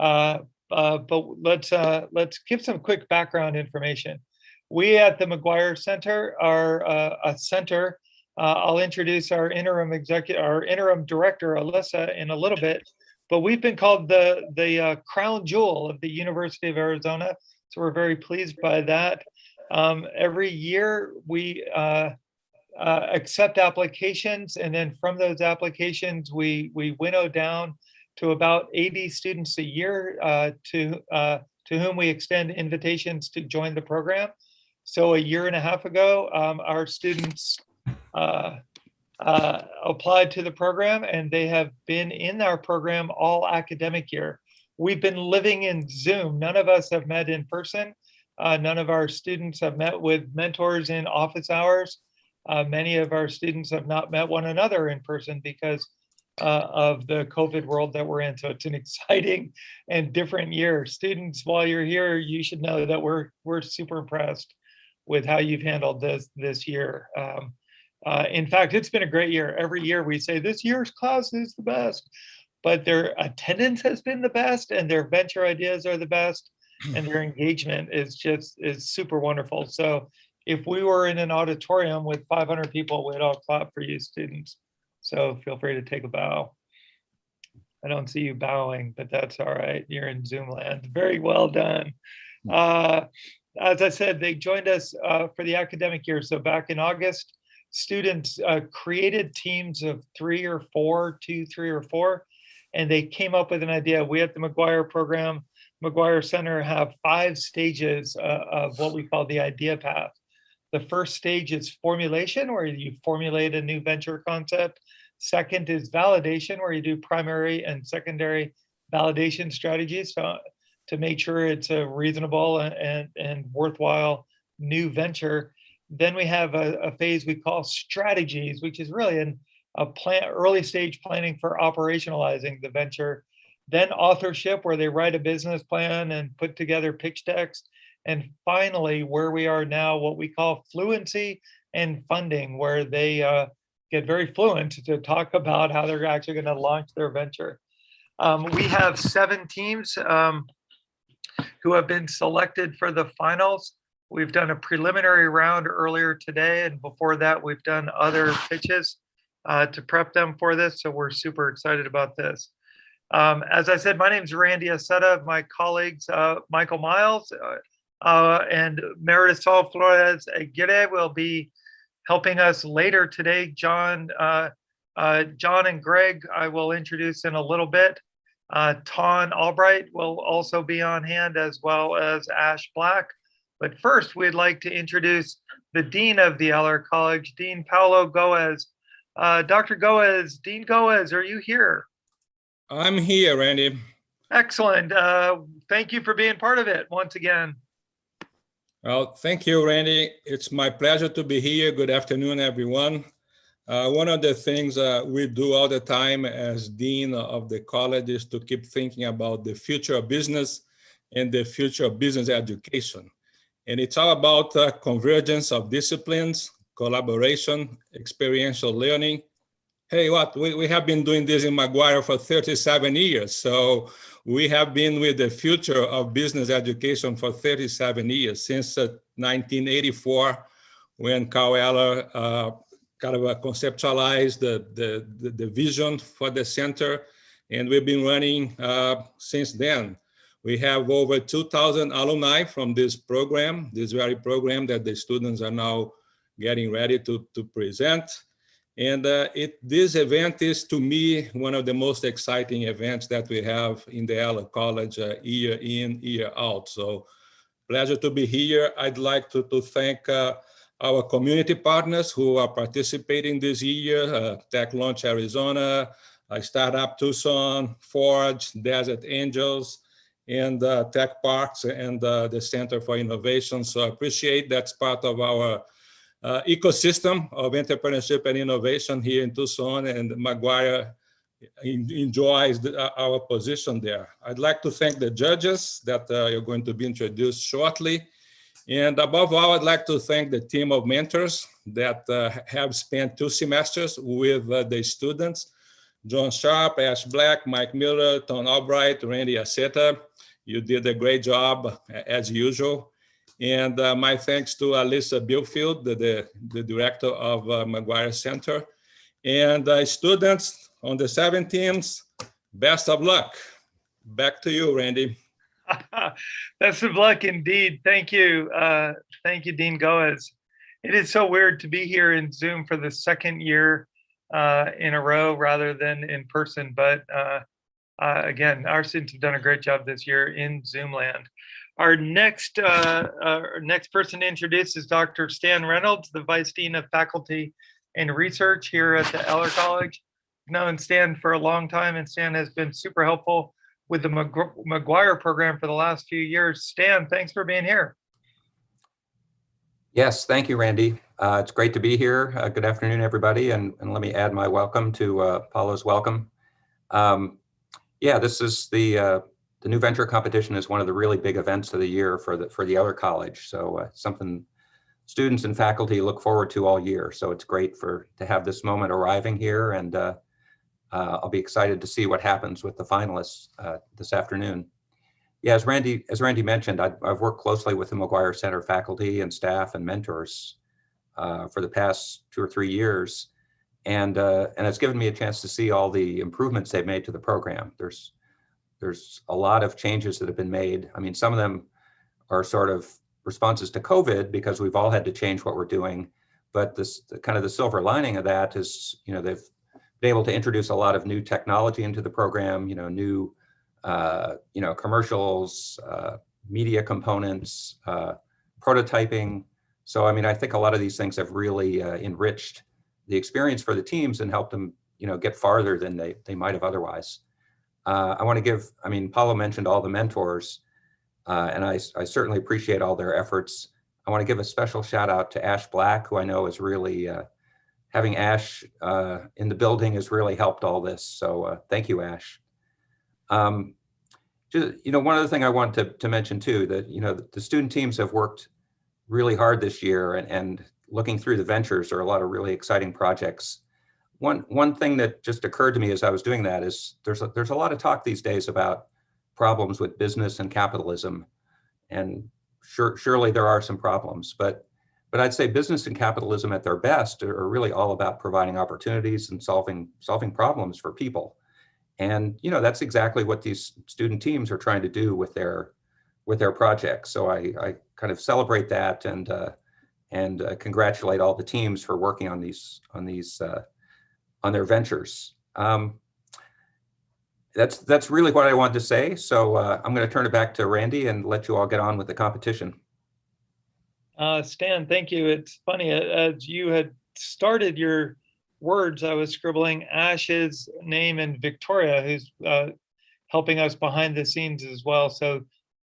But let's give some quick background information. We at the McGuire Center are a center. I'll introduce our interim director, Alyssa, in a little bit. But we've been called the crown jewel of the University of Arizona, so we're very pleased by that. Every year we accept applications, and then from those applications we winnow down to about 80 students a year to whom we extend invitations to join the program. So a year and a half ago, our students applied to the program, and they have been in our program all academic year. We've been living in Zoom. None of us have met in person. None of our students have met with mentors in office hours. Many of our students have not met one another in person because of the COVID world that we're in. So it's an exciting and different year. Students, while you're here, you should know that we're super impressed with how you've handled this year. In fact, it's been a great year. Every year we say this year's class is the best, but their attendance has been the best, and their venture ideas are the best, and their engagement is super wonderful. So if we were in an auditorium with 500 people, we'd all clap for you students. So feel free to take a bow. I don't see you bowing, but that's all right. You're in Zoom land. Very well done. As I said, they joined us for the academic year. So back in August, students created teams of 3 or 4, 2, 3 or 4, and they came up with an idea. We at the McGuire program, McGuire Center, have 5 stages of what we call the idea path. The first stage is formulation, where you formulate a new venture concept. Second is validation, where you do primary and secondary validation strategies to make sure it's a reasonable and worthwhile new venture. Then we have a phase we call strategies, which is really early stage planning for operationalizing the venture. Then authorship, where they write a business plan and put together pitch decks. And finally, where we are now, what we call fluency and funding, where they get very fluent to talk about how they're actually going to launch their venture. We have 7 teams who have been selected for the finals. We've done a preliminary round earlier today, and before that, we've done other pitches to prep them for this. So we're super excited about this. As I said, my name is Randy Aceta. My colleagues, Michael Miles and Meredith Sol Flores Aguirre, will be helping us later today. John and Greg, I will introduce in a little bit. Ton Albright will also be on hand, as well as Ash Black. But first, we'd like to introduce the Dean of the Eller College, Dean Paulo Goes. Dr. Goes, Dean Goes, are you here? I'm here, Randy. Excellent. Thank you for being part of it once again. Well, thank you, Randy. It's my pleasure to be here. Good afternoon, everyone. One of the things we do all the time as Dean of the college is to keep thinking about the future of business and the future of business education. And it's all about convergence of disciplines, collaboration, experiential learning. Hey, we have been doing this in McGuire for 37 years. So we have been with the future of business education for 37 years, since 1984, when Carl Eller kind of conceptualized the vision for the center. And we've been running since then. We have over 2,000 alumni from this program, this very program that the students are now getting ready to present. And this event is, to me, one of the most exciting events that we have in the Eller College year in, year out. So pleasure to be here. I'd like to thank our community partners who are participating this year, Tech Launch Arizona, Startup Tucson, Forge, Desert Angels, and Tech Parks, and the Center for Innovation. So I appreciate that's part of our ecosystem of entrepreneurship and innovation here in Tucson, and McGuire enjoys our position there. I'd like to thank the judges that are going to be introduced shortly. And above all, I'd like to thank the team of mentors that have spent 2 semesters with the students, John Sharp, Ash Black, Mike Miller, Tom Albright, Randy Aceta. You did a great job as usual. And my thanks to Alyssa Billfield, the director of McGuire Center. And students on the 7 teams, best of luck. Back to you, Randy. Best of luck indeed. Thank you. Thank you, Dean Goes. It is so weird to be here in Zoom for the second year in a row rather than in person. But again, our students have done a great job this year in Zoom land. Our next person to introduce is Dr. Stan Reynolds, the Vice Dean of Faculty and Research here at the Eller College. I've known Stan for a long time, and Stan has been super helpful with the McGuire program for the last few years. Stan, thanks for being here. Yes, thank you, Randy. It's great to be here. Good afternoon, everybody, and let me add my welcome to Paulo's welcome. Yeah, this is the new venture competition is one of the really big events of the year for the Eller College. So something students and faculty look forward to all year. So it's great to have this moment arriving here, and I'll be excited to see what happens with the finalists this afternoon. Yeah, as Randy mentioned, I've worked closely with the McGuire Center faculty and staff and mentors for the past 2 or 3 years, and it's given me a chance to see all the improvements they've made to the program. There's a lot of changes that have been made. I mean, some of them are sort of responses to COVID because we've all had to change what we're doing. But kind of the silver lining of that is, they've been able to introduce a lot of new technology into the program, new commercials, media components, prototyping. So, I mean, I think a lot of these things have really enriched the experience for the teams and helped them, get farther than they might have otherwise. I want to give, Paulo mentioned all the mentors, and I certainly appreciate all their efforts. I want to give a special shout out to Ash Black, who I know is really, having Ash in the building has really helped all this. So thank you, Ash. One other thing I want to mention too, that, the student teams have worked really hard this year, and looking through the ventures, there are a lot of really exciting projects. One thing that just occurred to me as I was doing that is there's a lot of talk these days about problems with business and capitalism, and surely there are some problems, but I'd say business and capitalism at their best are really all about providing opportunities and solving problems for people. And that's exactly what these student teams are trying to do with their projects. So I kind of celebrate that and congratulate all the teams for working on their ventures. That's really what I wanted to say. So I'm going to turn it back to Randy and let you all get on with the competition. Stan, thank you. It's funny, as you had started your words, I was scribbling Ash's name and Victoria, who's helping us behind the scenes as well. So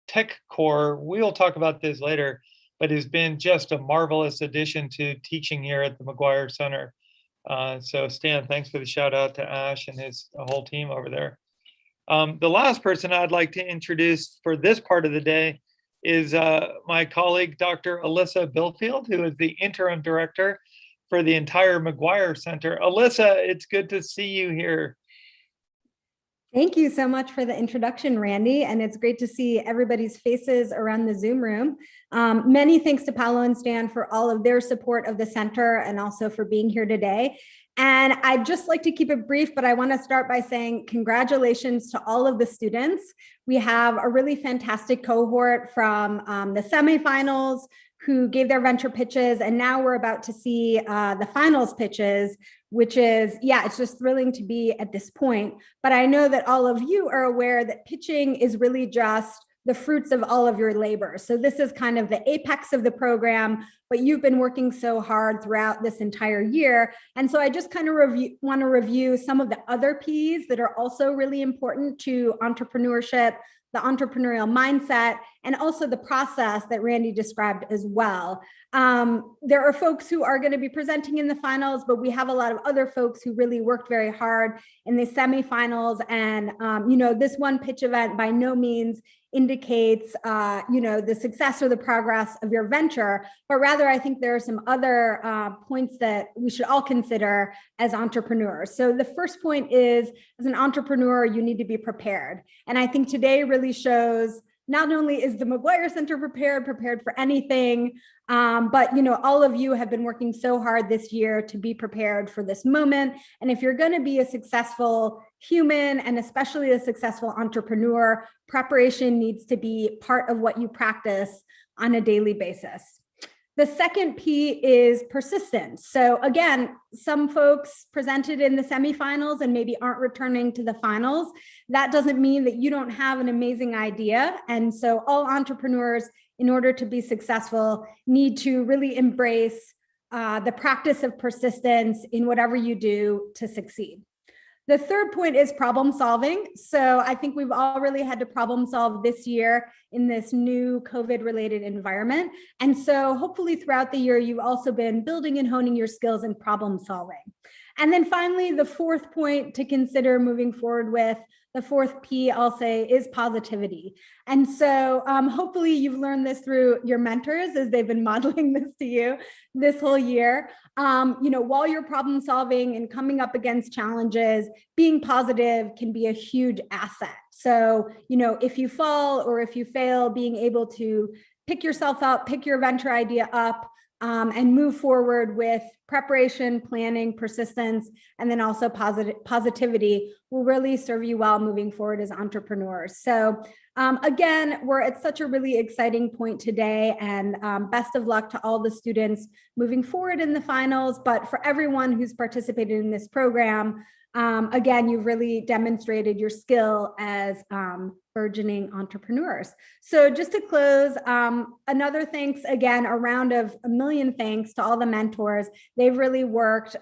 Tech Core, we'll talk about this later, but has been just a marvelous addition to teaching here at the McGuire Center. So Stan, thanks for the shout out to Ash and his whole team over there. The last person I'd like to introduce for this part of the day is my colleague, Dr. Alyssa Billfield, who is the interim director for the entire McGuire Center. Alyssa, it's good to see you here. Thank you so much for the introduction, Randy, and it's great to see everybody's faces around the Zoom room. Many thanks to Paulo and Stan for all of their support of the center and also for being here today. And I'd just like to keep it brief, but I want to start by saying congratulations to all of the students. We have a really fantastic cohort from the semifinals who gave their venture pitches, and now we're about to see the finals pitches, which is, it's just thrilling to be at this point. But I know that all of you are aware that pitching is really just the fruits of all of your labor. So this is kind of the apex of the program, but you've been working so hard throughout this entire year. And so I just kind of want to review some of the other P's that are also really important to entrepreneurship, the entrepreneurial mindset, and also the process that Randy described as well. There are folks who are going to be presenting in the finals, but we have a lot of other folks who really worked very hard in the semifinals. And, this one pitch event by no means indicates, the success or the progress of your venture, but rather I think there are some other points that we should all consider as entrepreneurs. So the first point is, as an entrepreneur, you need to be prepared. And I think today really shows not only is the McGuire Center prepared for anything, but all of you have been working so hard this year to be prepared for this moment. And if you're going to be a successful human and especially a successful entrepreneur, preparation needs to be part of what you practice on a daily basis. The second P is persistence. So again, some folks presented in the semifinals and maybe aren't returning to the finals. That doesn't mean that you don't have an amazing idea. And so all entrepreneurs, in order to be successful, need to really embrace the practice of persistence in whatever you do to succeed. The third point is problem solving. So I think we've all really had to problem solve this year in this new COVID-related environment. And so hopefully throughout the year, you've also been building and honing your skills in problem solving. And then finally, the fourth point to consider moving forward with, the fourth P, I'll say, is positivity. And so hopefully you've learned this through your mentors as they've been modeling this to you this whole year. While you're problem solving and coming up against challenges, being positive can be a huge asset. So, if you fall or if you fail, being able to pick yourself up, pick your venture idea up, and move forward with preparation, planning, persistence, and then also positivity will really serve you well moving forward as entrepreneurs. So again, we're at such a really exciting point today, and best of luck to all the students moving forward in the finals. But for everyone who's participated in this program, again, you've really demonstrated your skill as burgeoning entrepreneurs. So just to close, another thanks again, a round of a million thanks to all the mentors. They've really worked,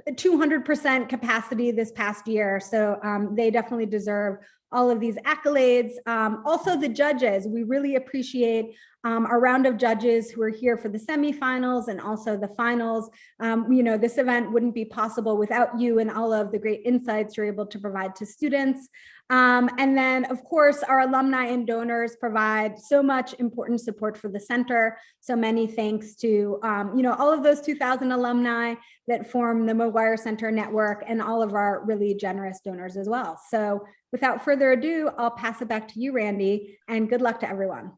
200% capacity this past year. So they definitely deserve all of these accolades. Also the judges, we really appreciate our round of judges who are here for the semifinals and also the finals. This event wouldn't be possible without you and all of the great insights you're able to provide to students. And then, of course, our alumni and donors provide so much important support for the center. So many thanks to, all of those 2,000 alumni that form the McGuire Center network and all of our really generous donors as well. So without further ado, I'll pass it back to you, Randy, and good luck to everyone.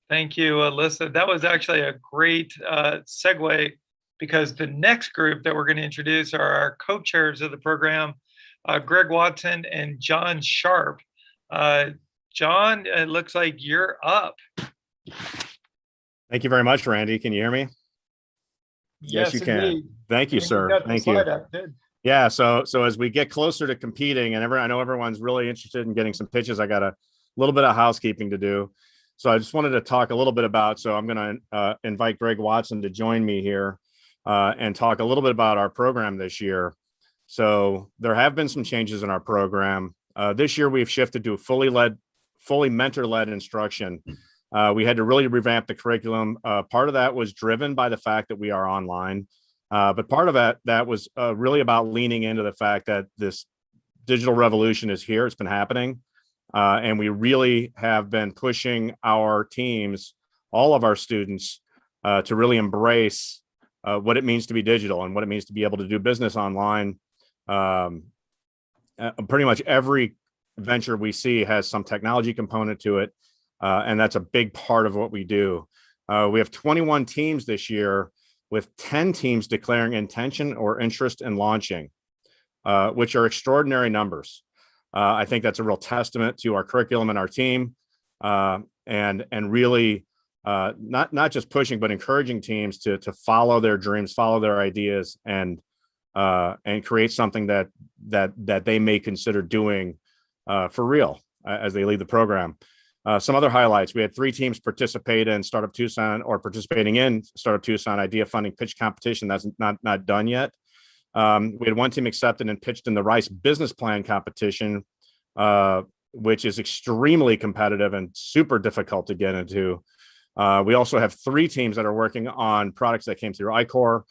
Thank you, Alyssa. That was actually a great segue, because the next group that we're going to introduce are our co-chairs of the program, Greg Watson and John Sharp. John, it looks like you're up. Thank you very much, Randy. Can you hear me? Yes, you can. Indeed. Thank you, sir. Thank you. Yeah, so as we get closer to competing, and I know everyone's really interested in getting some pitches, I got a little bit of housekeeping to do. So I just wanted to talk a little bit about, so I'm going to invite Greg Watson to join me here and talk a little bit about our program this year. So there have been some changes in our program. This year, we've shifted to fully mentor-led instruction. We had to really revamp the curriculum. Part of that was driven by the fact that we are online. But part of that was really about leaning into the fact that this digital revolution is here. It's been happening. And we really have been pushing our teams, all of our students, to really embrace what it means to be digital and what it means to be able to do business online. Pretty much every venture we see has some technology component to it. And that's a big part of what we do. We have 21 teams this year, with 10 teams declaring intention or interest in launching, which are extraordinary numbers. I think that's a real testament to our curriculum and our team, and really not just pushing, but encouraging teams to follow their dreams, follow their ideas, and create something that they may consider doing for real as they lead the program. Some other highlights: we had 3 teams participate in Startup Tucson, or participating in Startup Tucson idea funding pitch competition. That's not done yet. We had 1 team accepted and pitched in the Rice business plan competition, which is extremely competitive and super difficult to get into. We also have 3 teams that are working on products that came through I-Corps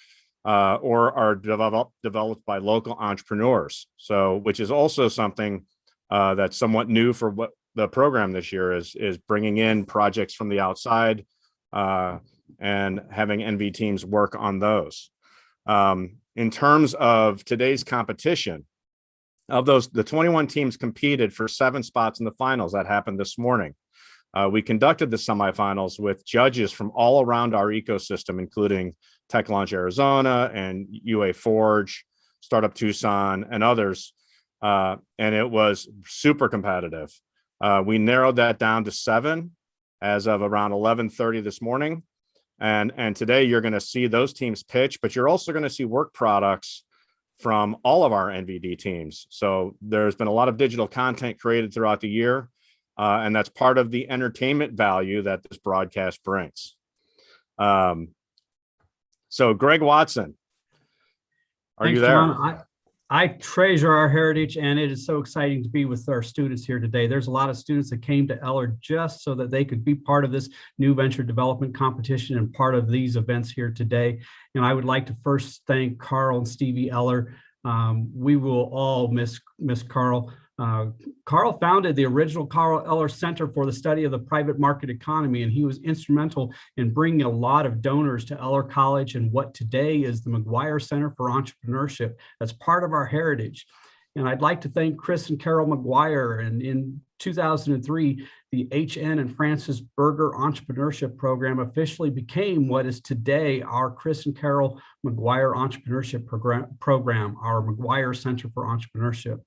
or are developed by local entrepreneurs. So, which is also something that's somewhat new for the program this year is bringing in projects from the outside and having NV teams work on those. In terms of today's competition, of those, the 21 teams competed for 7 spots in the finals. That happened this morning. We conducted the semifinals with judges from all around our ecosystem, including Tech Launch Arizona and UA Forge, Startup Tucson, and others. And it was super competitive. We narrowed that down to 7 as of around 11:30 this morning. And today you're going to see those teams pitch, but you're also going to see work products from all of our NVD teams. So there's been a lot of digital content created throughout the year. And that's part of the entertainment value that this broadcast brings. So Greg Watson, are you there? John. I treasure our heritage, and it is so exciting to be with our students here today. There's a lot of students that came to Eller just so that they could be part of this new venture development competition and part of these events here today. And I would like to first thank Carl and Stevie Eller. We will all miss Carl. Carl founded the original Carl Eller Center for the Study of the Private Market Economy, and he was instrumental in bringing a lot of donors to Eller College and what today is the McGuire Center for Entrepreneurship. That's part of our heritage. And I'd like to thank Chris and Carol McGuire. And in 2003, the H.N. and Francis Berger Entrepreneurship Program officially became what is today our Chris and Carol McGuire Entrepreneurship Program, our McGuire Center for Entrepreneurship.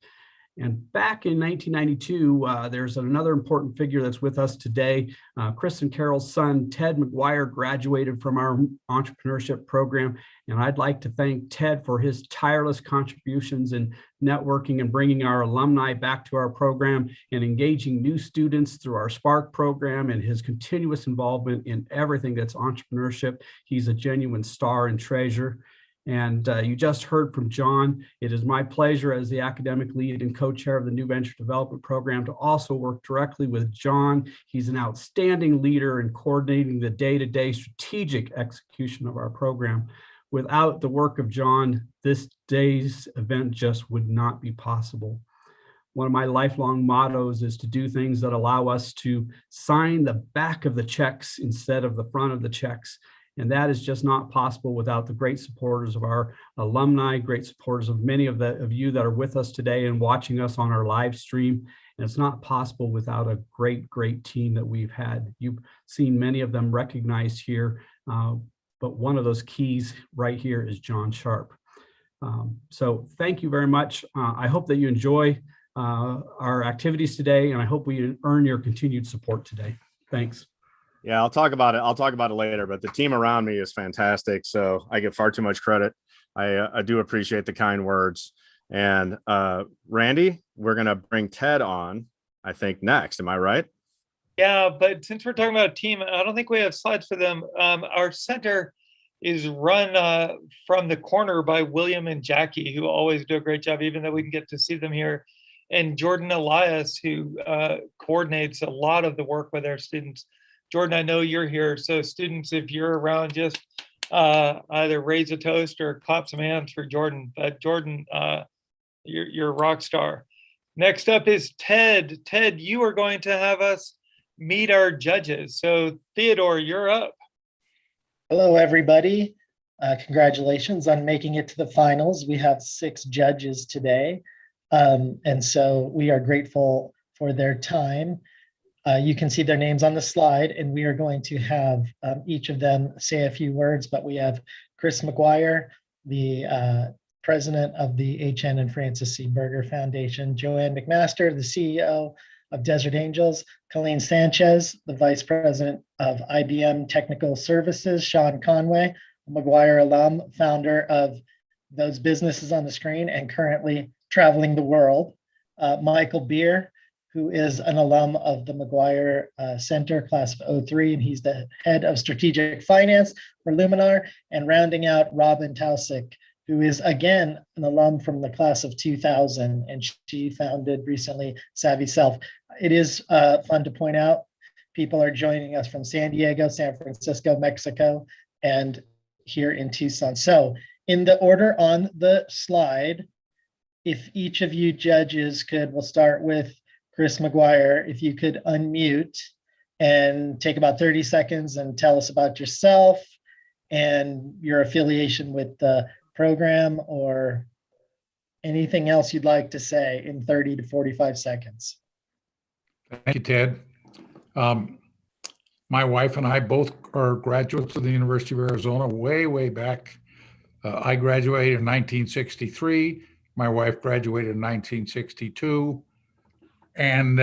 And back in 1992, there's another important figure that's with us today. Chris and Carol's son, Ted McGuire, graduated from our entrepreneurship program. And I'd like to thank Ted for his tireless contributions in networking and bringing our alumni back to our program and engaging new students through our Spark program and his continuous involvement in everything that's entrepreneurship. He's a genuine star and treasure. And you just heard from John. It is my pleasure as the academic lead and co-chair of the New Venture Development Program to also work directly with John. He's an outstanding leader in coordinating the day-to-day strategic execution of our program. Without the work of John, this day's event just would not be possible. One of my lifelong mottos is to do things that allow us to sign the back of the checks instead of the front of the checks. And that is just not possible without the great supporters of our alumni, great supporters of many of you that are with us today and watching us on our live stream. And it's not possible without a great, great team that we've had. You've seen many of them recognized here, but one of those keys right here is John Sharp. So thank you very much. I hope that you enjoy our activities today, and I hope we earn your continued support today. Thanks. Yeah, I'll talk about it. I'll talk about it later, but the team around me is fantastic. So I get far too much credit. I do appreciate the kind words. And Randy, we're going to bring Ted on, I think, next. Am I right? Yeah, but since we're talking about a team, I don't think we have slides for them. Our center is run from the corner by William and Jackie, who always do a great job, even though we can get to see them here. And Jordan Elias, who coordinates a lot of the work with our students. Jordan, I know you're here, so students, if you're around, just either raise a toast or clap some hands for Jordan. But Jordan, you're a rock star. Next up is Ted. Ted, you are going to have us meet our judges. So Theodore, you're up. Hello, everybody. Congratulations on making it to the finals. We have 6 judges today, and so we are grateful for their time. You can see their names on the slide, and we are going to have each of them say a few words, but we have Chris McGuire, the president of the H.N. and Francis C. Berger Foundation, Joanne McMaster, the CEO of Desert Angels, Colleen Sanchez, the vice president of IBM Technical Services, Sean Conway, a McGuire alum, founder of those businesses on the screen and currently traveling the world, Michael Beer, who is an alum of the McGuire Center, class of 03, and he's the head of strategic finance for Luminar, and rounding out Robin Taussig, who is again an alum from the class of 2000, and she founded recently Savvy Self. It is fun to point out, people are joining us from San Diego, San Francisco, Mexico, and here in Tucson. So in the order on the slide, if each of you judges could, we'll start with Chris McGuire, if you could unmute and take about 30 seconds and tell us about yourself and your affiliation with the program or anything else you'd like to say in 30 to 45 seconds. Thank you, Ted. My wife and I both are graduates of the University of Arizona way back. I graduated in 1963. My wife graduated in 1962. And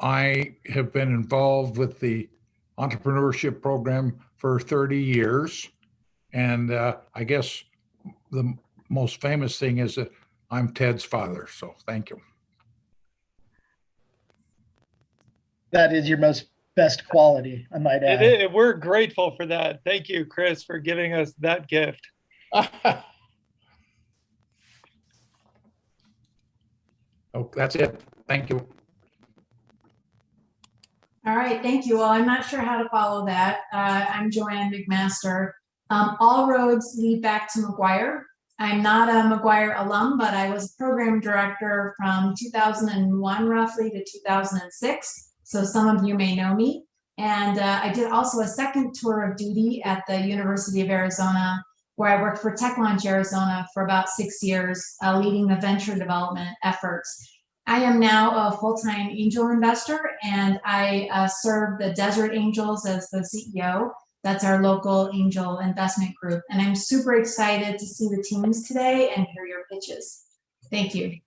I have been involved with the entrepreneurship program for 30 years. And I guess the most famous thing is that I'm Ted's father. So thank you. That is your best quality, I might add. We're grateful for that. Thank you, Chris, for giving us that gift. Oh, that's it. Thank you. All right, thank you. Well, I'm not sure how to follow that. I'm Joanne McMaster. All roads lead back to McGuire. I'm not a McGuire alum, but I was program director from 2001 roughly to 2006. So some of you may know me. And I did also a second tour of duty at the University of Arizona, where I worked for Tech Launch Arizona for about 6 years, leading the venture development efforts. I am now a full-time angel investor, and I serve the Desert Angels as the CEO. That's our local angel investment group. And I'm super excited to see the teams today and hear your pitches. Thank you.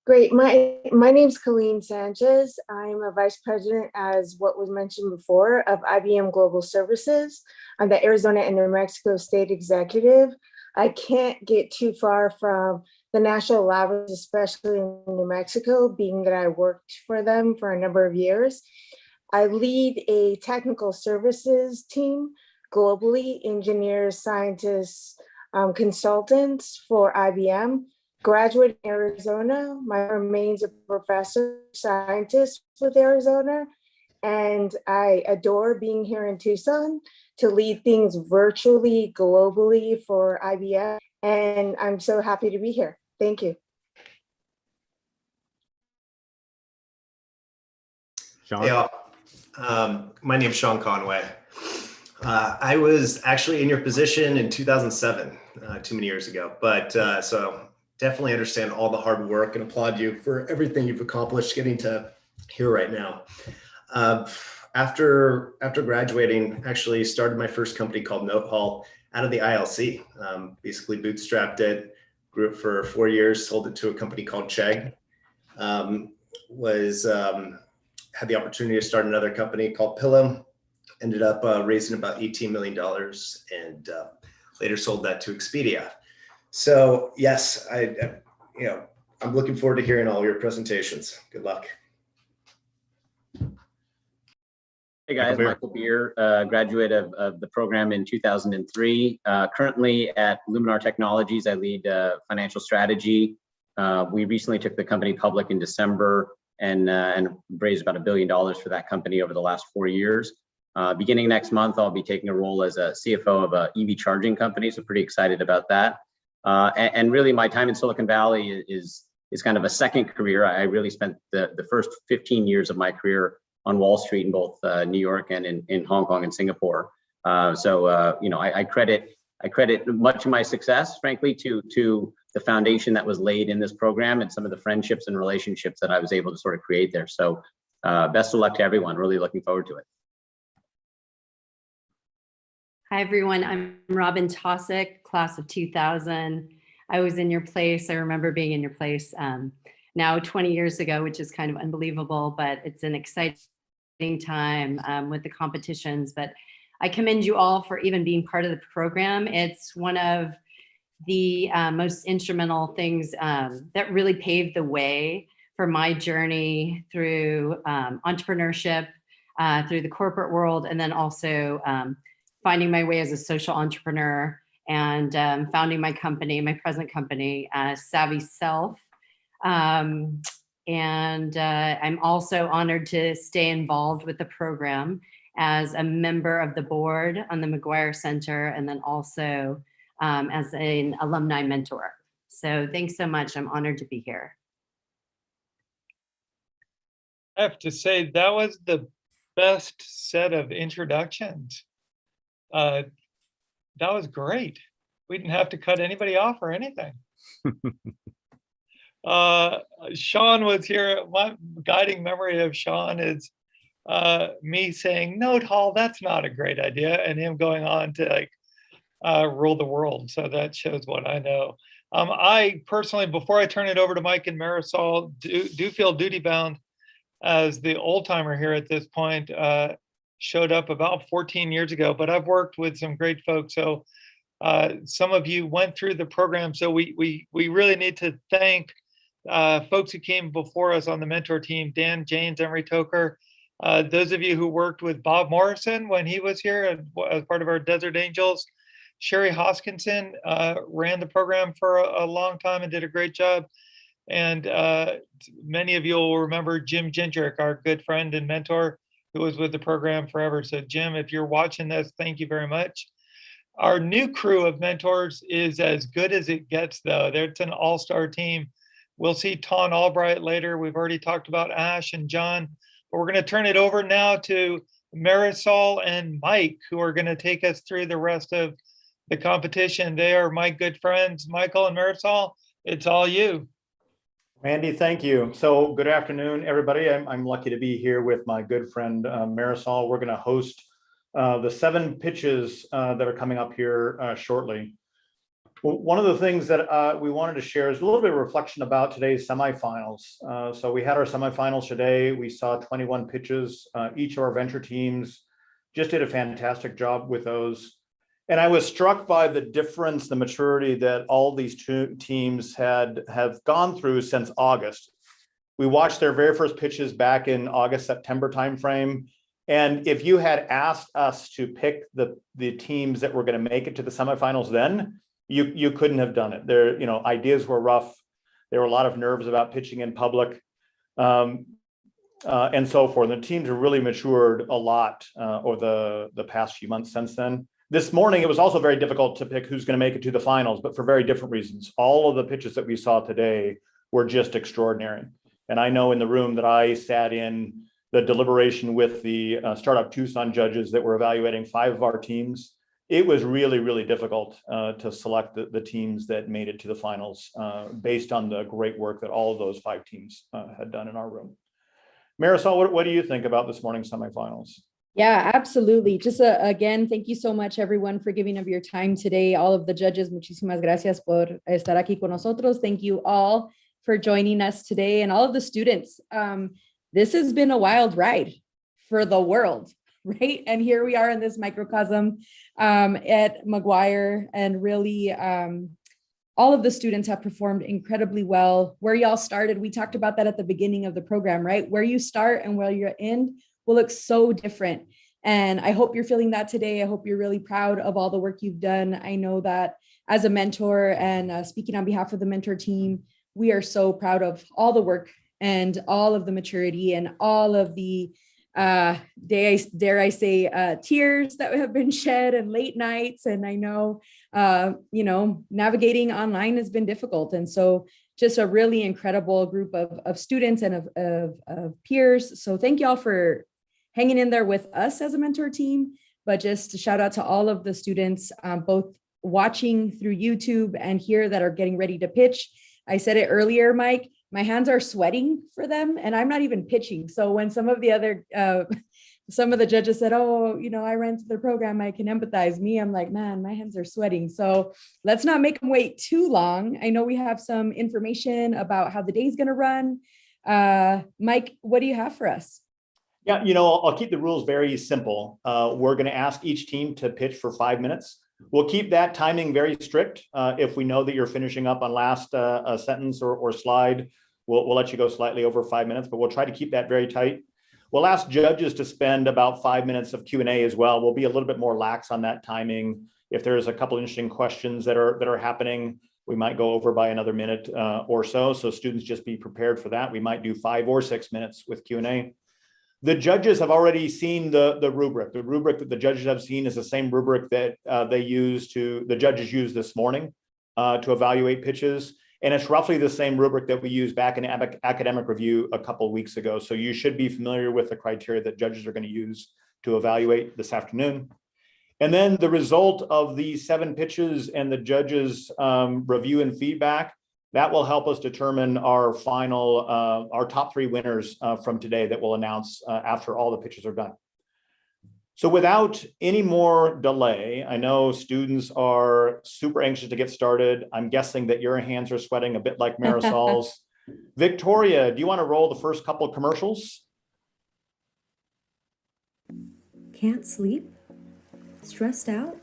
Great. My name's Colleen Sanchez. I'm a vice president, as what was mentioned before, of IBM Global Services. I'm the Arizona and New Mexico State Executive. I can't get too far from the national labs, especially in New Mexico, being that I worked for them for a number of years. I lead a technical services team globally, engineers, scientists, consultants for IBM. Graduate in Arizona, my remains a professor scientist with Arizona, and I adore being here in Tucson to lead things virtually, globally for IBM, and I'm so happy to be here. Thank you. Sean? Hey all. My name is Sean Conway. I was actually in your position in 2007, too many years ago, but so definitely understand all the hard work and applaud you for everything you've accomplished getting to here right now. After graduating, actually started my first company called Note Hall out of the ILC. Basically bootstrapped it, grew it for 4 years, sold it to a company called Chegg. Had the opportunity to start another company called Pillow. Ended up raising about $18 million and later sold that to Expedia. So yes, I'm looking forward to hearing all your presentations. Good luck. Hey guys, Michael Beer, graduate of the program in 2003. Currently at Luminar Technologies, I lead financial strategy. We recently took the company public in December and raised about $1 billion for that company over the last 4 years. Beginning next month, I'll be taking a role as a CFO of a EV charging company, so pretty excited about that. And really my time in Silicon Valley is kind of a second career. I really spent the first 15 years of my career on Wall Street in both New York and in Hong Kong and Singapore. I credit much of my success, frankly, to the foundation that was laid in this program and some of the friendships and relationships that I was able to sort of create there. So best of luck to everyone. Really looking forward to it. Hi, everyone. I'm Robin Tosick, class of 2000. I was in your place. I remember being in your place now 20 years ago, which is kind of unbelievable, but it's an exciting time with the competitions. But I commend you all for even being part of the program. It's one of the most instrumental things that really paved the way for my journey through entrepreneurship, through the corporate world, and then also finding my way as a social entrepreneur and founding my company, my present company, Savvy Self. And I'm also honored to stay involved with the program as a member of the board on the McGuire Center, and then also as an alumni mentor. So thanks so much. I'm honored to be here. I have to say that was the best set of introductions. That was great. We didn't have to cut anybody off or anything. Sean was here. My guiding memory of Sean is me saying, "No, Hall, that's not a great idea," and him going on to like rule the world. So that shows what I know. I personally, before I turn it over to Mike and Marisol, do feel duty bound as the old timer here at this point. Showed up about 14 years ago, but I've worked with some great folks. So some of you went through the program. So we really need to thank folks who came before us on the mentor team: Dan Janes, Emery Toker. Those of you who worked with Bob Morrison when he was here as part of our Desert Angels. Sherry Hoskinson ran the program for a long time and did a great job. And many of you will remember Jim Gendrick, our good friend and mentor, who was with the program forever. So Jim, if you're watching this, thank you very much. Our new crew of mentors is as good as it gets, though. It's an all-star team. We'll see Ton Albright later. We've already talked about Ash and John, but we're going to turn it over now to Marisol and Mike, who are going to take us through the rest of the competition. They are my good friends. Michael and Marisol, it's all you. Randy, thank you. So good afternoon, everybody. I'm lucky to be here with my good friend Marisol. We're going to host the 7 pitches that are coming up here shortly. Well, one of the things that we wanted to share is a little bit of reflection about today's semifinals. So we had our semifinals today. We saw 21 pitches. Each of our venture teams just did a fantastic job with those. And I was struck by the difference, the maturity that all these two teams have gone through since August. We watched their very first pitches back in August, September timeframe. And if you had asked us to pick the teams that were going to make it to the semifinals then, you couldn't have done it. Their ideas were rough. There were a lot of nerves about pitching in public, and so forth. The teams have really matured a lot over the past few months since then. This morning, it was also very difficult to pick who's going to make it to the finals, but for very different reasons. All of the pitches that we saw today were just extraordinary. And I know in the room that I sat in the deliberation with the Startup Tucson judges that were evaluating 5 of our teams, it was really, really difficult to select the teams that made it to the finals based on the great work that all of those 5 teams had done in our room. Marisol, what do you think about this morning's semifinals? Yeah, absolutely. Just again, thank you so much, everyone, for giving up your time today. All of the judges, muchísimas gracias por estar aquí con nosotros. Thank you all for joining us today, and all of the students. This has been a wild ride for the world, right? And here we are in this microcosm at McGuire, and really all of the students have performed incredibly well. Where y'all started, we talked about that at the beginning of the program, right? Where you start and where you end will look so different. And I hope you're feeling that today. I hope you're really proud of all the work you've done. I know that as a mentor and speaking on behalf of the mentor team, we are so proud of all the work and all of the maturity and all of the, dare I say, tears that have been shed and late nights. And I know, navigating online has been difficult. And so just a really incredible group of students and of peers. So thank y'all for hanging in there with us as a mentor team, but just a shout out to all of the students, both watching through YouTube and here that are getting ready to pitch. I said it earlier, Mike, my hands are sweating for them and I'm not even pitching. So when some of the other, some of the judges said, oh, I ran through the program, I can empathize. Me, I'm like, man, my hands are sweating. So let's not make them wait too long. I know we have some information about how the day's going to run. Mike, what do you have for us? Yeah, I'll keep the rules very simple. We're going to ask each team to pitch for 5 minutes. We'll keep that timing very strict. If we know that you're finishing up on last sentence or slide, we'll let you go slightly over 5 minutes, but we'll try to keep that very tight. We'll ask judges to spend about 5 minutes of Q&A as well. We'll be a little bit more lax on that timing. If there's a couple interesting questions that are happening, we might go over by another minute or so. So students just be prepared for that. We might do 5 or 6 minutes with Q&A. The judges have already seen the rubric. The rubric that the judges have seen is the same rubric that the judges used this morning to evaluate pitches. And it's roughly the same rubric that we used back in academic review a couple of weeks ago. So you should be familiar with the criteria that judges are going to use to evaluate this afternoon. And then the result of these 7 pitches and the judges' review and feedback, that will help us determine our final, our top 3 winners from today that we'll announce after all the pitches are done. So without any more delay, I know students are super anxious to get started. I'm guessing that your hands are sweating a bit like Marisol's. Victoria, do you want to roll the first couple of commercials? Can't sleep? Stressed out?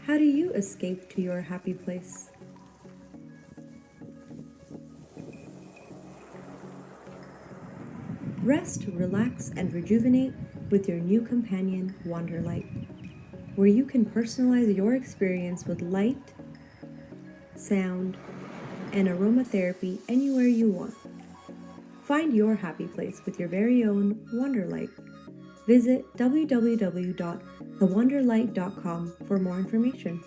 How do you escape to your happy place? Rest, relax, and rejuvenate with your new companion, Wanderlight, where you can personalize your experience with light, sound, and aromatherapy anywhere you want. Find your happy place with your very own Wanderlight. Visit www.thewonderlight.com for more information.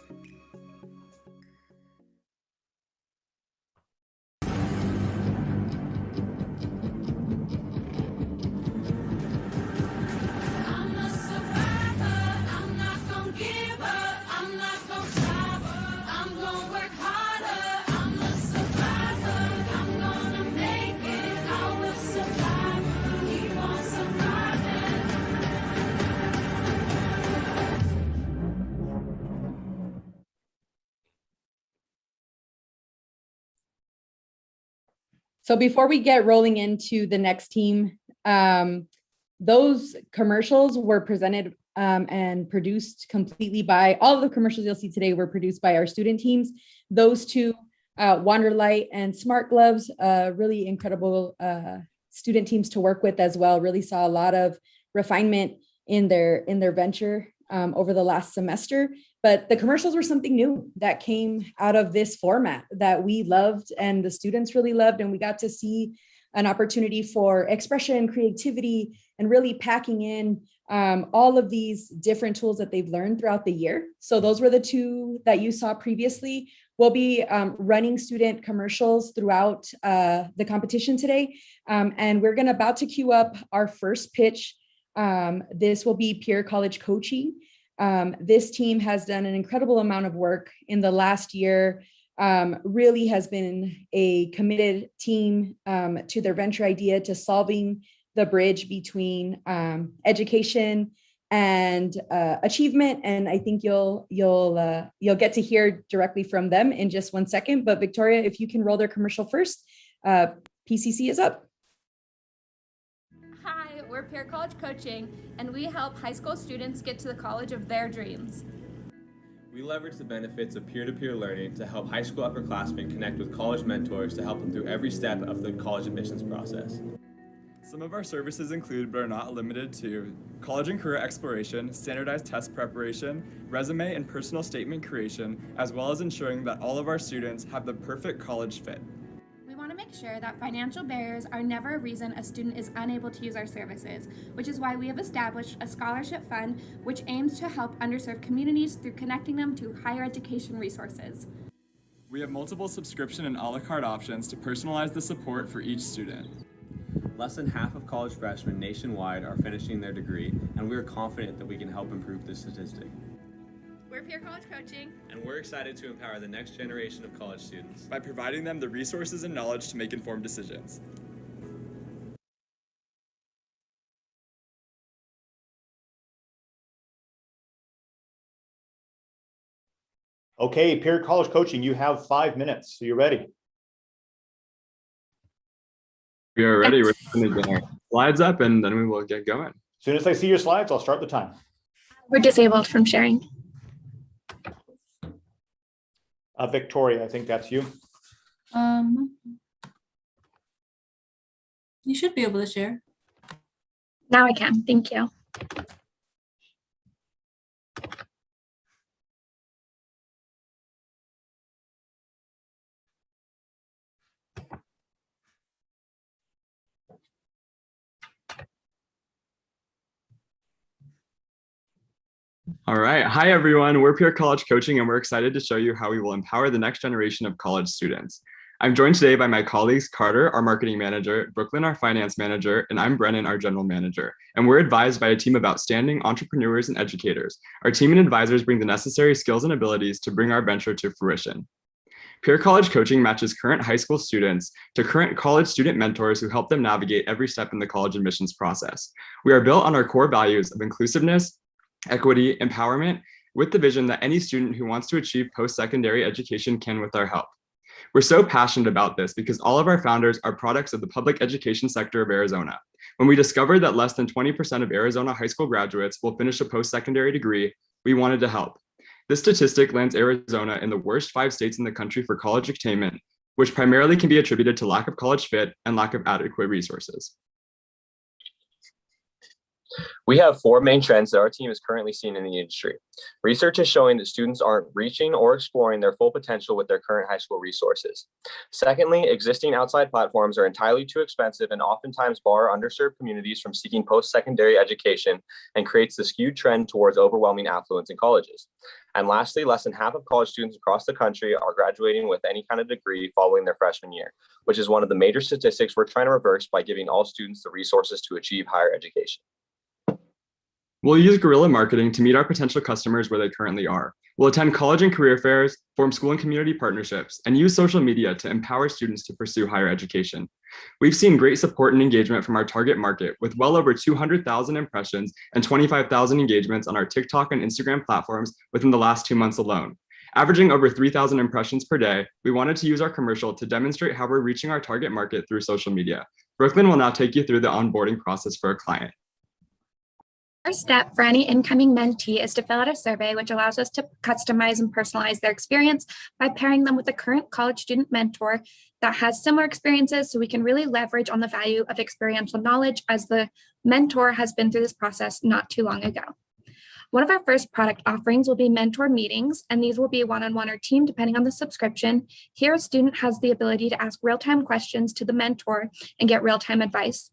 So before we get rolling into the next team, those commercials were presented and produced completely by, all of the commercials you'll see today were produced by our student teams. Those 2, Wanderlight and Smart Gloves, really incredible student teams to work with as well. Really saw a lot of refinement in their venture over the last semester. But the commercials were something new that came out of this format that we loved and the students really loved. And we got to see an opportunity for expression, creativity, and really packing in all of these different tools that they've learned throughout the year. So those were the 2 that you saw previously. We'll be running student commercials throughout the competition today. And we're about to queue up our first pitch. This will be Peer College Coaching. This team has done an incredible amount of work in the last year, really has been a committed team to their venture idea, to solving the bridge between education and achievement. And I think you'll get to hear directly from them in just 1 second. But Victoria, if you can roll their commercial first, PCC is up. Hi, we're Peer College Coaching, and we help high school students get to the college of their dreams. We leverage the benefits of peer-to-peer learning to help high school upperclassmen connect with college mentors to help them through every step of the college admissions process. Some of our services include, but are not limited to, college and career exploration, standardized test preparation, resume and personal statement creation, as well as ensuring that all of our students have the perfect college fit. We want to make sure that financial barriers are never a reason a student is unable to use our services, which is why we have established a scholarship fund which aims to help underserved communities through connecting them to higher education resources. We have multiple subscription and a la carte options to personalize the support for each student. Less than half of college freshmen nationwide are finishing their degree, and we are confident that we can help improve this statistic. We're Peer College Coaching, and we're excited to empower the next generation of college students by providing them the resources and knowledge to make informed decisions. Okay, Peer College Coaching, you have 5 minutes. So you're ready. We are ready. We're going to get our slides up and then we will get going. As soon as I see your slides, I'll start the time. We're disabled from sharing. Victoria, I think that's you. You should be able to share. Now I can, thank you. All right. Hi, everyone. We're Peer College Coaching, and we're excited to show you how we will empower the next generation of college students. I'm joined today by my colleagues, Carter, our marketing manager, Brooklyn, our finance manager, and I'm Brennan, our general manager. And we're advised by a team of outstanding entrepreneurs and educators. Our team and advisors bring the necessary skills and abilities to bring our venture to fruition. Peer College Coaching matches current high school students to current college student mentors who help them navigate every step in the college admissions process. We are built on our core values of inclusiveness, equity, empowerment, with the vision that any student who wants to achieve post-secondary education can with our help. We're so passionate about this because all of our founders are products of the public education sector of Arizona. When we discovered that less than 20% of Arizona high school graduates will finish a post-secondary degree, we wanted to help. This statistic lands Arizona in the worst 5 states in the country for college attainment, which primarily can be attributed to lack of college fit and lack of adequate resources. We have 4 main trends that our team is currently seeing in the industry. Research is showing that students aren't reaching or exploring their full potential with their current high school resources. Secondly, existing outside platforms are entirely too expensive and oftentimes bar underserved communities from seeking post-secondary education and creates the skewed trend towards overwhelming affluence in colleges. And lastly, less than half of college students across the country are graduating with any kind of degree following their freshman year, which is one of the major statistics we're trying to reverse by giving all students the resources to achieve higher education. We'll use guerrilla marketing to meet our potential customers where they currently are. We'll attend college and career fairs, form school and community partnerships, and use social media to empower students to pursue higher education. We've seen great support and engagement from our target market with well over 200,000 impressions and 25,000 engagements on our TikTok and Instagram platforms within the last 2 months alone. Averaging over 3,000 impressions per day, we wanted to use our commercial to demonstrate how we're reaching our target market through social media. Brooklyn will now take you through the onboarding process for a client. First step for any incoming mentee is to fill out a survey, which allows us to customize and personalize their experience by pairing them with a current college student mentor that has similar experiences, so we can really leverage on the value of experiential knowledge as the mentor has been through this process not too long ago. One of our first product offerings will be mentor meetings, and these will be one-on-one or team depending on the subscription. Here, a student has the ability to ask real-time questions to the mentor and get real-time advice.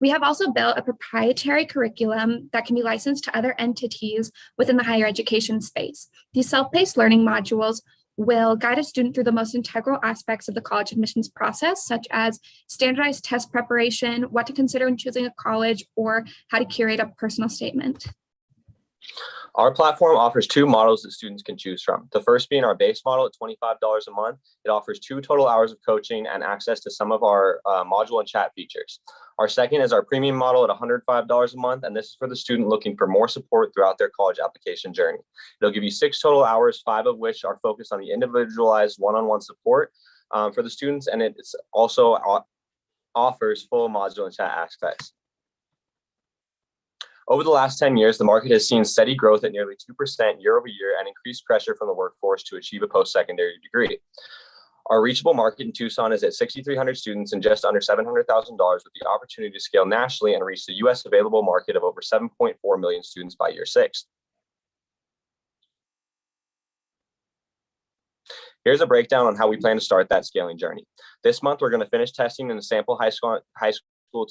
We have also built a proprietary curriculum that can be licensed to other entities within the higher education space. These self-paced learning modules will guide a student through the most integral aspects of the college admissions process, such as standardized test preparation, what to consider when choosing a college, or how to curate a personal statement. Our platform offers 2 models that students can choose from. The first being our base model at $25 a month. It offers 2 total hours of coaching and access to some of our module and chat features. Our second is our premium model at $105 a month, and this is for the student looking for more support throughout their college application journey. It'll give you 6 total hours, 5 of which are focused on the individualized one-on-one support for the students, and it also offers full module and chat aspects. Over the last 10 years, the market has seen steady growth at nearly 2% year over year and increased pressure from the workforce to achieve a post-secondary degree. Our reachable market in Tucson is at 6,300 students and just under $700,000, with the opportunity to scale nationally and reach the US available market of over 7.4 million students by year 6. Here's a breakdown on how we plan to start that scaling journey. This month, we're going to finish testing in the sample high school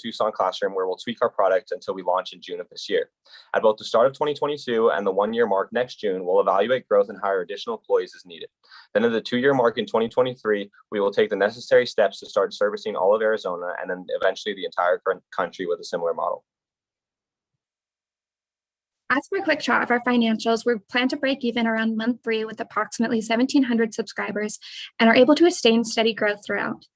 Tucson classroom, where we'll tweak our product until we launch in June of this year. At both the start of 2022 and the 1-year mark next June, we'll evaluate growth and hire additional employees as needed. Then at the 2-year mark in 2023, we will take the necessary steps to start servicing all of Arizona and then eventually the entire country with a similar model. As for a quick shot of our financials, we plan to break even around month 3 with approximately 1,700 subscribers and are able to sustain steady growth throughout.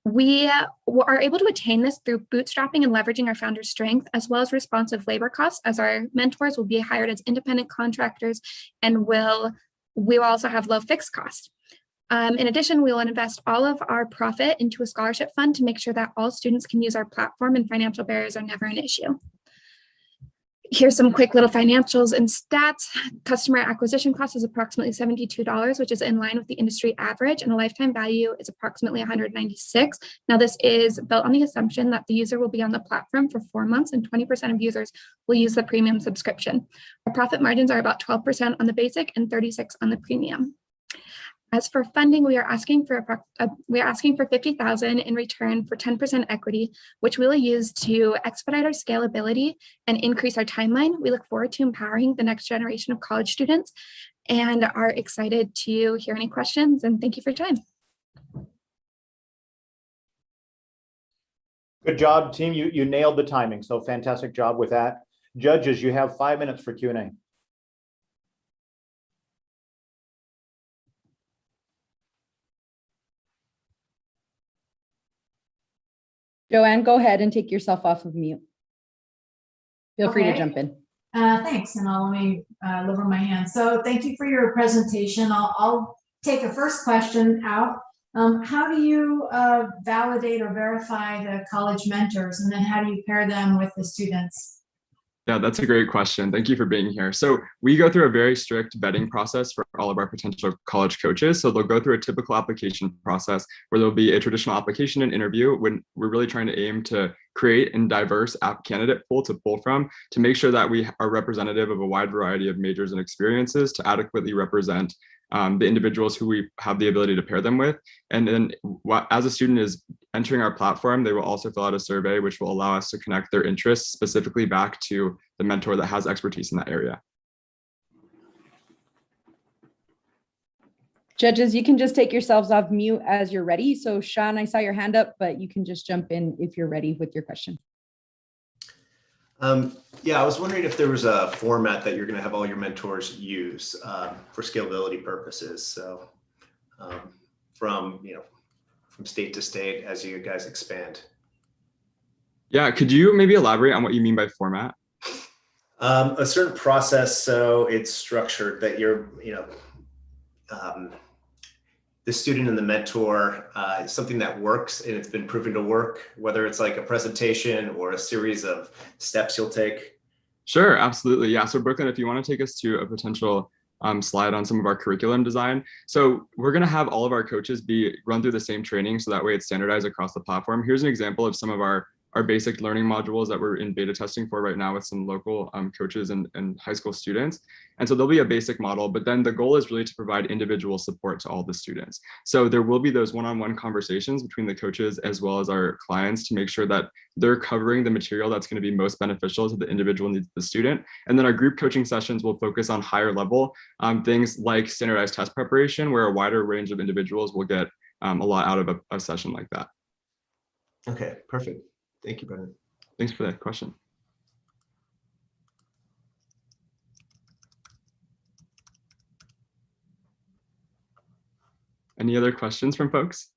We are able to attain this through bootstrapping and leveraging our founder's strength, as well as responsive labor costs, as our mentors will be hired as independent contractors and we will also have low fixed costs. In addition, we will invest all of our profit into a scholarship fund to make sure that all students can use our platform and financial barriers are never an issue. Here's some quick little financials and stats. Customer acquisition cost is approximately $72, which is in line with the industry average, and a lifetime value is approximately $196. Now, this is built on the assumption that the user will be on the platform for 4 months and 20% of users will use the premium subscription. Our profit margins are about 12% on the basic and 36% on the premium. As for funding, we are asking for $50,000 in return for 10% equity, which we'll use to expedite our scalability and increase our timeline. We look forward to empowering the next generation of college students and are excited to hear any questions, and thank you for your time. Good job, team. You nailed the timing. So fantastic job with that. Judges, you have 5 minutes for Q&A. Joanne, go ahead and take yourself off of mute. Feel free to Okay. jump in. Thanks, and let me lower my hand. So thank you for your presentation. I'll take a first question out. How do you validate or verify the college mentors, and then how do you pair them with the students? Yeah, that's a great question. Thank you for being here. So we go through a very strict vetting process for all of our potential college coaches. So they'll go through a typical application process where there'll be a traditional application and interview, when we're really trying to aim to create a diverse app candidate pool to pull from to make sure that we are representative of a wide variety of majors and experiences to adequately represent the individuals who we have the ability to pair them with. And then as a student is entering our platform, they will also fill out a survey, which will allow us to connect their interests specifically back to the mentor that has expertise in that area. Judges, you can just take yourselves off mute as you're ready. So Sean, I saw your hand up, but you can just jump in if you're ready with your question. Yeah, I was wondering if there was a format that you're going to have all your mentors use for scalability purposes. So from state to state as you guys expand. Yeah, could you maybe elaborate on what you mean by format? A certain process, so it's structured that you're, the student and the mentor, something that works and it's been proven to work, whether it's like a presentation or a series of steps you'll take. Sure, absolutely. Yeah. So Brooklyn, if you want to take us to a potential slide on some of our curriculum design. So we're going to have all of our coaches run through the same training. So that way it's standardized across the platform. Here's an example of some of our basic learning modules that we're in beta testing for right now with some local coaches and high school students. And so there'll be a basic model, but then the goal is really to provide individual support to all the students. So there will be those one-on-one conversations between the coaches as well as our clients to make sure that they're covering the material that's going to be most beneficial to the individual needs of the student. And then our group coaching sessions will focus on higher level things like standardized test preparation, where a wider range of individuals will get a lot out of a session like that. Okay, perfect. Thank you, Brendan. Thanks for that question. Any other questions from folks?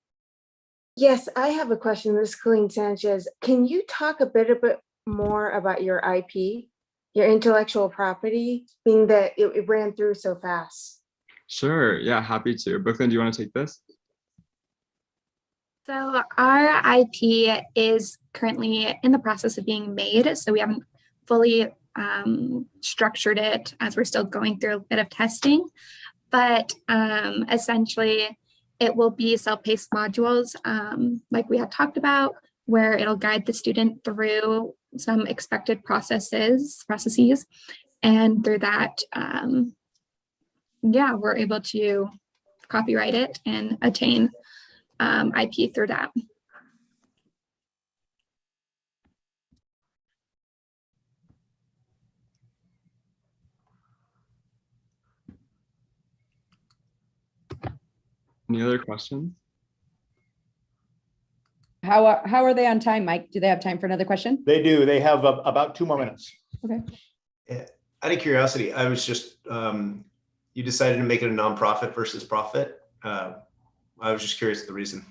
Yes, I have a question. This is Colleen Sanchez. Can you talk a bit more about your IP, your intellectual property, being that it ran through so fast? Sure. Yeah, happy to. Brooklyn, do you want to take this? So our IP is currently in the process of being made. So we haven't fully structured it as we're still going through a bit of testing. But essentially, it will be self-paced modules like we had talked about, where it'll guide the student through some expected processes. And through that, we're able to copyright it and attain IP through that. Any other questions? How are they on time, Mike? Do they have time for another question? They do. They have about 2 more minutes. Okay. Out of curiosity, I was just, you decided to make it a nonprofit versus profit. I was just curious the reason.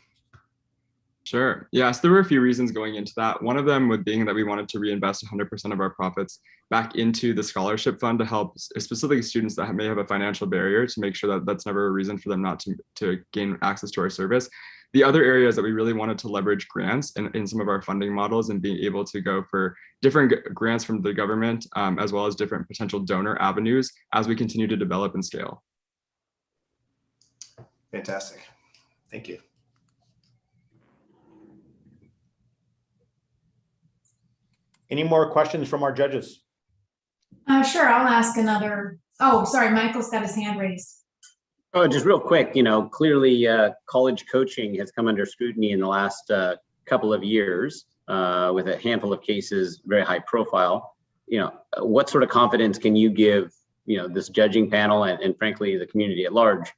Sure. Yes, there were a few reasons going into that. One of them being that we wanted to reinvest 100% of our profits back into the scholarship fund to help specifically students that may have a financial barrier, to make sure that that's never a reason for them not to gain access to our service. The other areas that we really wanted to leverage grants in some of our funding models, and being able to go for different grants from the government, as well as different potential donor avenues as we continue to develop and scale. Fantastic. Thank you. Any more questions from our judges? Sure, I'll ask another. Oh, sorry, Michael's got his hand raised. Oh, just real quick, clearly college coaching has come under scrutiny in the last couple of years with a handful of cases, very high profile. What sort of confidence can you give, this judging panel and frankly, the community at large,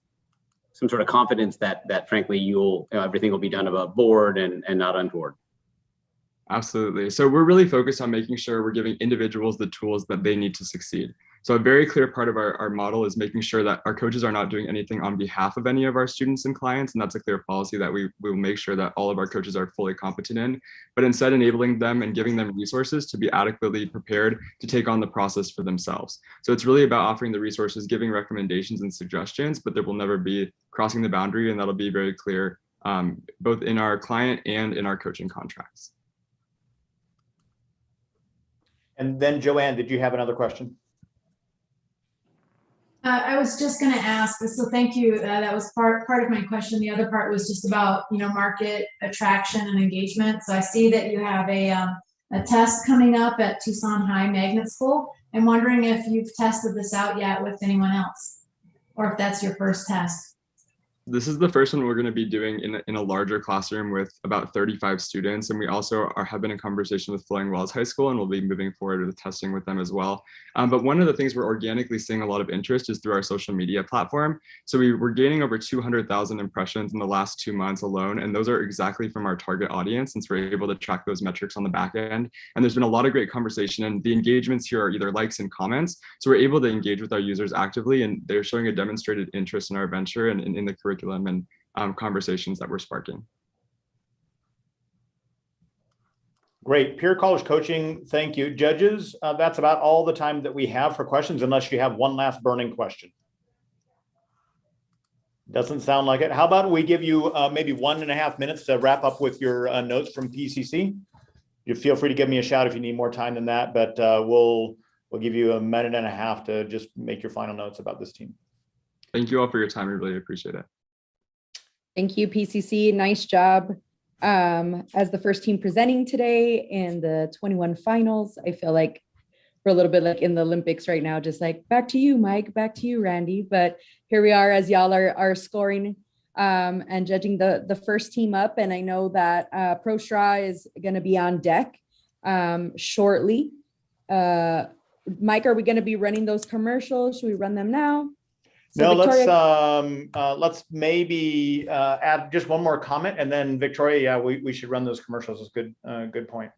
some sort of confidence that frankly, everything will be done above board and not untoward? Absolutely. So we're really focused on making sure we're giving individuals the tools that they need to succeed. So a very clear part of our model is making sure that our coaches are not doing anything on behalf of any of our students and clients. And that's a clear policy that we will make sure that all of our coaches are fully competent in, but instead enabling them and giving them resources to be adequately prepared to take on the process for themselves. So it's really about offering the resources, giving recommendations and suggestions, but there will never be crossing the boundary, and that'll be very clear both in our client and in our coaching contracts. And then Joanne, did you have another question? I was just going to ask, so thank you. That was part of my question. The other part was just about, market attraction and engagement. So I see that you have a test coming up at Tucson High Magnet School. I'm wondering if you've tested this out yet with anyone else, or if that's your first test. This is the first one we're going to be doing in a larger classroom with about 35 students. And we also have been in conversation with Flowing Wells High School, and we'll be moving forward with testing with them as well. But one of the things we're organically seeing a lot of interest is through our social media platform. So we're gaining over 200,000 impressions in the last 2 months alone. And those are exactly from our target audience, since we're able to track those metrics on the back end. And there's been a lot of great conversation, and the engagements here are either likes and comments. So we're able to engage with our users actively, and they're showing a demonstrated interest in our venture and in the curriculum and conversations that we're sparking. Great. Peer college coaching. Thank you. Judges, that's about all the time that we have for questions, unless you have one last burning question. Doesn't sound like it. How about we give you maybe 1.5 minutes to wrap up with your notes from PCC? You feel free to give me a shout if you need more time than that, but we'll give you 1.5 minutes to just make your final notes about this team. Thank you all for your time. I really appreciate it. Thank you, PCC. Nice job as the first team presenting today in the 21 finals. I feel like we're a little bit like in the Olympics right now, just like back to you, Mike, back to you, Randy. But here we are as y'all are scoring and judging the first team up. And I know that ProStraw is going to be on deck shortly. Mike, are we going to be running those commercials? Should we run them now? So no, Victoria, let's maybe add just one more comment, and then Victoria, yeah, we should run those commercials. Is good point.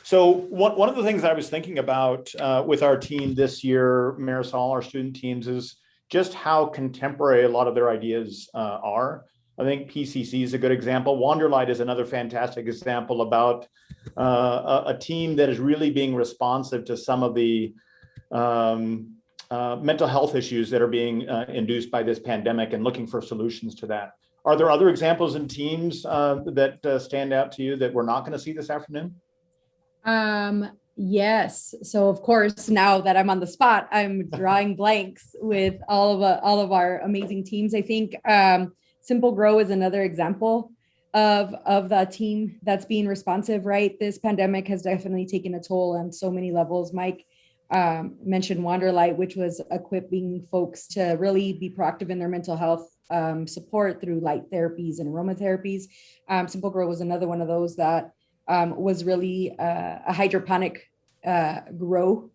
So one of the things that I was thinking about with our team this year, Marisol, our student teams, is just how contemporary a lot of their ideas are. I think PCC is a good example. Wanderlight is another fantastic example about a team that is really being responsive to some of the mental health issues that are being induced by this pandemic and looking for solutions to that. Are there other examples in teams that stand out to you that we're not going to see this afternoon? Yes. So of course, now that I'm on the spot, I'm drawing blanks with all of our amazing teams. I think Simple Grow is another example of the team that's being responsive, right? This pandemic has definitely taken a toll on so many levels. Mike mentioned Wanderlight, which was equipping folks to really be proactive in their mental health support through light therapies and aromatherapies. Simple Grow was another one of those that was really a hydroponic grow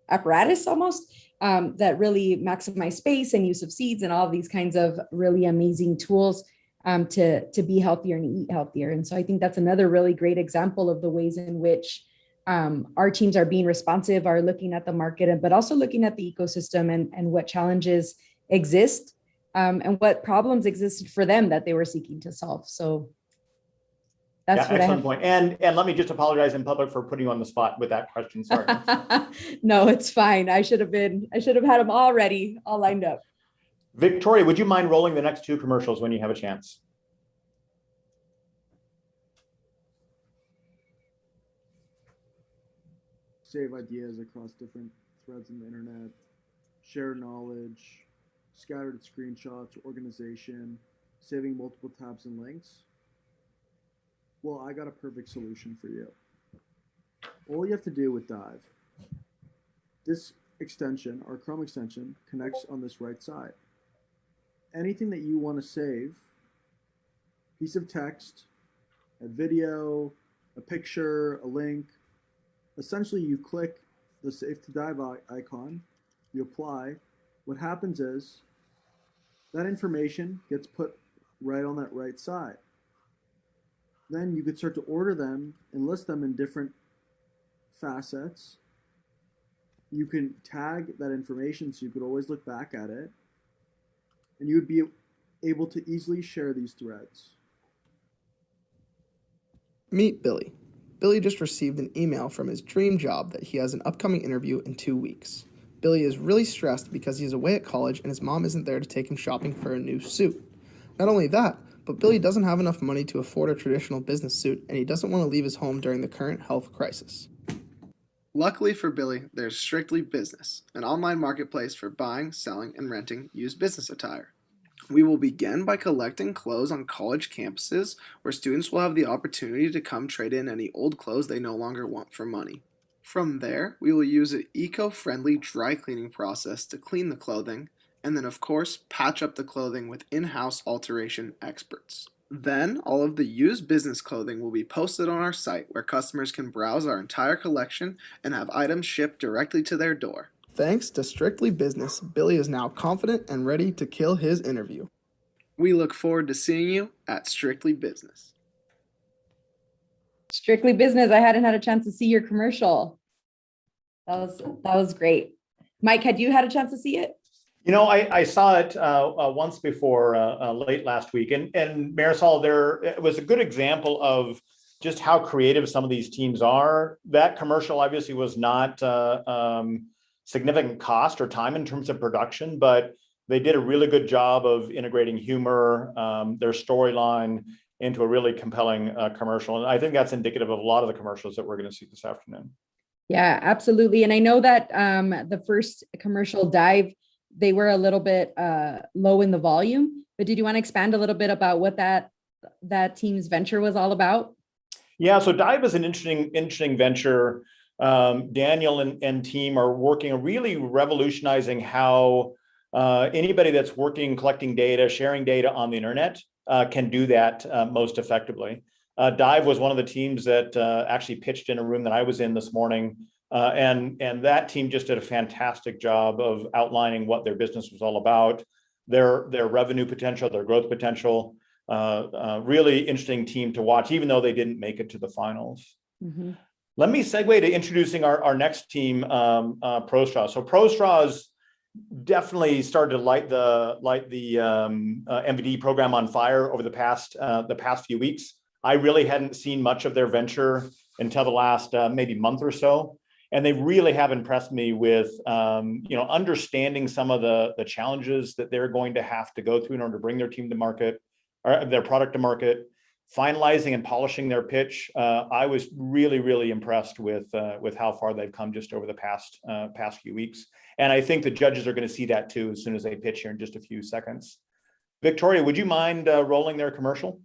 apparatus almost that really maximized space and use of seeds and all of these kinds of really amazing tools to be healthier and eat healthier. And so I think that's another really great example of the ways in which our teams are being responsive, are looking at the market, but also looking at the ecosystem and what challenges exist and what problems existed for them that they were seeking to solve. So that's what excellent point. And let me just apologize in public for putting you on the spot with that question. Sorry. No, it's fine. I should have had them all ready, all lined up. Victoria, would you mind rolling the next 2 commercials when you have a chance? Save ideas across different threads on the internet, share knowledge, scattered screenshots, organization, saving multiple tabs and links. Well, I got a perfect solution for you. All you have to do with Dive, this extension, our Chrome extension, connects on this right side. Anything that you want to save, piece of text, a video, a picture, a link, essentially you click the Save to Dive icon, you apply. What happens is that information gets put right on that right side. Then you could start to order them and list them in different facets. You can tag that information so you could always look back at it. And you would be able to easily share these threads. Meet Billy. Billy just received an email from his dream job that he has an upcoming interview in 2 weeks. Billy is really stressed because he is away at college and his mom isn't there to take him shopping for a new suit. Not only that, but Billy doesn't have enough money to afford a traditional business suit and he doesn't want to leave his home during the current health crisis. Luckily for Billy, there's Strictly Business, an online marketplace for buying, selling, and renting used business attire. We will begin by collecting clothes on college campuses where students will have the opportunity to come trade in any old clothes they no longer want for money. From there, we will use an eco-friendly dry cleaning process to clean the clothing, and then of course patch up the clothing with in-house alteration experts. Then, all of the used business clothing will be posted on our site where customers can browse our entire collection and have items shipped directly to their door. Thanks to Strictly Business, Billy is now confident and ready to kill his interview. We look forward to seeing you at Strictly Business. Strictly Business. I hadn't had a chance to see your commercial. That was great. Mike, had you had a chance to see it? You know, I saw it once before late last week, and Marisol, it was a good example of just how creative some of these teams are. That commercial obviously was not significant cost or time in terms of production, but they did a really good job of integrating humor, their storyline into a really compelling commercial. And I think that's indicative of a lot of the commercials that we're going to see this afternoon. Yeah, absolutely. And I know that the first commercial Dive, they were a little bit low in the volume, but did you want to expand a little bit about what that team's venture was all about? Yeah, so Dive is an interesting venture. Daniel and team are working, really revolutionizing how anybody that's collecting data, sharing data on the internet can do that most effectively. Dive was one of the teams that actually pitched in a room that I was in this morning. And that team just did a fantastic job of outlining what their business was all about, their revenue potential, their growth potential. Really interesting team to watch, even though they didn't make it to the finals. Mm-hmm. Let me segue to introducing our next team, ProStraw. So ProStraw's definitely started to light the MVD program on fire over the past few weeks. I really hadn't seen much of their venture until the last maybe month or so. And they really have impressed me with understanding some of the challenges that they're going to have to go through in order to bring their team to market, or their product to market, finalizing and polishing their pitch. I was really impressed with how far they've come just over the past few weeks. And I think the judges are going to see that too as soon as they pitch here in just a few seconds. Victoria, would you mind rolling their commercial?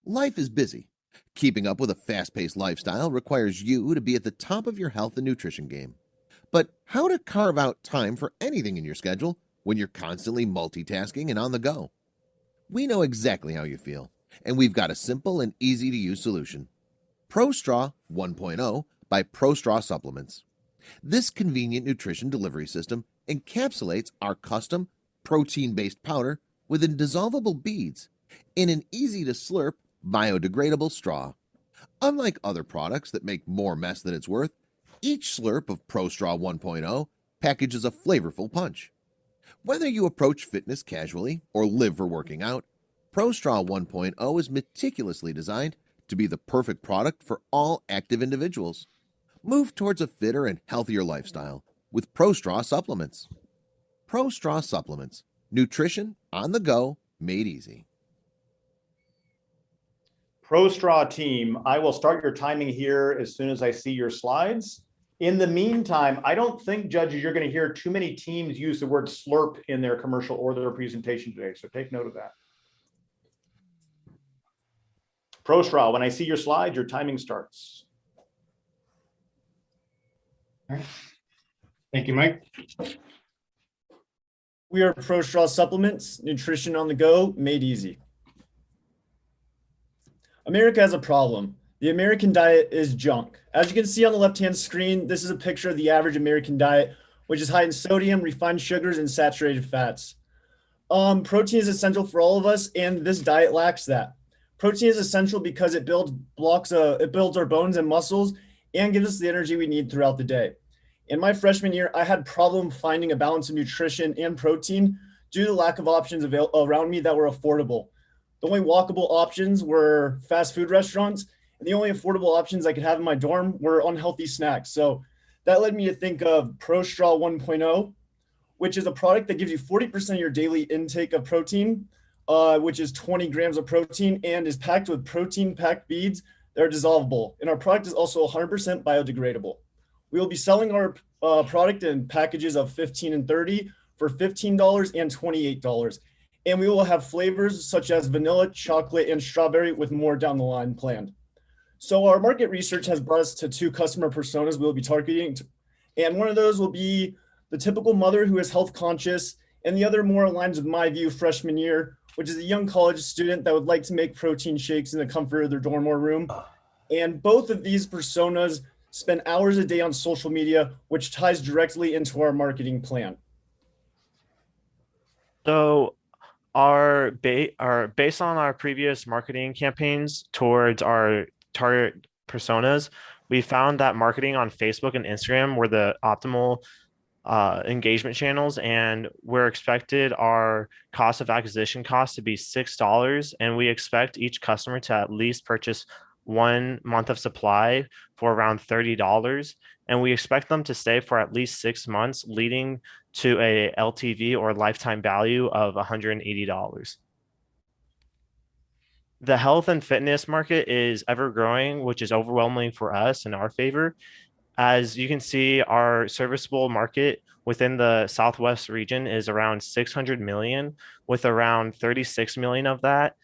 Life is busy. Keeping up with a fast-paced lifestyle requires you to be at the top of your health and nutrition game. But how to carve out time for anything in your schedule when you're constantly multitasking and on the go? We know exactly how you feel, and we've got a simple and easy-to-use solution. ProStraw 1.0 by ProStraw Supplements. This convenient nutrition delivery system encapsulates our custom protein-based powder within dissolvable beads in an easy-to-slurp biodegradable straw. Unlike other products that make more mess than it's worth, each slurp of ProStraw 1.0 packages a flavorful punch. Whether you approach fitness casually or live for working out, ProStraw 1.0 is meticulously designed to be the perfect product for all active individuals. Move towards a fitter and healthier lifestyle with ProStraw Supplements. ProStraw Supplements. Nutrition on the go, made easy. ProStraw team, I will start your timing here as soon as I see your slides. In the meantime, I don't think, judges, you're going to hear too many teams use the word slurp in their commercial or their presentation today, so take note of that. ProStraw, when I see your slides, your timing starts. All right. Thank you, Mike. We are ProStraw Supplements, nutrition on the go, made easy. America has a problem. The American diet is junk. As you can see on the left-hand screen, this is a picture of the average American diet, which is high in sodium, refined sugars, and saturated fats. Protein is essential for all of us, and this diet lacks that. Protein is essential because it builds our bones and muscles and gives us the energy we need throughout the day. In my freshman year, I had problem finding a balance of nutrition and protein due to the lack of options around me that were affordable. The only walkable options were fast food restaurants, and the only affordable options I could have in my dorm were unhealthy snacks. So that led me to think of ProStraw 1.0, which is a product that gives you 40% of your daily intake of protein, which is 20 grams of protein, and is packed with protein-packed beads that are dissolvable. And our product is also 100% biodegradable. We will be selling our product in packages of 15 and 30 for $15 and $28. And we will have flavors such as vanilla, chocolate, and strawberry, with more down the line planned. So our market research has brought us to 2 customer personas we'll be targeting. And one of those will be the typical mother who is health conscious, and the other more aligns with my view freshman year, which is a young college student that would like to make protein shakes in the comfort of their dorm or room. And both of these personas spend hours a day on social media, which ties directly into our marketing plan. So based on our previous marketing campaigns towards our target personas, we found that marketing on Facebook and Instagram were the optimal engagement channels, and we're expected our cost of acquisition cost to be $6, and we expect each customer to at least purchase 1 month of supply for around $30, and we expect them to stay for at least 6 months, leading to a LTV or lifetime value of $180. The health and fitness market is ever growing, which is overwhelming for us in our favor. As you can see, our serviceable market within the Southwest region is around 600 million, with around 36 million of that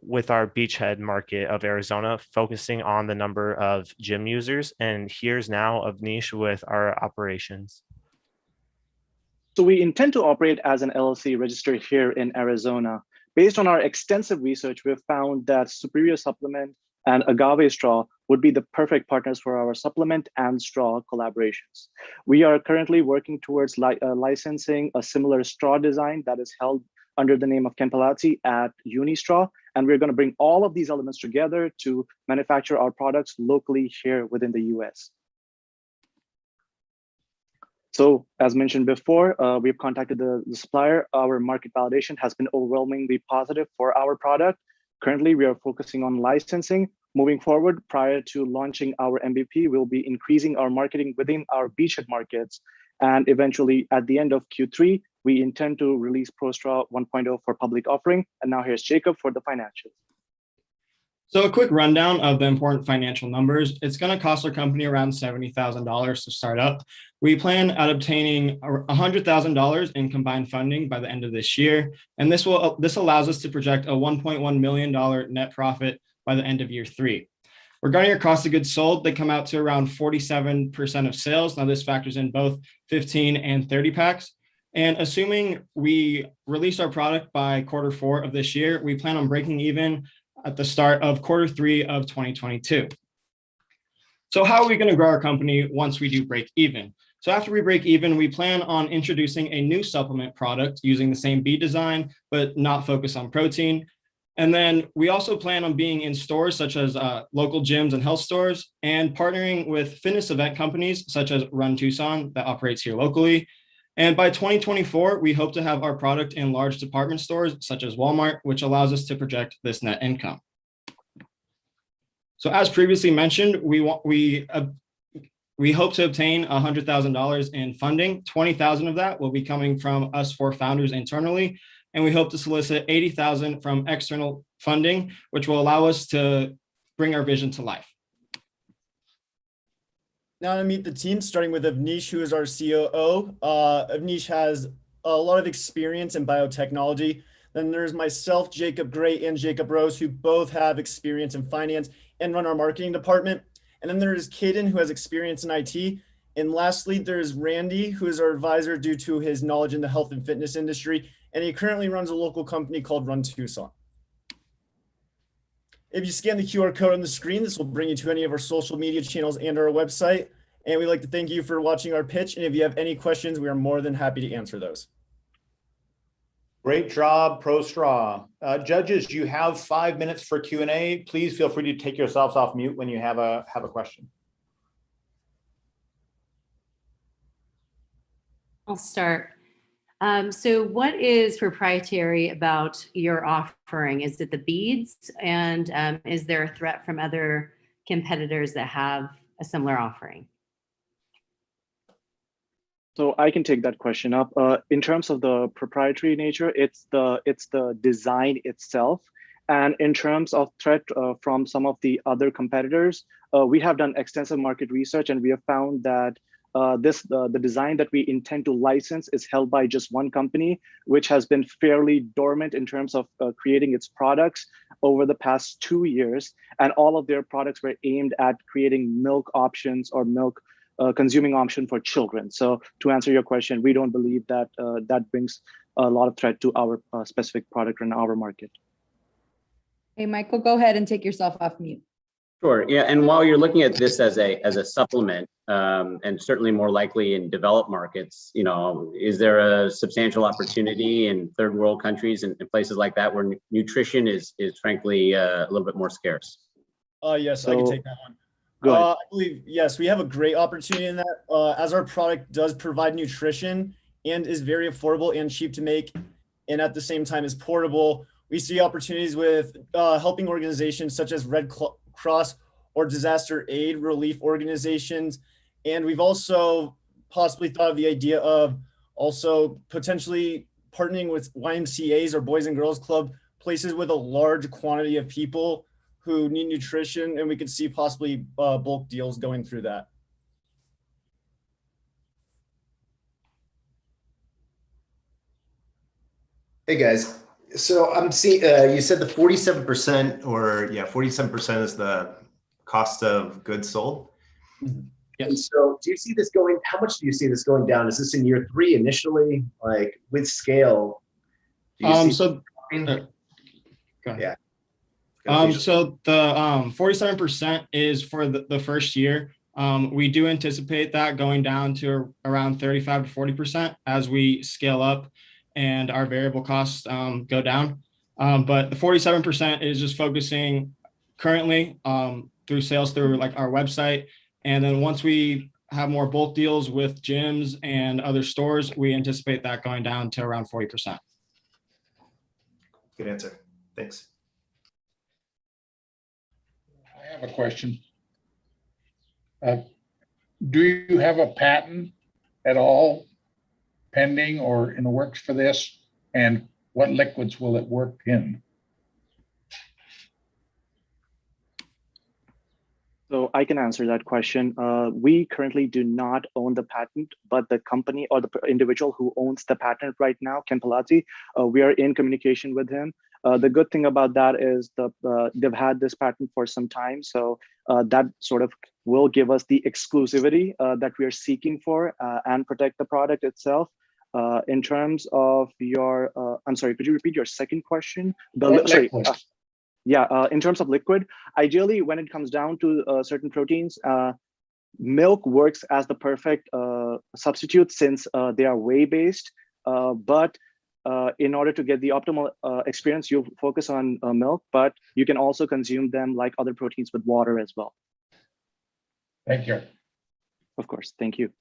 with our beachhead market of Arizona, focusing on the number of gym users. And here's now Avnish with our operations. So we intend to operate as an LLC registered here in Arizona. Based on our extensive research, we've found that Superior Supplement and Agave Straw would be the perfect partners for our supplement and straw collaborations. We are currently working towards licensing a similar straw design that is held under the name of Ken Palazzi at Unistraw, and we're going to bring all of these elements together to manufacture our products locally here within the US. So as mentioned before, we've contacted the supplier. Our market validation has been overwhelmingly positive for our product. Currently, we are focusing on licensing. Moving forward, prior to launching our MVP, we'll be increasing our marketing within our beachhead markets. And eventually, at the end of Q3, we intend to release ProStraw 1.0 for public offering. And now here's Jacob for the financials. So a quick rundown of the important financial numbers. It's going to cost our company around $70,000 to start up. We plan at obtaining $100,000 in combined funding by the end of this year. And this allows us to project a $1.1 million net profit by the end of year 3. Regarding our cost of goods sold, they come out to around 47% of sales. Now this factors in both 15 and 30 packs. And assuming we release our product by Q4 of this year, we plan on breaking even at the start of Q3 of 2022. So how are we going to grow our company once we do break even? So after we break even, we plan on introducing a new supplement product using the same bead design, but not focus on protein. And then we also plan on being in stores such as local gyms and health stores, and partnering with fitness event companies such as Run Tucson that operates here locally. And by 2024, we hope to have our product in large department stores such as Walmart, which allows us to project this net income. So as previously mentioned, we hope to obtain $100,000 in funding. 20,000 of that will be coming from us 4 founders internally, and we hope to solicit 80,000 from external funding, which will allow us to bring our vision to life. Now to meet the team, starting with Avnish, who is our COO. Avnish has a lot of experience in biotechnology. Then there's myself, Jacob Gray, and Jacob Rose, who both have experience in finance and run our marketing department. And then there's Caden, who has experience in IT. And lastly, there's Randy, who is our advisor due to his knowledge in the health and fitness industry. And he currently runs a local company called Run Tucson. If you scan the QR code on the screen, this will bring you to any of our social media channels and our website. And we'd like to thank you for watching our pitch. And if you have any questions, we are more than happy to answer those. Great job, Pro Straw. Judges, you have 5 minutes for Q&A. Please feel free to take yourselves off mute when you have a question. I'll start. So what is proprietary about your offering? Is it the beads? And is there a threat from other competitors that have a similar offering? So I can take that question up. In terms of the proprietary nature, it's the design itself. And in terms of threat from some of the other competitors, we have done extensive market research, and we have found that the design that we intend to license is held by just one company, which has been fairly dormant in terms of creating its products over the past 2 years. And all of their products were aimed at creating milk options or milk consuming option for children. So to answer your question, we don't believe that that brings a lot of threat to our specific product and our market. Hey, Michael, go ahead and take yourself off mute. Sure. Yeah. And while you're looking at this as a supplement, and certainly more likely in developed markets, is there a substantial opportunity in third world countries and places like that where nutrition is frankly a little bit more scarce? Yes, I can take that one. I believe, yes, we have a great opportunity in that, as our product does provide nutrition and is very affordable and cheap to make, and at the same time is portable. We see opportunities with helping organizations such as Red Cross or disaster aid relief organizations. And we've also possibly thought of the idea of also potentially partnering with YMCAs or Boys and Girls Club, places with a large quantity of people who need nutrition, and we could see possibly bulk deals going through that. Hey guys, so I'm seeing you said the 47% or 47% is the cost of goods sold. Yes. And so do you see this going, how much do you see this going down? Is this in year 3 initially, like with scale? Do you see Go ahead. Yeah. So the 47% is for the first year. We do anticipate that going down to around 35 to 40% as we scale up and our variable costs go down. But the 47% is just focusing currently through sales through like our website. And then once we have more bulk deals with gyms and other stores, we anticipate that going down to around 40%. Good answer. Thanks. I have a question. Do you have a patent at all pending or in the works for this? And what liquids will it work in? So I can answer that question. We currently do not own the patent, but the company or the individual who owns the patent right now, Ken Palazzi, we are in communication with him. The good thing about that is they've had this patent for some time. So that sort of will give us the exclusivity that we are seeking for and protect the product itself. In terms of your, I'm sorry, could you repeat your second question? In terms of liquid, ideally, when it comes down to certain proteins, milk works as the perfect substitute since they are whey-based. But in order to get the optimal experience, you focus on milk, but you can also consume them like other proteins with water as well. Thank you. Of course, thank you.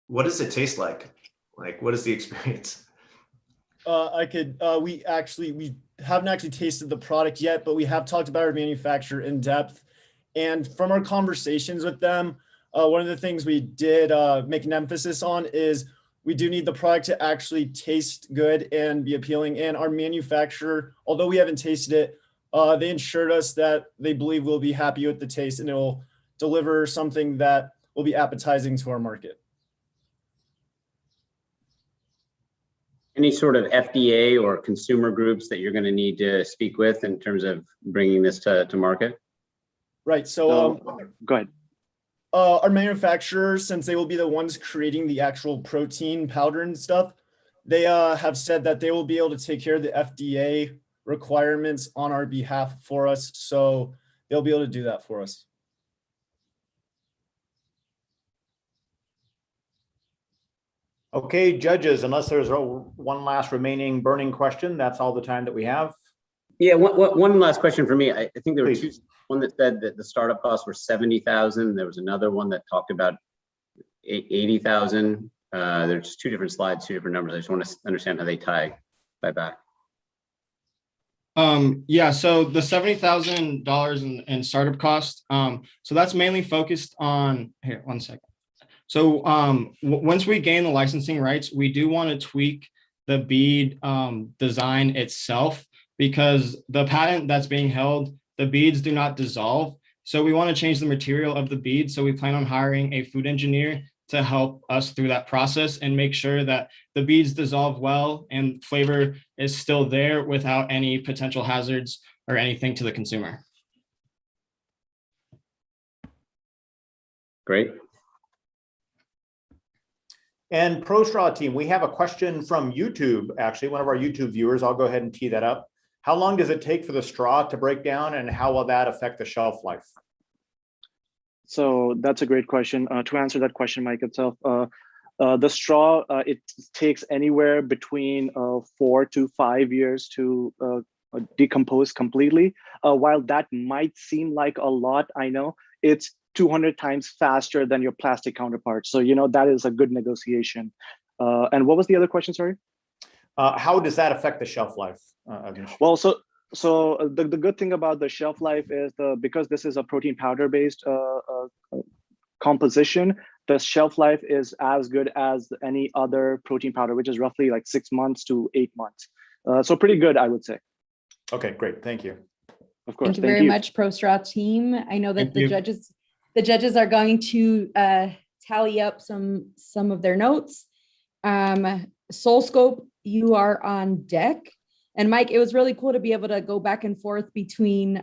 What does it taste like? Like, what is the experience? We haven't actually tasted the product yet, but we have talked about our manufacturer in depth. And from our conversations with them, one of the things we did make an emphasis on is we do need the product to actually taste good and be appealing. And our manufacturer, although we haven't tasted it, they assured us that they believe we'll be happy with the taste and it will deliver something that will be appetizing to our market. Any sort of FDA or consumer groups that you're going to need to speak with in terms of bringing this to market? Right. So go ahead. Our manufacturers, since they will be the ones creating the actual protein powder and stuff, they have said that they will be able to take care of the FDA requirements on our behalf for us. So they'll be able to do that for us. Okay, judges, unless there's one last remaining burning question, that's all the time that we have. Yeah, one last question for me. I think there were Please. two. One that said that the startup costs were 70,000. There was another one that talked about 80,000. There's two different slides, two different numbers. I just want to understand how they tie back. Yeah, so the $70,000 in startup cost. So that's mainly focused on here. One second. So once we gain the licensing rights, we do want to tweak the bead design itself, because the patent that's being held, the beads do not dissolve. So we want to change the material of the bead. So we plan on hiring a food engineer to help us through that process and make sure that the beads dissolve well and flavor is still there without any potential hazards or anything to the consumer. Great. And ProStraw team, we have a question from YouTube, actually, one of our YouTube viewers. I'll go ahead and tee that up. How long does it take for the straw to break down, and how will that affect the shelf life? So that's a great question. To answer that question, Mike, itself, the straw, it takes anywhere between 4 to 5 years to decompose completely. While that might seem like a lot, I know, it's 200 times faster than your plastic counterparts. So, you know, that is a good negotiation. And what was the other question, sorry? How does that affect the shelf life? Well, so the good thing about the shelf life is because this is a protein powder based composition, the shelf life is as good as any other protein powder, which is roughly like 6 months to 8 months. So pretty good, I would say. Okay, great. Thank you. Of course. Thank you very much, ProStraw team. I know that the judges are going to tally up some of their notes. SoulScope, you are on deck. And Mike, it was really cool to be able to go back and forth between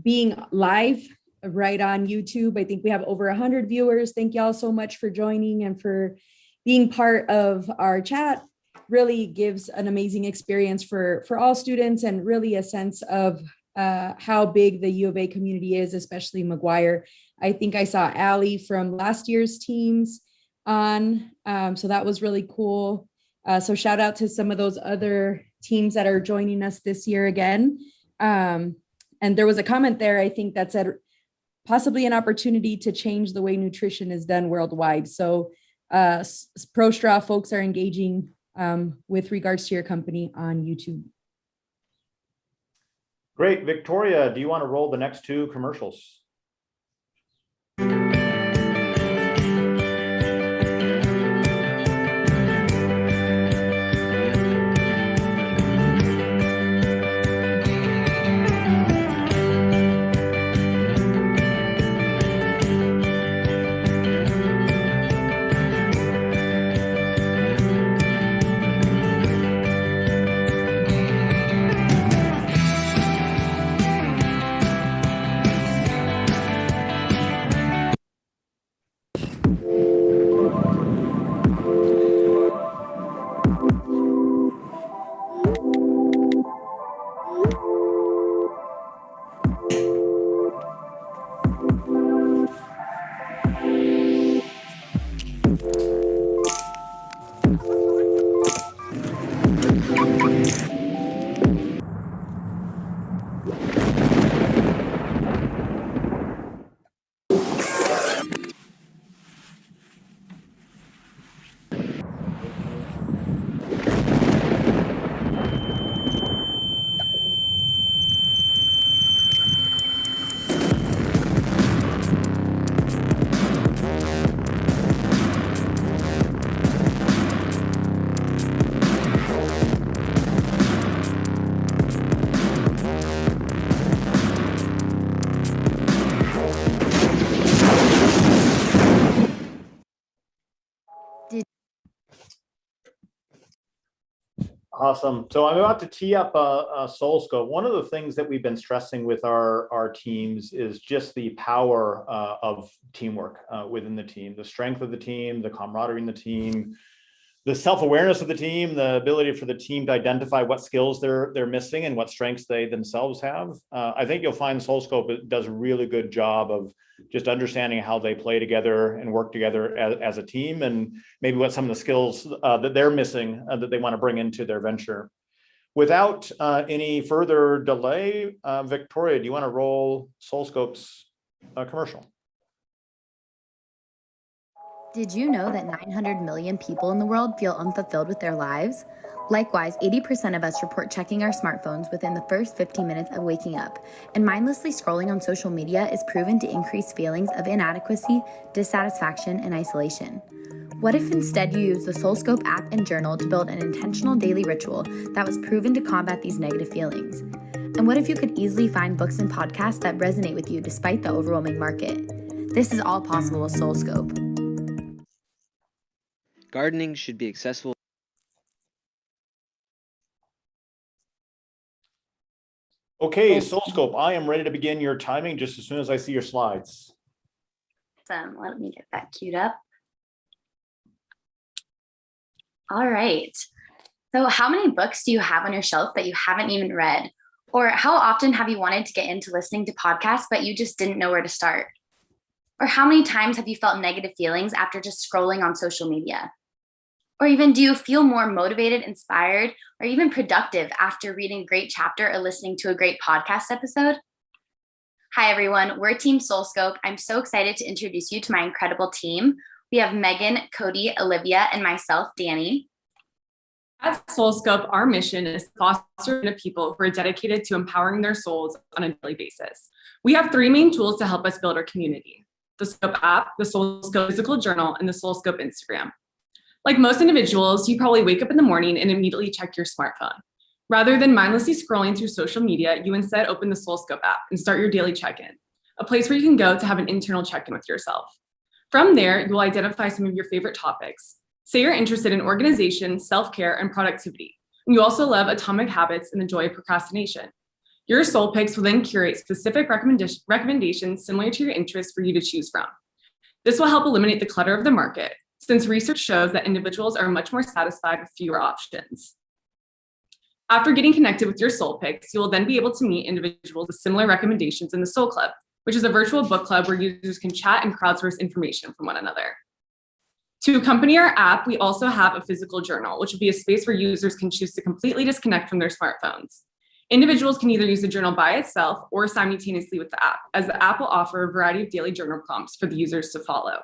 being live right on YouTube. I think we have over 100 viewers. Thank y'all so much for joining and for being part of our chat. Really gives an amazing experience for all students, and really a sense of how big the U of A community is, especially McGuire. I think I saw Allie from last year's teams on, so that was really cool. So shout out to some of those other teams that are joining us this year again. And there was a comment there, I think, that said possibly an opportunity to change the way nutrition is done worldwide. So ProStraw folks are engaging with regards to your company on YouTube. Great. Victoria, do you want to roll the next two commercials? Awesome. So I'm about to tee up a SoulScope. One of the things that we've been stressing with our teams is just the power of teamwork within the team, the strength of the team, the camaraderie in the team, the self-awareness of the team, the ability for the team to identify what skills they're missing and what strengths they themselves have. I think you'll find SoulScope does a really good job of just understanding how they play together and work together as a team, and maybe what some of the skills that they're missing that they want to bring into their venture. Without any further delay, Victoria, do you want to roll SoulScope's commercial? Did you know that 900 million people in the world feel unfulfilled with their lives? Likewise, 80% of us report checking our smartphones within the first 15 minutes of waking up, and mindlessly scrolling on social media is proven to increase feelings of inadequacy, dissatisfaction, and isolation. What if instead you use the SoulScope app and journal to build an intentional daily ritual that was proven to combat these negative feelings? And what if you could easily find books and podcasts that resonate with you despite the overwhelming market? This is all possible with SoulScope. Gardening should be accessible. Okay, SoulScope, I am ready to begin your timing just as soon as I see your slides. Let me get that queued up. All right. So how many books do you have on your shelf that you haven't even read? Or how often have you wanted to get into listening to podcasts, but you just didn't know where to start? Or how many times have you felt negative feelings after just scrolling on social media? Or even do you feel more motivated, inspired, or even productive after reading a great chapter or listening to a great podcast episode? Hi, everyone. We're Team SoulScope. I'm so excited to introduce you to my incredible team. We have Megan, Cody, Olivia, and myself, Danny. At SoulScope, our mission is to foster people who are dedicated to empowering their souls on a daily basis. We have three main tools to help us build our community: the Scope app, the SoulScope physical journal, and the SoulScope Instagram. Like most individuals, you probably wake up in the morning and immediately check your smartphone. Rather than mindlessly scrolling through social media, you instead open the SoulScope app and start your daily check-in, a place where you can go to have an internal check-in with yourself. From there, you'll identify some of your favorite topics. Say you're interested in organization, self-care, and productivity, and you also love atomic habits and the joy of procrastination. Your soul picks will then curate specific recommendations similar to your interests for you to choose from. This will help eliminate the clutter of the market, since research shows that individuals are much more satisfied with fewer options. After getting connected with your soul picks, you will then be able to meet individuals with similar recommendations in the Soul Club, which is a virtual book club where users can chat and crowdsource information from one another. To accompany our app, we also have a physical journal, which will be a space where users can choose to completely disconnect from their smartphones. Individuals can either use the journal by itself or simultaneously with the app, as the app will offer a variety of daily journal prompts for the users to follow.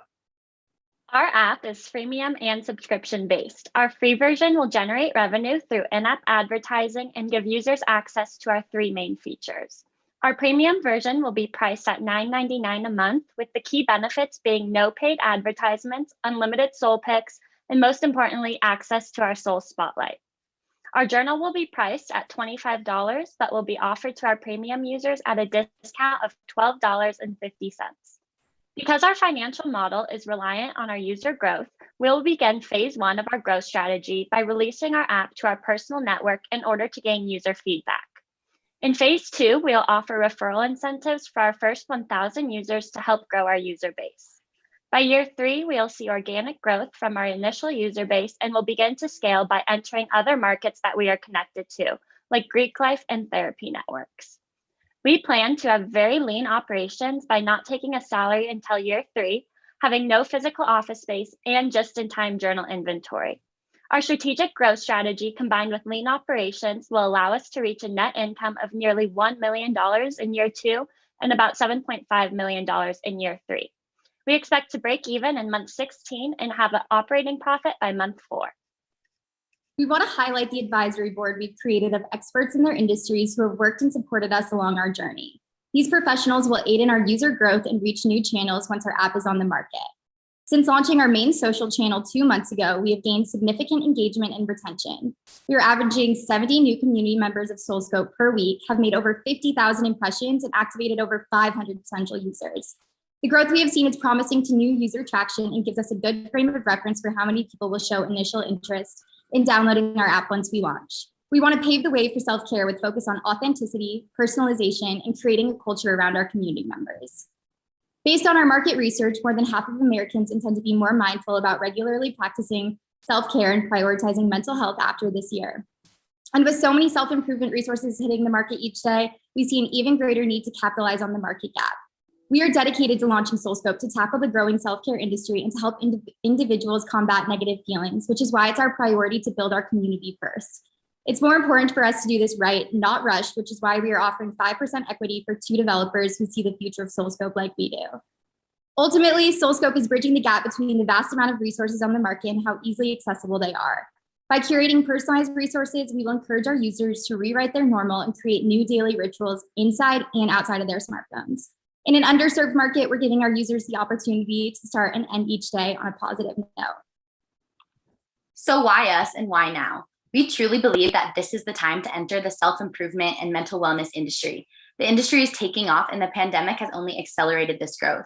Our app is freemium and subscription-based. Our free version will generate revenue through in-app advertising and give users access to our three main features. Our premium version will be priced at $9.99 a month, with the key benefits being no paid advertisements, unlimited soul picks, and most importantly, access to our Soul Spotlight. Our journal will be priced at $25, but will be offered to our premium users at a discount of $12.50. Because our financial model is reliant on our user growth, we'll begin phase 1 of our growth strategy by releasing our app to our personal network in order to gain user feedback. In phase 2, we'll offer referral incentives for our first 1,000 users to help grow our user base. By year 3, we'll see organic growth from our initial user base and will begin to scale by entering other markets that we are connected to, like Greek life and therapy networks. We plan to have very lean operations by not taking a salary until year 3, having no physical office space, and just-in-time journal inventory. Our strategic growth strategy combined with lean operations will allow us to reach a net income of nearly $1 million in year 2 and about $7.5 million in year 3. We expect to break even in month 16 and have an operating profit by month 4. We want to highlight the advisory board we've created of experts in their industries who have worked and supported us along our journey. These professionals will aid in our user growth and reach new channels once our app is on the market. Since launching our main social channel 2 months ago, we have gained significant engagement and retention. We are averaging 70 new community members of SoulScope per week, have made over 50,000 impressions, and activated over 500 potential users. The growth we have seen is promising to new user traction and gives us a good frame of reference for how many people will show initial interest in downloading our app once we launch. We want to pave the way for self-care with focus on authenticity, personalization, and creating a culture around our community members. Based on our market research, more than half of Americans intend to be more mindful about regularly practicing self-care, and prioritizing mental health after this year. And with so many self-improvement resources hitting the market each day, we see an even greater need to capitalize on the market gap. We are dedicated to launching SoulScope to tackle the growing self-care industry and to help individuals combat negative feelings, which is why it's our priority to build our community first. It's more important for us to do this right, not rushed, which is why we are offering 5% equity for 2 developers who see the future of SoulScope like we do. Ultimately, SoulScope is bridging the gap between the vast amount of resources on the market and how easily accessible they are. By curating personalized resources, we will encourage our users to rewrite their normal and create new daily rituals inside and outside of their smartphones. In an underserved market, we're giving our users the opportunity to start and end each day on a positive note. So why us and why now? We truly believe that this is the time to enter the self-improvement and mental wellness industry. The industry is taking off and the pandemic has only accelerated this growth.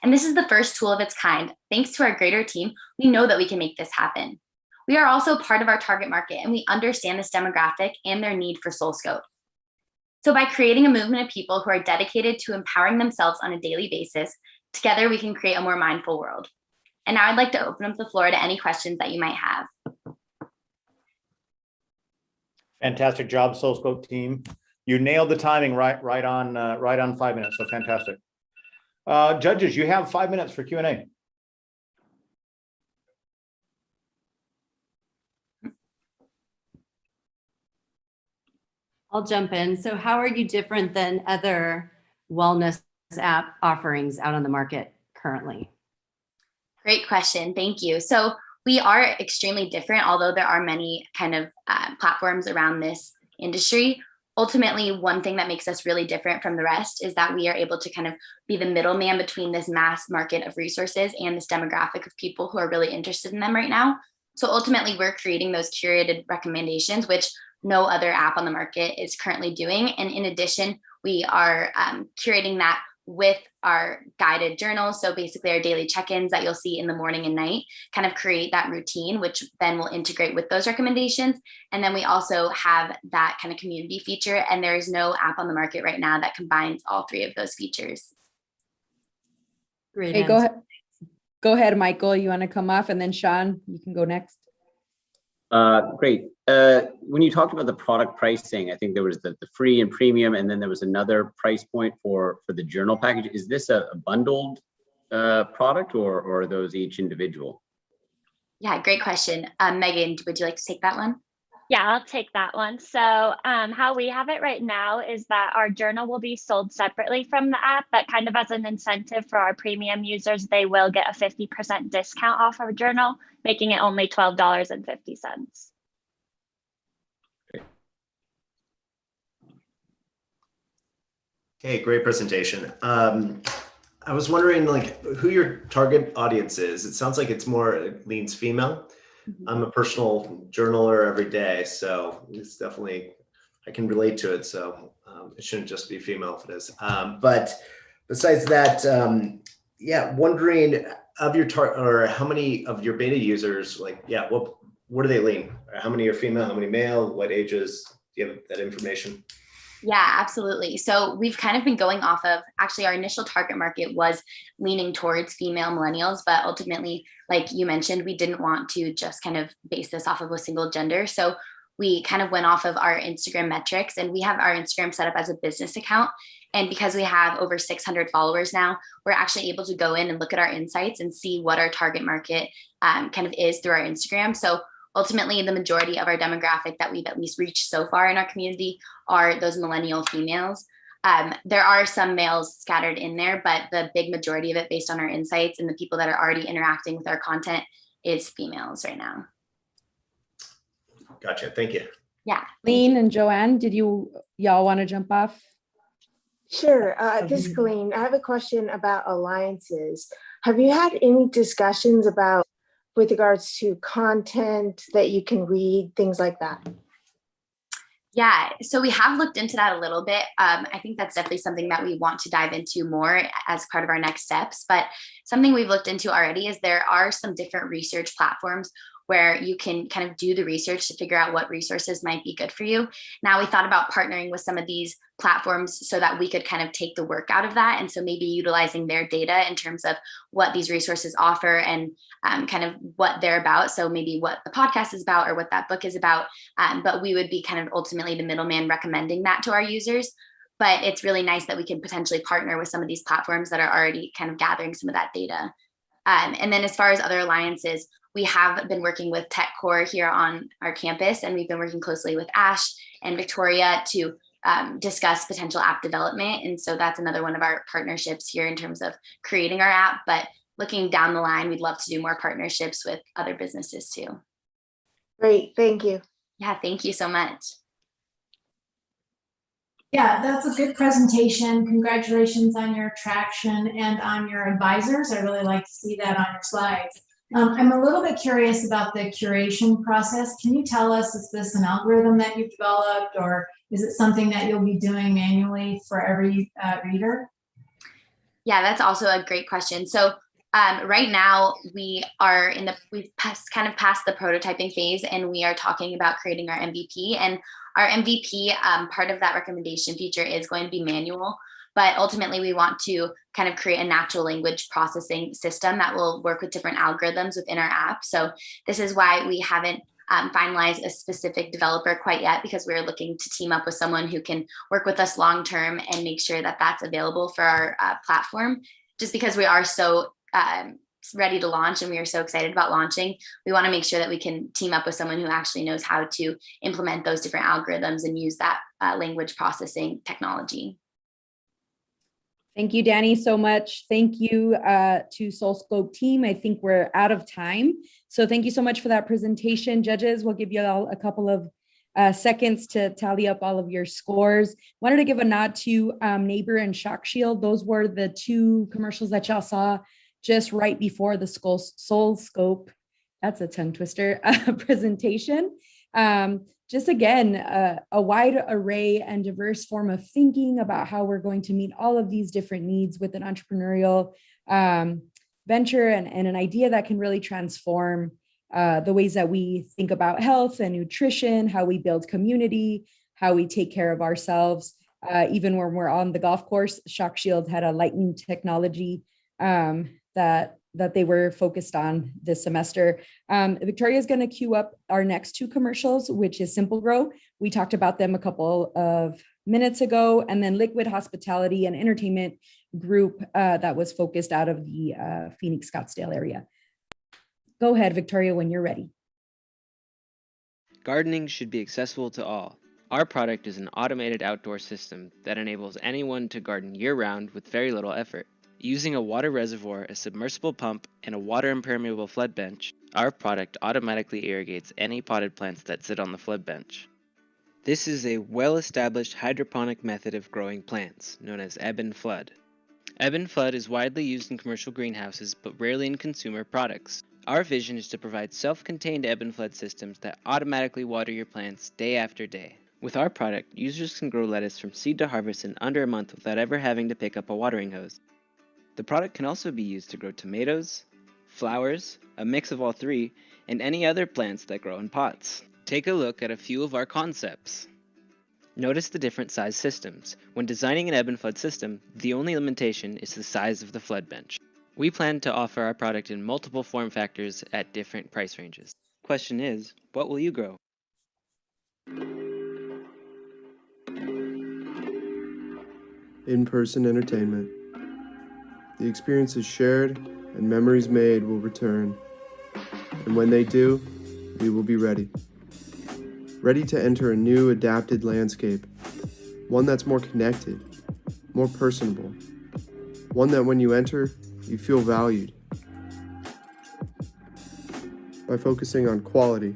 And this is the first tool of its kind. Thanks to our greater team, we know that we can make this happen. We are also part of our target market and we understand this demographic and their need for SoulScope. So by creating a movement of people who are dedicated to empowering themselves on a daily basis, together we can create a more mindful world. And now I'd like to open up the floor to any questions that you might have. Fantastic job, SoulScope team. You nailed the timing right on 5 minutes. So fantastic. Judges, you have 5 minutes for Q&A. I'll jump in. So how are you different than other wellness app offerings out on the market currently? Great question. Thank you. So we are extremely different, although there are many kind of platforms around this industry. Ultimately, one thing that makes us really different from the rest is that we are able to kind of be the middleman between this mass market of resources and this demographic of people who are really interested in them right now. So ultimately, we're creating those curated recommendations, which no other app on the market is currently doing. And in addition, we are curating that with our guided journals. So basically our daily check-ins that you'll see in the morning and night kind of create that routine, which then will integrate with those recommendations. And then we also have that kind of community feature. And there is no app on the market right now that combines all 3 of those features. Great. Hey, go ahead, Michael. You want to come off, and then Sean, you can go next. Great. When you talked about the product pricing, I think there was the free and premium, and then there was another price point for the journal package. Is this a bundled product, or are those each individual? Yeah, great question. Megan, would you like to take that one? Yeah, I'll take that one. So how we have it right now is that our journal will be sold separately from the app, but kind of as an incentive for our premium users, they will get a 50% discount off our journal, making it only $12.50. Okay, great presentation. I was wondering who your target audience is. It sounds like it's more leans female. I'm a personal journaler every day, so it's definitely, I can relate to it. So it shouldn't just be female if it is. But besides that, yeah, wondering of your or how many of your beta users, what do they lean? How many are female? How many male? What ages? Do you have that information? Yeah, absolutely. So we've kind of been going off of, actually our initial target market was leaning towards female millennials, but ultimately, like you mentioned, we didn't want to just kind of base this off of a single gender. So we kind of went off of our Instagram metrics, and we have our Instagram set up as a business account. And because we have over 600 followers now, we're actually able to go in and look at our insights and see what our target market kind of is through our Instagram. So ultimately, the majority of our demographic that we've at least reached so far in our community are those millennial females. There are some males scattered in there, but the big majority of it, based on our insights and the people that are already interacting with our content, is females right now. Gotcha. Thank you. Yeah. Lean and Joanne, did y'all want to jump off? Sure. This is Colleen. I have a question about alliances. Have you had any discussions about with regards to content that you can read, things like that? Yeah, so we have looked into that a little bit. I think that's definitely something that we want to dive into more as part of our next steps. But something we've looked into already is there are some different research platforms where you can kind of do the research to figure out what resources might be good for you. Now we thought about partnering with some of these platforms so that we could kind of take the work out of that. And so maybe utilizing their data in terms of what these resources offer and kind of what they're about. So maybe what the podcast is about or what that book is about. But we would be kind of ultimately the middleman recommending that to our users. But it's really nice that we can potentially partner with some of these platforms that are already kind of gathering some of that data. And then as far as other alliances, we have been working with TechCore here on our campus, and we've been working closely with Ash and Victoria to discuss potential app development. And so that's another one of our partnerships here in terms of creating our app. But looking down the line, we'd love to do more partnerships with other businesses too. Great, thank you. Yeah, thank you so much. Yeah, that's a good presentation. Congratulations on your traction and on your advisors. I really like to see that on your slides. I'm a little bit curious about the curation process. Can you tell us, is this an algorithm that you've developed, or is it something that you'll be doing manually for every reader? Yeah, that's also a great question. So right now we've kind of passed the prototyping phase, and we are talking about creating our MVP. And our MVP, part of that recommendation feature is going to be manual, but ultimately we want to kind of create a natural language processing system that will work with different algorithms within our app. So this is why we haven't finalized a specific developer quite yet, because we're looking to team up with someone who can work with us long-term and make sure that that's available for our platform. Just because we are so ready to launch and we are so excited about launching, we want to make sure that we can team up with someone who actually knows how to implement those different algorithms and use that language processing technology. Thank you, Danny, so much. Thank you to SoulScope team. I think we're out of time. So thank you so much for that presentation. Judges, we'll give you all a couple of seconds to tally up all of your scores. Wanted to give a nod to Neighbor and Shock Shield. Those were the two commercials that y'all saw just right before the SoulScope, that's a tongue twister, presentation. Just again, a wide array and diverse form of thinking about how we're going to meet all of these different needs with an entrepreneurial venture and an idea that can really transform the ways that we think about health and nutrition, how we build community, how we take care of ourselves. Even when we're on the golf course, Shock Shield had a lightning technology that they were focused on this semester. Victoria is going to queue up our next two commercials, which is Simple Grow. We talked about them a couple of minutes ago, and then Liquid Hospitality and Entertainment Group that was focused out of the Phoenix Scottsdale area. Go ahead, Victoria, when you're ready. Gardening should be accessible to all. Our product is an automated outdoor system that enables anyone to garden year-round with very little effort. Using a water reservoir, a submersible pump, and a water-impermeable flood bench, our product automatically irrigates any potted plants that sit on the flood bench. This is a well-established hydroponic method of growing plants, known as ebb and flood. Ebb and flood is widely used in commercial greenhouses, but rarely in consumer products. Our vision is to provide self-contained ebb and flood systems that automatically water your plants day after day. With our product, users can grow lettuce from seed to harvest in under a month without ever having to pick up a watering hose. The product can also be used to grow tomatoes, flowers, a mix of all three, and any other plants that grow in pots. Take a look at a few of our concepts. Notice the different size systems. When designing an ebb and flood system, the only limitation is the size of the flood bench. We plan to offer our product in multiple form factors at different price ranges. Question is, what will you grow? In-person entertainment. The experiences shared and memories made will return. And when they do, we will be ready. Ready to enter a new adapted landscape. One that's more connected, more personable. One that when you enter, you feel valued. By focusing on quality,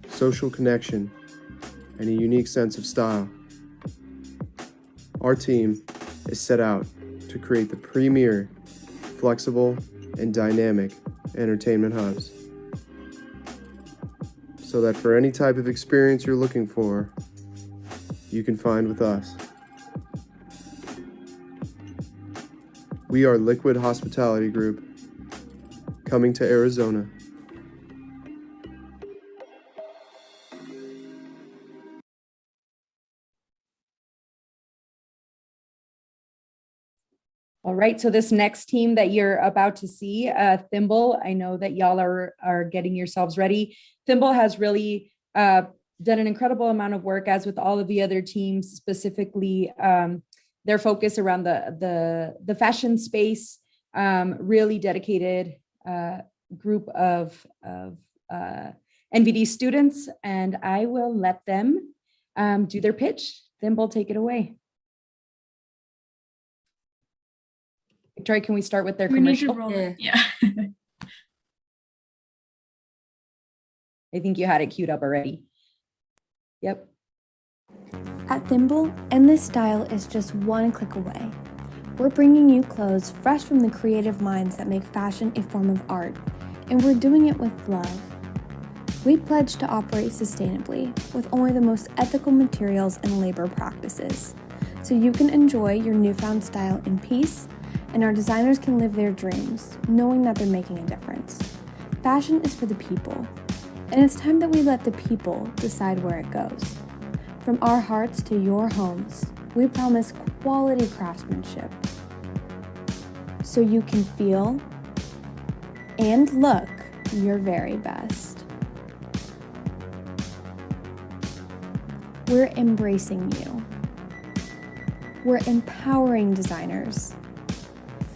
social connection, and a unique sense of style, our team is set out to create the premier, flexible, and dynamic entertainment hubs. So that for any type of experience you're looking for, you can find with us. We are Liquid Hospitality Group, coming to Arizona. All right, so this next team that you're about to see, Thimble, I know that y'all are getting yourselves ready. Thimble has really done an incredible amount of work, as with all of the other teams, specifically their focus around the fashion space, really dedicated group of NVD students, and I will let them do their pitch. Thimble, take it away. Victoria, can we start with their commercial? Yeah. I think you had it queued up already. Yep. At Thimble, endless style is just one click away. We're bringing you clothes fresh from the creative minds that make fashion a form of art, and we're doing it with love. We pledge to operate sustainably with only the most ethical materials and labor practices, so you can enjoy your newfound style in peace, and our designers can live their dreams, knowing that they're making a difference. Fashion is for the people, and it's time that we let the people decide where it goes. From our hearts to your homes, we promise quality craftsmanship, so you can feel and look your very best. We're embracing you. We're empowering designers.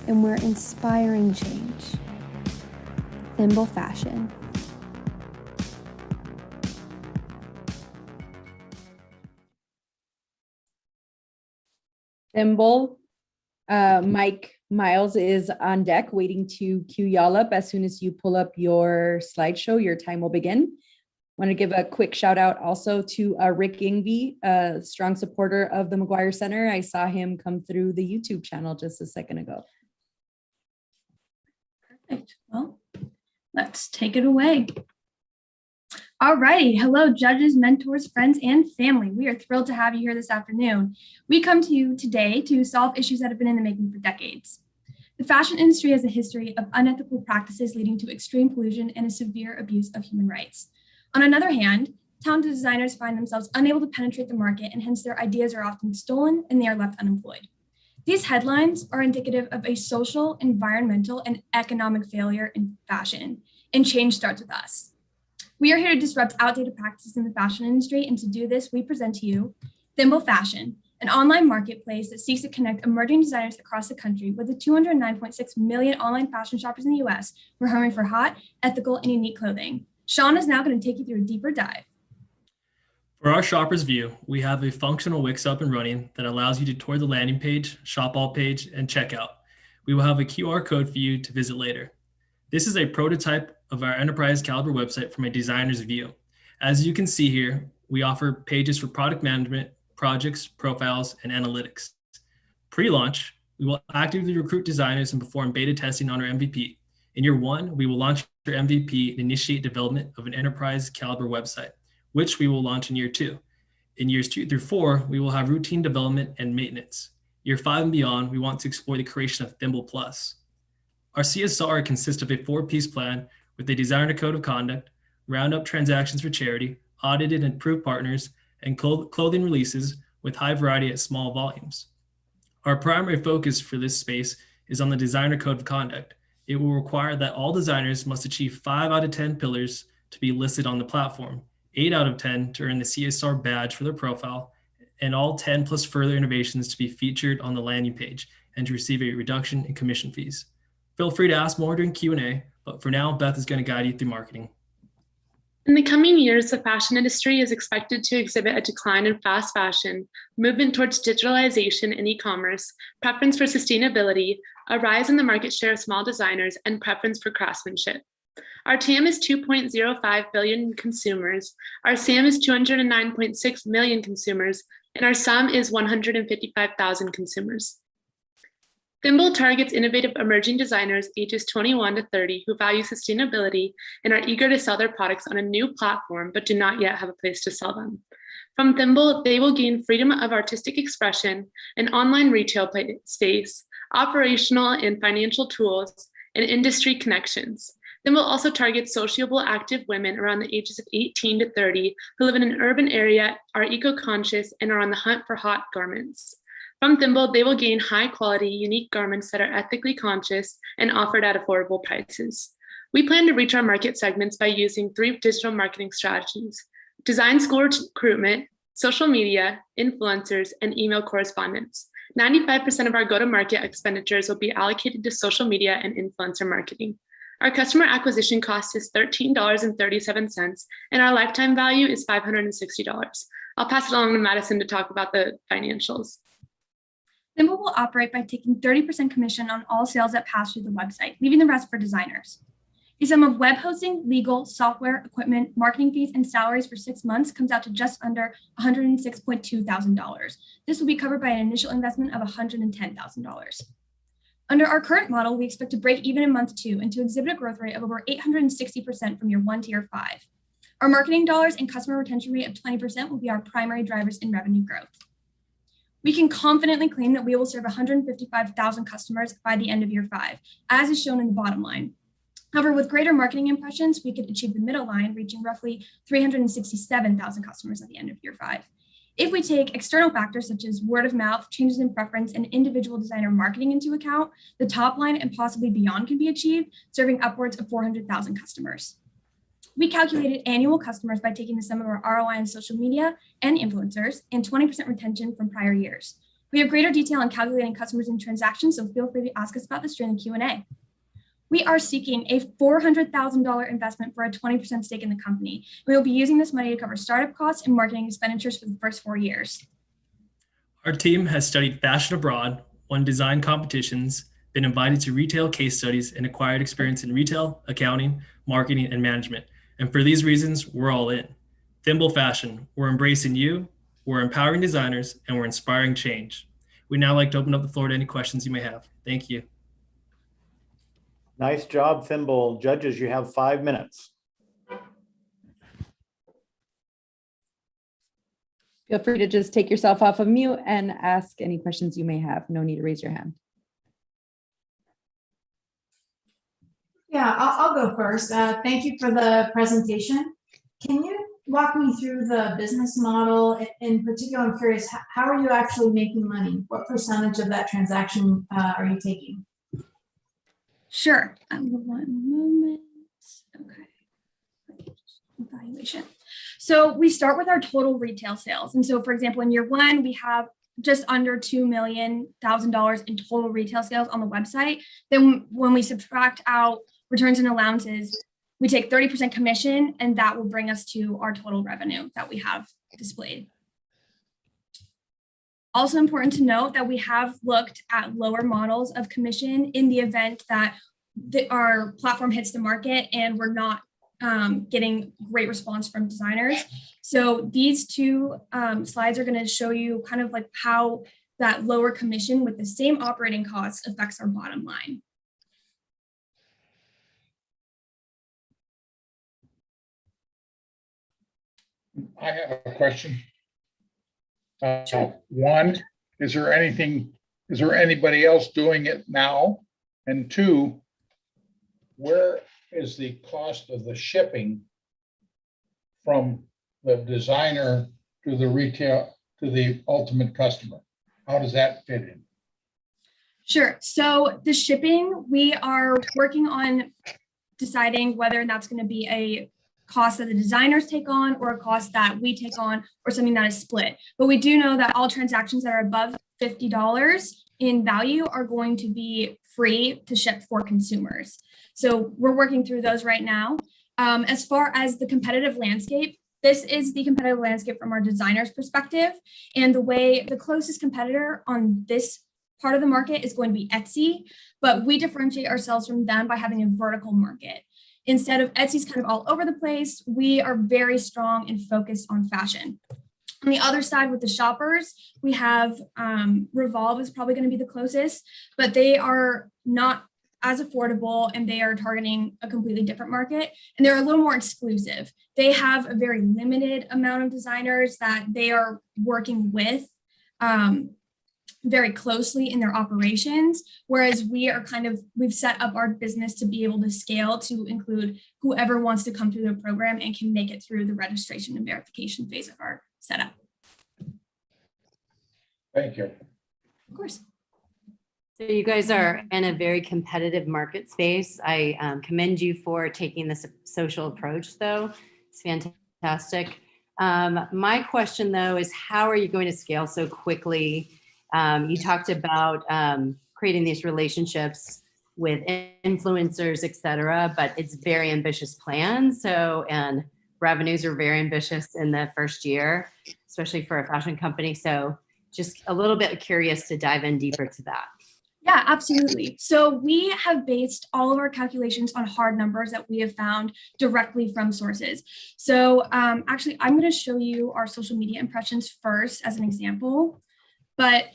And we're inspiring change. Thimble Fashion. Thimble, Mike Miles is on deck waiting to queue y'all up. As soon as you pull up your slideshow, your time will begin. Want to give a quick shout out also to Rick Ingvey, a strong supporter of the McGuire Center. I saw him come through the YouTube channel just a second ago. Perfect. Well, let's take it away. All righty. Hello, judges, mentors, friends, and family. We are thrilled to have you here this afternoon. We come to you today to solve issues that have been in the making for decades. The fashion industry has a history of unethical practices leading to extreme pollution and a severe abuse of human rights. On another hand, talented designers find themselves unable to penetrate the market, and hence their ideas are often stolen and they are left unemployed. These headlines are indicative of a social, environmental, and economic failure in fashion, and change starts with us. We are here to disrupt outdated practices in the fashion industry, and to do this, we present to you Thimble Fashion, an online marketplace that seeks to connect emerging designers across the country with the 209.6 million online fashion shoppers in the US who are hungry for hot, ethical, and unique clothing. Sean is now going to take you through a deeper dive. For our shopper's view, we have a functional Wix up and running that allows you to tour the landing page, shop all page, and checkout. We will have a QR code for you to visit later. This is a prototype of our enterprise caliber website from a designer's view. As you can see here, we offer pages for product management, projects, profiles, and analytics. Pre-launch, we will actively recruit designers and perform beta testing on our MVP. In year one, we will launch our MVP and initiate development of an enterprise caliber website, which we will launch in year two. In years 2 through 4, we will have routine development and maintenance. Year 5 and beyond, we want to explore the creation of Thimble Plus. Our CSR consists of a 4-piece plan with a designer code of conduct, roundup transactions for charity, audited and approved partners, and clothing releases with high variety at small volumes. Our primary focus for this space is on the designer code of conduct. It will require that all designers must achieve 5 out of 10 pillars to be listed on the platform, 8 out of 10 to earn the CSR badge for their profile, and all 10 plus further innovations to be featured on the landing page and to receive a reduction in commission fees. Feel free to ask more during Q&A, but for now, Beth is going to guide you through marketing. In the coming years, the fashion industry is expected to exhibit a decline in fast fashion, movement towards digitalization and e-commerce, preference for sustainability, a rise in the market share of small designers, and preference for craftsmanship. Our TAM is 2.05 billion consumers, our SAM is 209.6 million consumers, and our sum is 155,000 consumers. Thimble targets innovative emerging designers ages 21 to 30 who value sustainability and are eager to sell their products on a new platform but do not yet have a place to sell them. From Thimble, they will gain freedom of artistic expression, an online retail space, operational and financial tools, and industry connections. Thimble also targets sociable active women around the ages of 18 to 30 who live in an urban area, are eco-conscious, and are on the hunt for hot garments. From Thimble, they will gain high quality, unique garments that are ethically conscious and offered at affordable prices. We plan to reach our market segments by using 3 digital marketing strategies: design school recruitment, social media, influencers, and email correspondence. 95% of our go-to-market expenditures will be allocated to social media and influencer marketing. Our customer acquisition cost is $13.37, and our lifetime value is $560. I'll pass it along to Madison to talk about the financials. Thimble will operate by taking 30% commission on all sales that pass through the website, leaving the rest for designers. The sum of web hosting, legal, software, equipment, marketing fees, and salaries for 6 months comes out to just under $106.2 thousand. This will be covered by an initial investment of $110,000. Under our current model, we expect to break even in month 2 and to exhibit a growth rate of over 860% from year 1 to year 5. Our marketing dollars and customer retention rate of 20% will be our primary drivers in revenue growth. We can confidently claim that we will serve 155,000 customers by the end of year 5, as is shown in the bottom line. However, with greater marketing impressions, we could achieve the middle line, reaching roughly 367,000 customers at the end of year 5. If we take external factors such as word of mouth, changes in preference, and individual designer marketing into account, the top line and possibly beyond can be achieved, serving upwards of 400,000 customers. We calculated annual customers by taking the sum of our ROI on social media and influencers and 20% retention from prior years. We have greater detail on calculating customers and transactions, so feel free to ask us about this during the Q&A. We are seeking a $400,000 investment for a 20% stake in the company. We will be using this money to cover startup costs and marketing expenditures for the first 4 years. Our team has studied fashion abroad, won design competitions, been invited to retail case studies, and acquired experience in retail, accounting, marketing, and management. And for these reasons, we're all in. Thimble Fashion, we're embracing you, we're empowering designers, and we're inspiring change. We'd now like to open up the floor to any questions you may have. Thank you. Nice job, Thimble. Judges, you have 5 minutes. Feel free to just take yourself off of mute and ask any questions you may have. No need to raise your hand. Yeah, I'll go first. Thank you for the presentation. Can you walk me through the business model? In particular, I'm curious, how are you actually making money? What percentage of that transaction are you taking? Sure. 1 moment. Okay. Evaluation. So we start with our total retail sales. And so, for example, in year 1, we have just under $2 million in total retail sales on the website. Then when we subtract out returns and allowances, we take 30% commission, and that will bring us to our total revenue that we have displayed. Also important to note that we have looked at lower models of commission in the event that our platform hits the market and we're not getting great response from designers. So these 2 slides are going to show you kind of like how that lower commission with the same operating costs affects our bottom line. I have a question. One, is there anybody else doing it now? And 2, where is the cost of the shipping from the designer to the retail, to the ultimate customer? How does that fit in? Sure. So the shipping, we are working on deciding whether that's going to be a cost that the designers take on or a cost that we take on or something that is split. But we do know that all transactions that are above $50 in value are going to be free to ship for consumers. So we're working through those right now. As far as the competitive landscape, this is the competitive landscape from our designer's perspective. And the closest competitor on this part of the market is going to be Etsy, but we differentiate ourselves from them by having a vertical market. Instead of Etsy's kind of all over the place, we are very strong and focused on fashion. On the other side with the shoppers, we have Revolve is probably going to be the closest, but they are not as affordable and they are targeting a completely different market. And they're a little more exclusive. They have a very limited amount of designers that they are working with very closely in their operations, whereas we've set up our business to be able to scale to include whoever wants to come through the program and can make it through the registration and verification phase of our setup. Thank you. course. So you guys are in a very competitive market space. I commend you for taking this social approach, though. It's fantastic. My question, though, is how are you going to scale so quickly? You talked about creating these relationships with influencers, et cetera, but it's very ambitious plan. So, and revenues are very ambitious in the first year, especially for a fashion company. So just a little bit curious to dive in deeper to that. Yeah, absolutely. So we have based all of our calculations on hard numbers that we have found directly from sources. So actually, I'm going to show you our social media impressions first as an example. But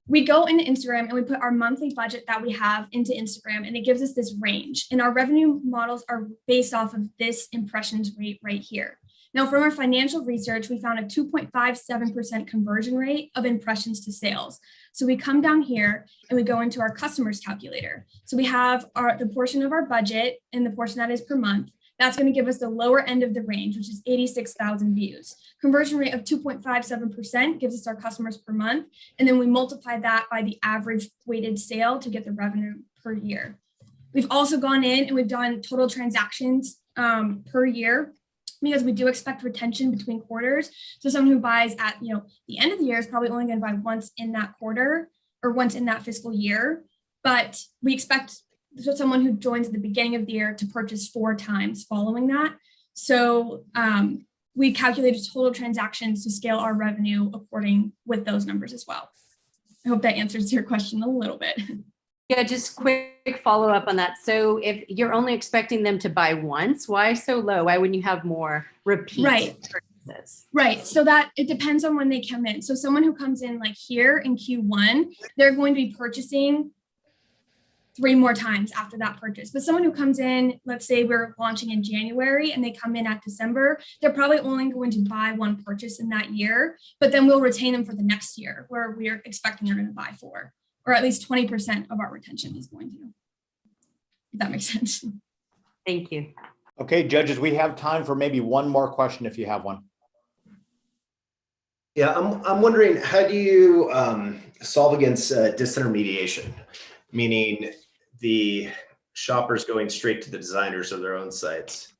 we go into Instagram and we put our monthly budget that we have into Instagram, and it gives us this range. And our revenue models are based off of this impressions rate right here. Now, from our financial research, we found a 2.57% conversion rate of impressions to sales. So we come down here and we go into our customers calculator. So we have the portion of our budget and the portion that is per month. That's going to give us the lower end of the range, which is 86,000 views. Conversion rate of 2.57% gives us our customers per month. And then we multiply that by the average weighted sale to get the revenue per year. We've also gone in and we've done total transactions per year, because we do expect retention between quarters. So someone who buys at the end of the year is probably only going to buy once in that quarter or once in that fiscal year. But we expect someone who joins at the beginning of the year to purchase 4 times following that. So we calculated total transactions to scale our revenue according with those numbers as well. I hope that answers your question a little bit. Yeah, just quick follow up on that. So if you're only expecting them to buy once, why so low? Why wouldn't you have more repeat purchases? Right. So that it depends on when they come in. So someone who comes in like here in Q1, they're going to be purchasing 3 more times after that purchase. But someone who comes in, let's say we're launching in January and they come in at December, they're probably only going to buy 1 purchase in that year, but then we'll retain them for the next year where we're expecting they're going to buy 4. Or at least 20% of our retention is going to. If that makes sense. Thank you. Okay, judges, we have time for maybe one more question if you have one. Yeah, I'm wondering, how do you solve against disintermediation? Meaning the shoppers going straight to the designers of their own sites.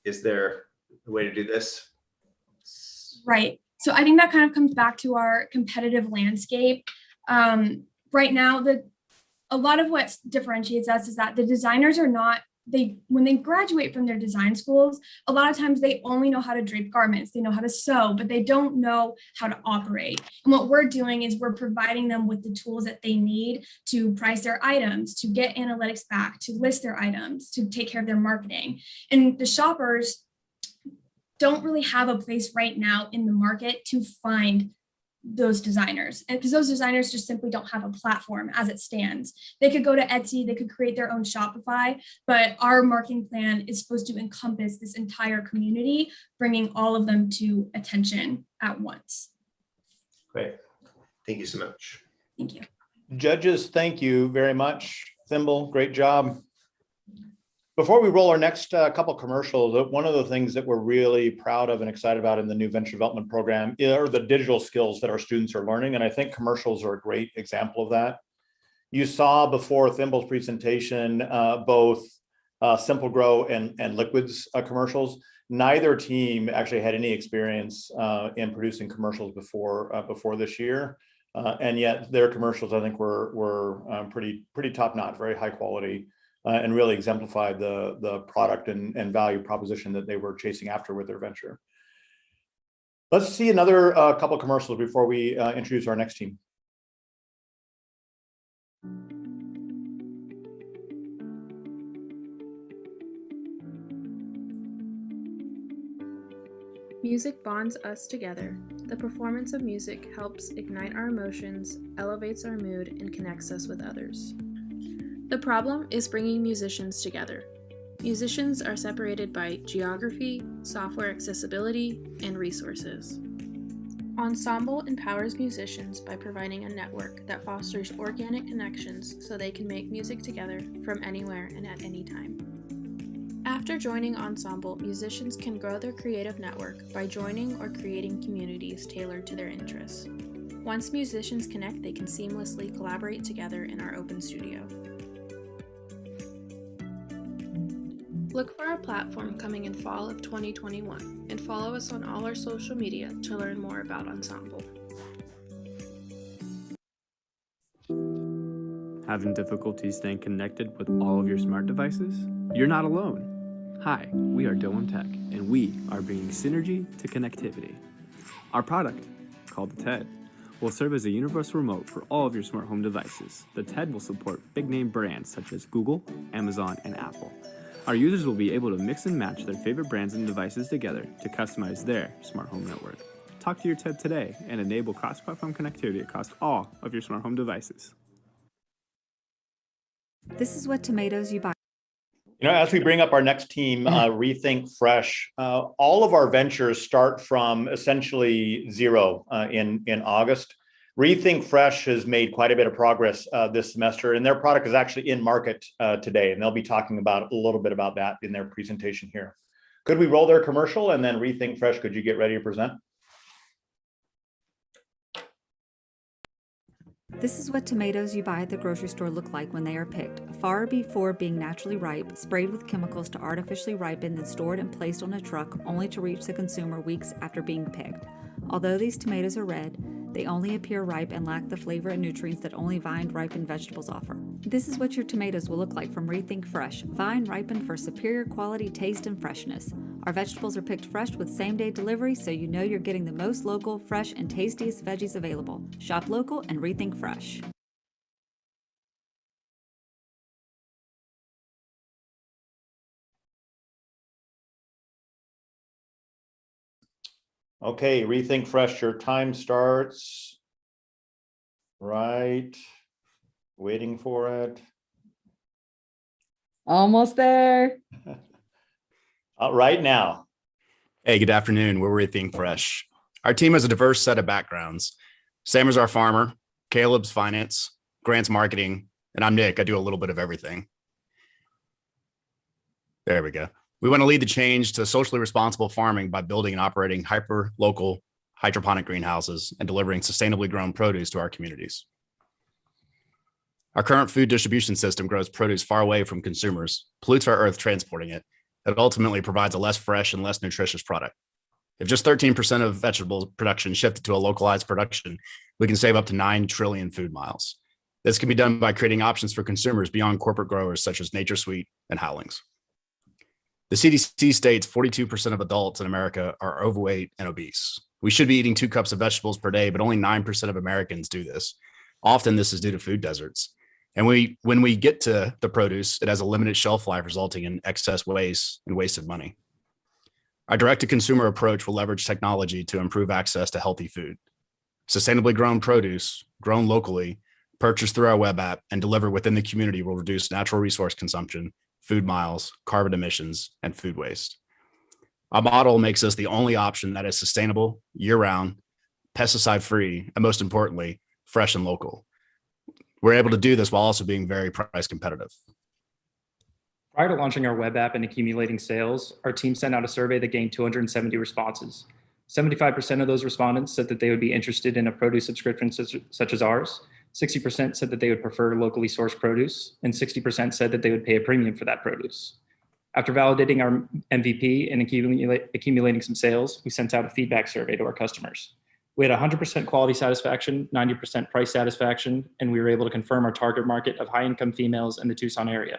Is there a way to do this? Right. So I think that kind of comes back to our competitive landscape. Right now, a lot of what differentiates us is that the designers are not, when they graduate from their design schools, a lot of times they only know how to drape garments, they know how to sew, but they don't know how to operate. And what we're doing is we're providing them with the tools that they need to price their items, to get analytics back, to list their items, to take care of their marketing. And the shoppers don't really have a place right now in the market to find those designers, and because those designers just simply don't have a platform as it stands. They could go to Etsy, they could create their own Shopify, but our marketing plan is supposed to encompass this entire community, bringing all of them to attention at once. Great. Thank you so much. Thank you. Judges, thank you very much. Thimble, great job. Before we roll our next couple commercials, one of the things that we're really proud of and excited about in the new venture development program are the digital skills that our students are learning. And I think commercials are a great example of that. You saw before Thimble's presentation, both Simple Grow and Liquids commercials. Neither team actually had any experience in producing commercials before this year. And yet their commercials, I think, were pretty top-notch, very high quality. And really exemplified the product and value proposition that they were chasing after with their venture. Let's see another couple commercials before we introduce our next team. Music bonds us together. The performance of music helps ignite our emotions, elevates our mood, and connects us with others. The problem is bringing musicians together. Musicians are separated by geography, software accessibility, and resources. Ensemble empowers musicians by providing a network that fosters organic connections so they can make music together from anywhere and at any time. After joining Ensemble, musicians can grow their creative network by joining or creating communities tailored to their interests. Once musicians connect, they can seamlessly collaborate together in our open studio. Look for our platform coming in fall of 2021 and follow us on all our social media to learn more about Ensemble. Having difficulty staying connected with all of your smart devices? You're not alone. Hi, we are Dome Tech, and we are bringing synergy to connectivity. Our product, called the TED, will serve as a universal remote for all of your smart home devices. The TED will support big-name brands such as Google, Amazon, and Apple. Our users will be able to mix and match their favorite brands and devices together to customize their smart home network. Talk to your TED today and enable cross-platform connectivity across all of your smart home devices. This is what tomatoes you buy. You know, as we bring up our next team, Rethink Fresh, all of our ventures start from essentially zero in August. Rethink Fresh has made quite a bit of progress this semester, and their product is actually in market today, and they'll be talking about a little bit about that in their presentation here. Could we roll their commercial, and then Rethink Fresh, could you get ready to present? This is what tomatoes you buy at the grocery store look like when they are picked, far before being naturally ripe, sprayed with chemicals to artificially ripen, then stored and placed on a truck only to reach the consumer weeks after being picked. Although these tomatoes are red, they only appear ripe and lack the flavor and nutrients that only vine-ripened vegetables offer. This is what your tomatoes will look like from Rethink Fresh, vine-ripened for superior quality, taste, and freshness. Our vegetables are picked fresh with same-day delivery, so you know you're getting the most local, fresh, and tastiest veggies available. Shop local and Rethink Fresh. Okay, Rethink Fresh, your time starts right. Waiting for it. Almost there. Right now. Hey, good afternoon. We're Rethink Fresh. Our team has a diverse set of backgrounds. Sam is our farmer, Caleb's finance, Grant's marketing, and I'm Nick. I do a little bit of everything. There we go. We want to lead the change to socially responsible farming by building and operating hyper-local hydroponic greenhouses and delivering sustainably grown produce to our communities. Our current food distribution system grows produce far away from consumers, pollutes our earth transporting it, and ultimately provides a less fresh and less nutritious product. If just 13% of vegetable production shifted to a localized production, we can save up to 9 trillion food miles. This can be done by creating options for consumers beyond corporate growers such as NatureSweet and Howlings. The CDC states 42% of adults in America are overweight and obese. We should be eating 2 cups of vegetables per day, but only 9% of Americans do this. Often this is due to food deserts. And when we get to the produce, it has a limited shelf life, resulting in excess waste and wasted money. Our direct-to-consumer approach will leverage technology to improve access to healthy food. Sustainably grown produce, grown locally, purchased through our web app, and delivered within the community will reduce natural resource consumption, food miles, carbon emissions, and food waste. Our model makes us the only option that is sustainable, year-round, pesticide-free, and most importantly, fresh and local. We're able to do this while also being very price competitive. Prior to launching our web app and accumulating sales, our team sent out a survey that gained 270 responses. 75% of those respondents said that they would be interested in a produce subscription such as ours. 60% said that they would prefer locally sourced produce, and 60% said that they would pay a premium for that produce. After validating our MVP and accumulating some sales, we sent out a feedback survey to our customers. We had 100% quality satisfaction, 90% price satisfaction, and we were able to confirm our target market of high-income females in the Tucson area.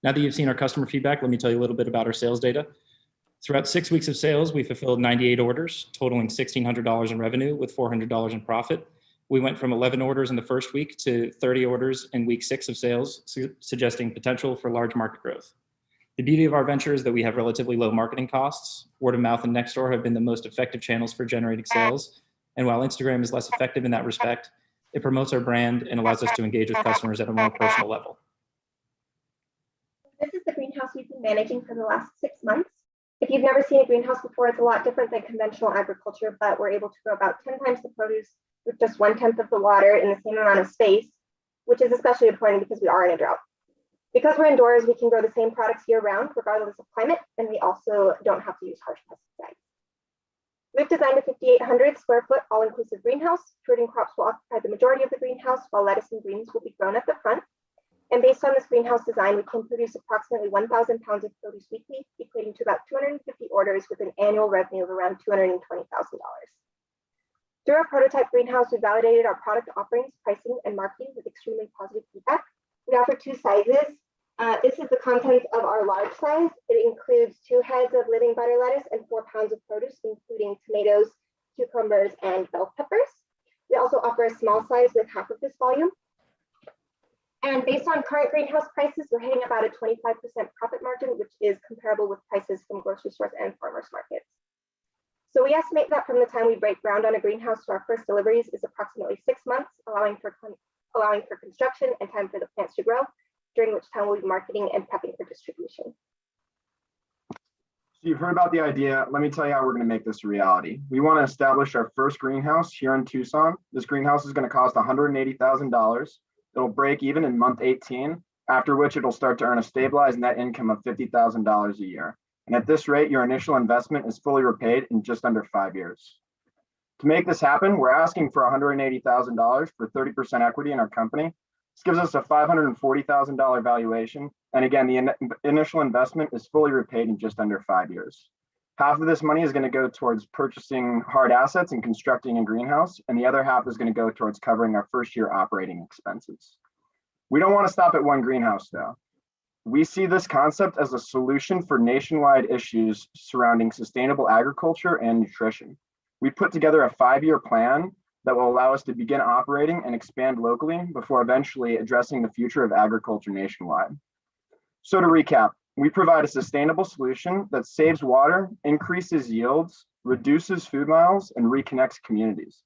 Now that you've seen our customer feedback, let me tell you a little bit about our sales data. Throughout 6 weeks of sales, we fulfilled 98 orders, totaling $1,600 in revenue with $400 in profit. We went from 11 orders in the first week to 30 orders in week 6 of sales, suggesting potential for large market growth. The beauty of our venture is that we have relatively low marketing costs. Word of mouth and Nextdoor have been the most effective channels for generating sales. And while Instagram is less effective in that respect, it promotes our brand and allows us to engage with customers at a more personal level. This is the greenhouse we've been managing for the last 6 months. If you've never seen a greenhouse before, it's a lot different than conventional agriculture, but we're able to grow about 10 times the produce with just 1/10 of the water in the same amount of space, which is especially important because we are in a drought. Because we're indoors, we can grow the same products year round, regardless of climate, and we also don't have to use harsh pesticides. We've designed a 5,800 square foot all-inclusive greenhouse. Fruit and crops will occupy the majority of the greenhouse, while lettuce and greens will be grown at the front. And based on this greenhouse design, we can produce approximately 1,000 pounds of produce weekly, equating to about 250 orders with an annual revenue of around $220,000. Through our prototype greenhouse, we validated our product offerings, pricing, and marketing with extremely positive feedback. We offer 2 sizes. This is the contents of our large size. It includes 2 heads of living butter lettuce and 4 pounds of produce, including tomatoes, cucumbers, and bell peppers. We also offer a small size with half of this volume. And based on current greenhouse prices, we're hitting about a 25% profit margin, which is comparable with prices from grocery stores and farmers markets. So we estimate that from the time we break ground on a greenhouse to our first deliveries is approximately 6 months, allowing for construction and time for the plants to grow, during which time we'll be marketing and prepping for distribution. So you've heard about the idea. Let me tell you how we're going to make this a reality. We want to establish our first greenhouse here in Tucson. This greenhouse is going to cost $180,000. It'll break even in month 18, after which it'll start to earn a stabilized net income of $50,000 a year. And at this rate, your initial investment is fully repaid in just under 5 years. To make this happen, we're asking for $180,000 for 30% equity in our company. This gives us a $540,000 valuation. And again, the initial investment is fully repaid in just under 5 years. Half of this money is going to go towards purchasing hard assets and constructing a greenhouse, and the other half is going to go towards covering our first year operating expenses. We don't want to stop at one greenhouse though. We see this concept as a solution for nationwide issues surrounding sustainable agriculture and nutrition. We put together a 5-year plan that will allow us to begin operating and expand locally before eventually addressing the future of agriculture nationwide. So to recap, we provide a sustainable solution that saves water, increases yields, reduces food miles, and reconnects communities.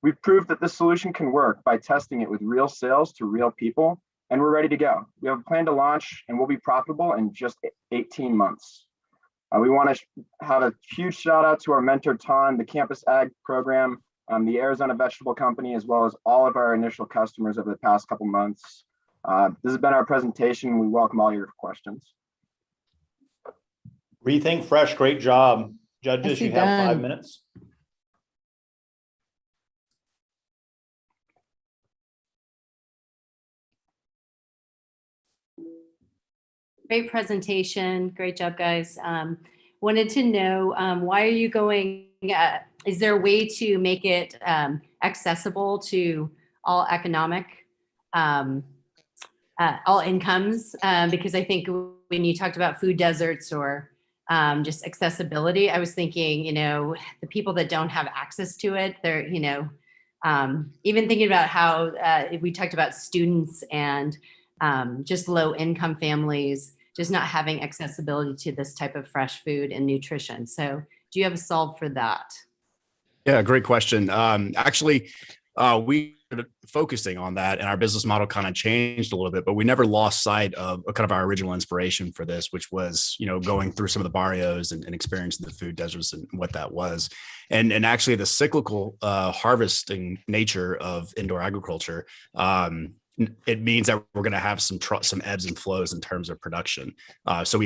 We've proved that this solution can work by testing it with real sales to real people, and we're ready to go. We have a plan to launch, and we'll be profitable in just 18 months. We want to have a huge shout out to our mentor, Ton, the Campus Ag program, the Arizona Vegetable Company, as well as all of our initial customers over the past couple months. This has been our presentation. We welcome all your questions. Rethink Fresh, great job. Judges, Nicely you have done. 5 minutes. Great presentation. Great job, guys. Wanted to know, why are you going, is there a way to make it accessible to all economic, all incomes? Because I think when you talked about food deserts or just accessibility, I was thinking, the people that don't have access to it, they're, even thinking about how we talked about students and just low income families just not having accessibility to this type of fresh food and nutrition. So do you have a solve for that? Yeah, great question. Actually, we started focusing on that, and our business model kind of changed a little bit, but we never lost sight of kind of our original inspiration for this, which was, going through some of the barrios and experiencing the food deserts and what that was. And actually the cyclical harvesting nature of indoor agriculture, it means that we're going to have some ebbs and flows in terms of production. So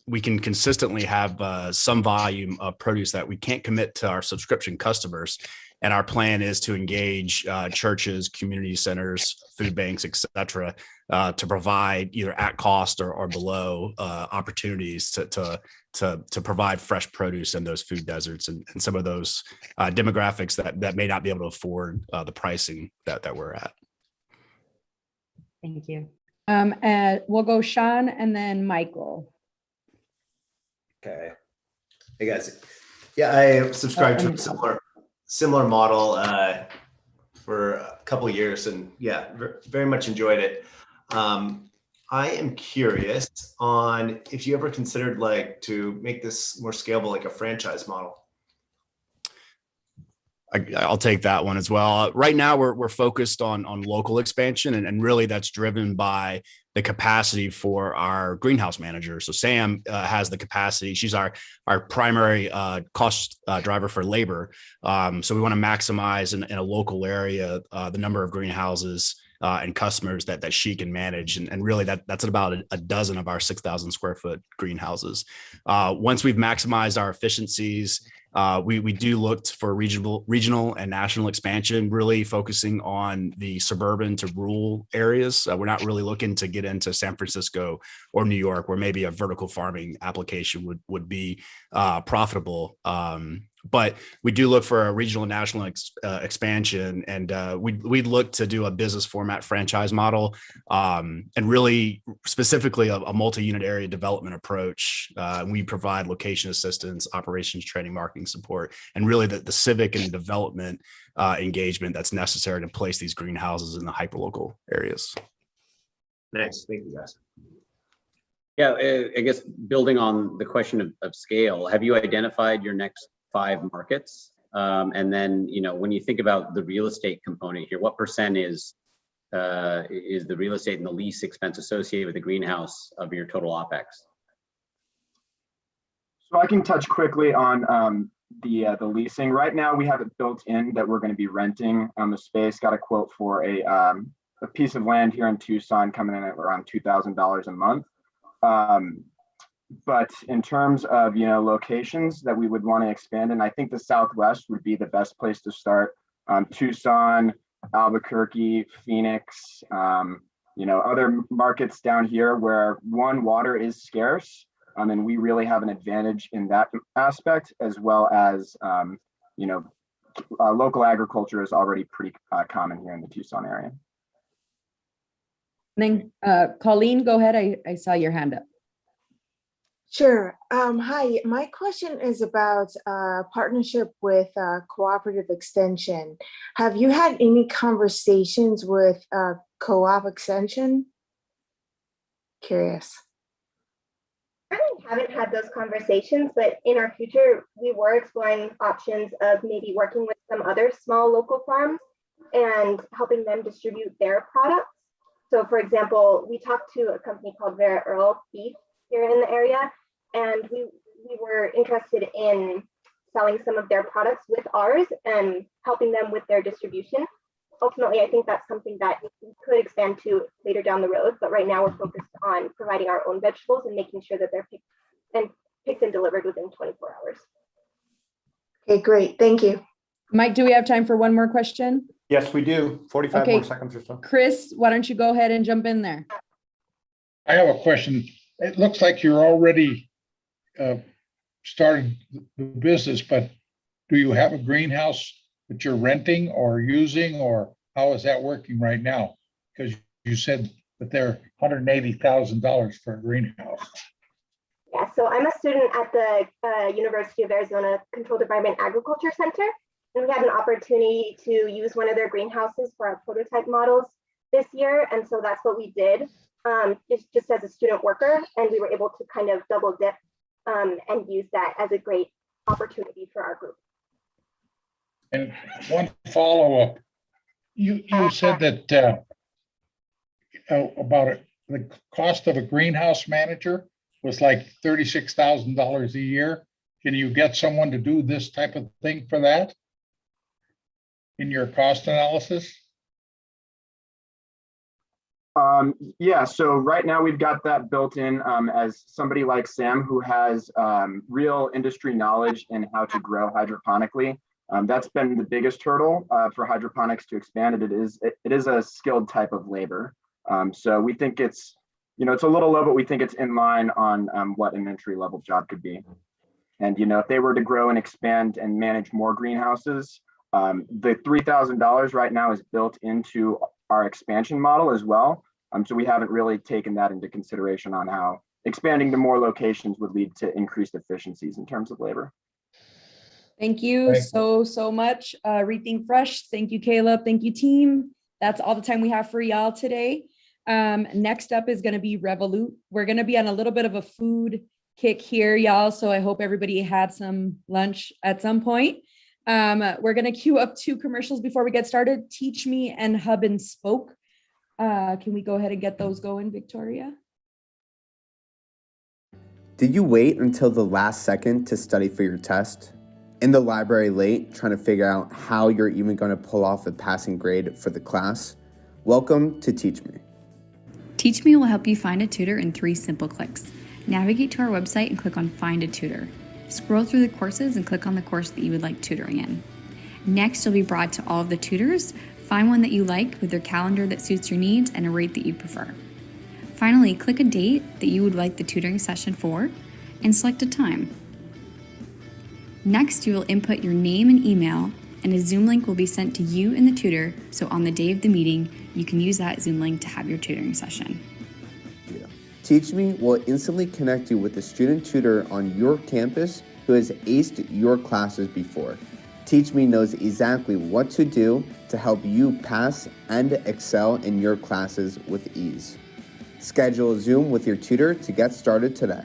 we can consistently have some volume of produce that we can't commit to our subscription customers. And our plan is to engage churches, community centers, food banks, et cetera, to provide either at cost or below opportunities to provide fresh produce in those food deserts and some of those demographics that may not be able to afford the pricing that we're at. Thank you. We'll go Sean and then Michael. Okay. Hey guys. Yeah, I subscribed to a similar model for a couple of years, and yeah, very much enjoyed it. I am curious on if you ever considered to make this more scalable, like a franchise model. I'll take that one as well. Right now, we're focused on local expansion, and really that's driven by the capacity for our greenhouse manager. So Sam has the capacity. She's our primary cost driver for labor. So we want to maximize in a local area the number of greenhouses and customers that she can manage, and really that's about a dozen of our 6,000 square foot greenhouses. Once we've maximized our efficiencies We do look for regional and national expansion, really focusing on the suburban to rural areas. We're not really looking to get into San Francisco or New York, where maybe a vertical farming application would be profitable. But we do look for a regional and national expansion, and we'd look to do a business format franchise model, and really specifically a multi-unit area development approach. We provide location assistance, operations training, marketing support, and really the civic and development engagement that's necessary to place these greenhouses in the hyperlocal areas. Nice, thank you guys. Yeah, I guess building on the question of scale, have you identified your next 5 markets? And then, when you think about the real estate component here, what % is the real estate and the lease expense associated with the greenhouse of your total OPEX? So I can touch quickly on the leasing. Right now, we have it built in that we're going to be renting the space. Got a quote for a piece of land here in Tucson coming in at around $2,000 a month. But in terms of locations that we would want to expand in, I think the Southwest would be the best place to start. Tucson, Albuquerque, Phoenix, other markets down here where water is scarce, and we really have an advantage in that aspect, as well as local agriculture is already pretty common here in the Tucson area. And then Colleen, go ahead. I saw your hand up. Sure. Hi, my question is about partnership with Cooperative Extension. Have you had any conversations with Co-op Extension? Curious. I haven't had those conversations, but in our future, we were exploring options of maybe working with some other small local farms and helping them distribute their products. So for example, we talked to a company called Vera Earl Beef here in the area, and we were interested in selling some of their products with ours and helping them with their distribution. Ultimately, I think that's something that we could expand to later down the road, but right now we're focused on providing our own vegetables and making sure that they're picked and delivered within 24 hours. Okay, great. Thank you. Mike, do we have time for one more question? Yes, we do. 45 more seconds or so. Chris, why don't you go ahead and jump in there? I have a question. It looks like you're already started the business, but do you have a greenhouse that you're renting or using, or how is that working right now? Because you said that they're $180,000 for a greenhouse. Yeah, so I'm a student at the University of Arizona Control Environment Agriculture Center, and we had an opportunity to use one of their greenhouses for our prototype models this year, and so that's what we did, just as a student worker, and we were able to kind of double dip and use that as a great opportunity for our group. And one follow-up, you said that about it, the cost of a greenhouse manager was like $36,000 a year. Can you get someone to do this type of thing for that in your cost analysis? Yeah, so right now we've got that built in as somebody like Sam who has real industry knowledge in how to grow hydroponically. That's been the biggest hurdle for hydroponics to expand. It is a skilled type of labor. So we think it's, it's a little low, but we think it's in line on what an entry level job could be. And, if they were to grow and expand and manage more greenhouses, the $3,000 right now is built into our expansion model as well. So we haven't really taken that into consideration on how expanding to more locations would lead to increased efficiencies in terms of labor. Thank you so much. Rethink Fresh. Thank you, Caleb. Thank you, team. That's all the time we have for y'all today. Next up is going to be Revolut. We're going to be on a little bit of a food kick here, y'all. So I hope everybody had some lunch at some point. We're going to queue up 2 commercials before we get started. Teach Me and Hub and Spoke. Can we go ahead and get those going, Victoria? Did you wait until the last second to study for your test? In the library late, trying to figure out how you're even going to pull off a passing grade for the class? Welcome to Teach Me. Teach Me will help you find a tutor in 3 simple clicks. Navigate to our website and click on Find a Tutor. Scroll through the courses and click on the course that you would like tutoring in. Next, you'll be brought to all of the tutors. Find one that you like with their calendar that suits your needs and a rate that you prefer. Finally, click a date that you would like the tutoring session for and select a time. Next, you will input your name and email, and a Zoom link will be sent to you and the tutor, so on the day of the meeting, you can use that Zoom link to have your tutoring session. Teach Me will instantly connect you with a student tutor on your campus who has aced your classes before. Teach Me knows exactly what to do to help you pass and excel in your classes with ease. Schedule a Zoom with your tutor to get started today.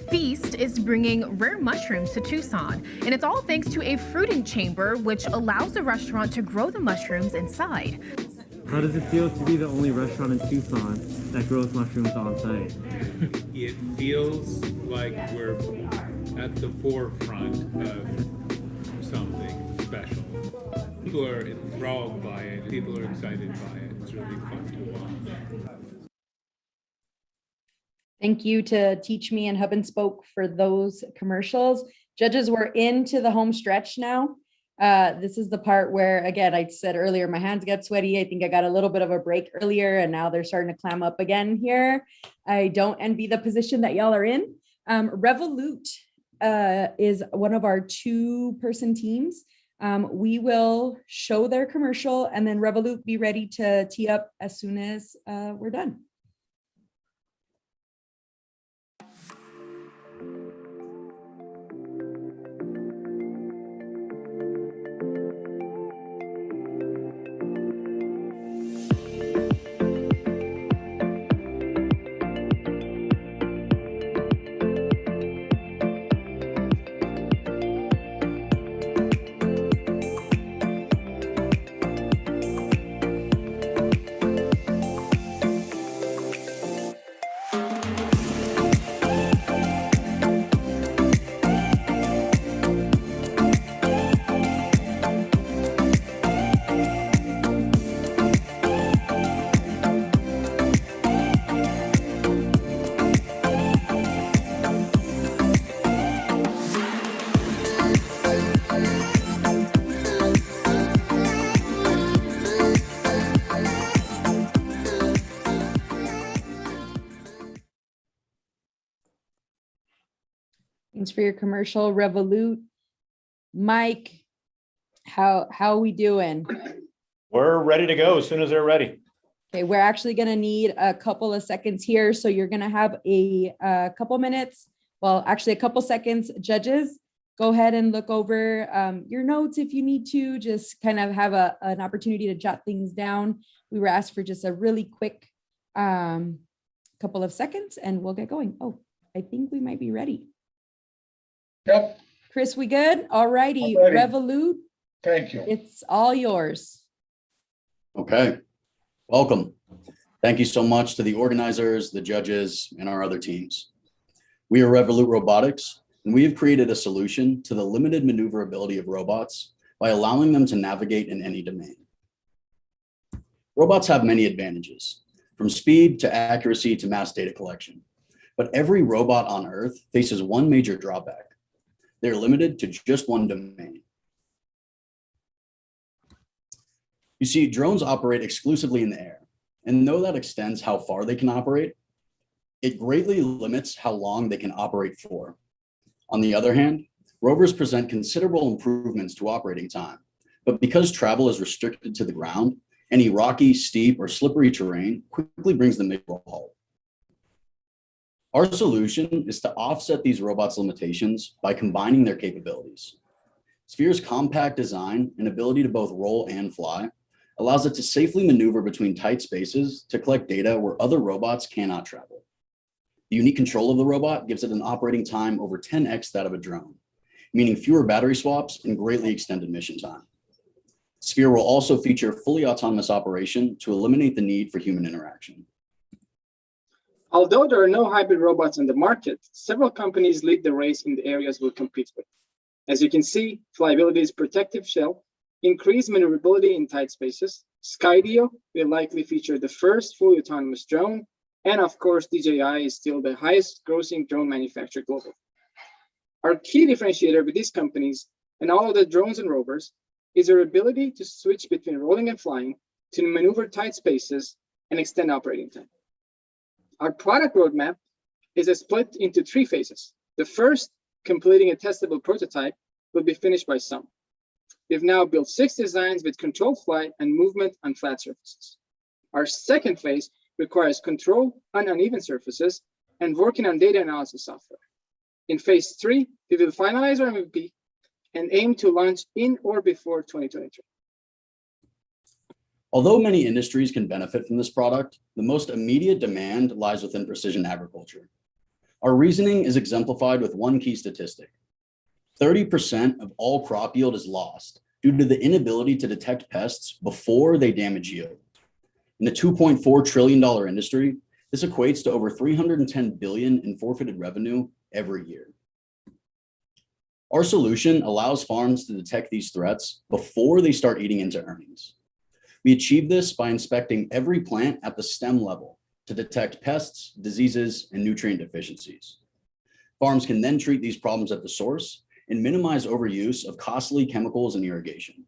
Feast is bringing rare mushrooms to Tucson, and it's all thanks to a fruiting chamber which allows the restaurant to grow the mushrooms inside. How does it feel to be the only restaurant in Tucson that grows mushrooms on site? It feels like we're at the forefront of something special. People are enthralled by it. People are excited by it. It's really fun to watch. Thank you to Teach Me and Hub and Spoke for those commercials. Judges, we're into the home stretch now. This is the part where, again, I said earlier, my hands get sweaty. I think I got a little bit of a break earlier, and now they're starting to clam up again here. I don't envy the position that y'all are in. Revolut is one of our 2-person teams. We will show their commercial, and then Revolut be ready to tee up as soon as we're done. Thanks for your commercial, Revolut. Mike, how are we doing? We're ready to go as soon as they're ready. Okay, we're actually going to need a couple of seconds here. So you're going to have a couple minutes. Well, actually a couple seconds. Judges, go ahead and look over your notes if you need to. Just kind of have an opportunity to jot things down. We were asked for just a really quick couple of seconds and we'll get going. Oh, I think we might be ready. Yep. Chris, we good? All righty. Ready. Revolut. Thank you. It's all yours. Okay. Welcome. Thank you so much to the organizers, the judges, and our other teams. We are Revolut Robotics, and we have created a solution to the limited maneuverability of robots by allowing them to navigate in any domain. Robots have many advantages, from speed to accuracy to mass data collection. But every robot on Earth faces one major drawback. They're limited to just one domain. You see, drones operate exclusively in the air, and though that extends how far they can operate, it greatly limits how long they can operate for. On the other hand, rovers present considerable improvements to operating time, but because travel is restricted to the ground, any rocky, steep, or slippery terrain quickly brings them to a halt. Our solution is to offset these robots' limitations by combining their capabilities. Sphere's compact design and ability to both roll and fly allows it to safely maneuver between tight spaces to collect data where other robots cannot travel. The unique control of the robot gives it an operating time over 10x that of a drone, meaning fewer battery swaps and greatly extended mission time. Sphere will also feature fully autonomous operation to eliminate the need for human interaction. Although there are no hybrid robots on the market, several companies lead the race in the areas we'll compete with. As you can see, flyability is protective shell, increased maneuverability in tight spaces. Skydio will likely feature the first fully autonomous drone. And of course, DJI is still the highest grossing drone manufacturer globally. Our key differentiator with these companies and all of the drones and rovers is their ability to switch between rolling and flying to maneuver tight spaces and extend operating time. Our product roadmap is split into 3 phases. The first, completing a testable prototype, will be finished by summer. We've now built 6 designs with controlled flight and movement on flat surfaces. Our second phase requires control on uneven surfaces and working on data analysis software. In phase 3, we will finalize our MVP and aim to launch in or before 2023. Although many industries can benefit from this product, the most immediate demand lies within precision agriculture. Our reasoning is exemplified with one key statistic. 30% of all crop yield is lost due to the inability to detect pests before they damage yield. In a $2.4 trillion industry, this equates to over $310 billion in forfeited revenue every year. Our solution allows farms to detect these threats before they start eating into earnings. We achieve this by inspecting every plant at the stem level to detect pests, diseases, and nutrient deficiencies. Farms can then treat these problems at the source and minimize overuse of costly chemicals and irrigation.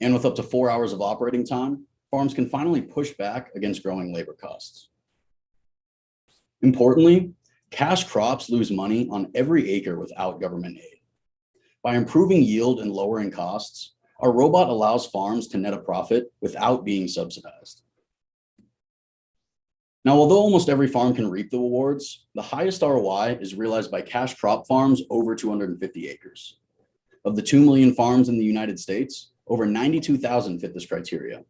And with up to 4 hours of operating time, farms can finally push back against growing labor costs. Importantly, cash crops lose money on every acre without government aid. By improving yield and lowering costs, our robot allows farms to net a profit without being subsidized. Now, although almost every farm can reap the rewards, the highest ROI is realized by cash crop farms over 250 acres. Of the 2 million farms in the United States, over 92,000 fit this criteria.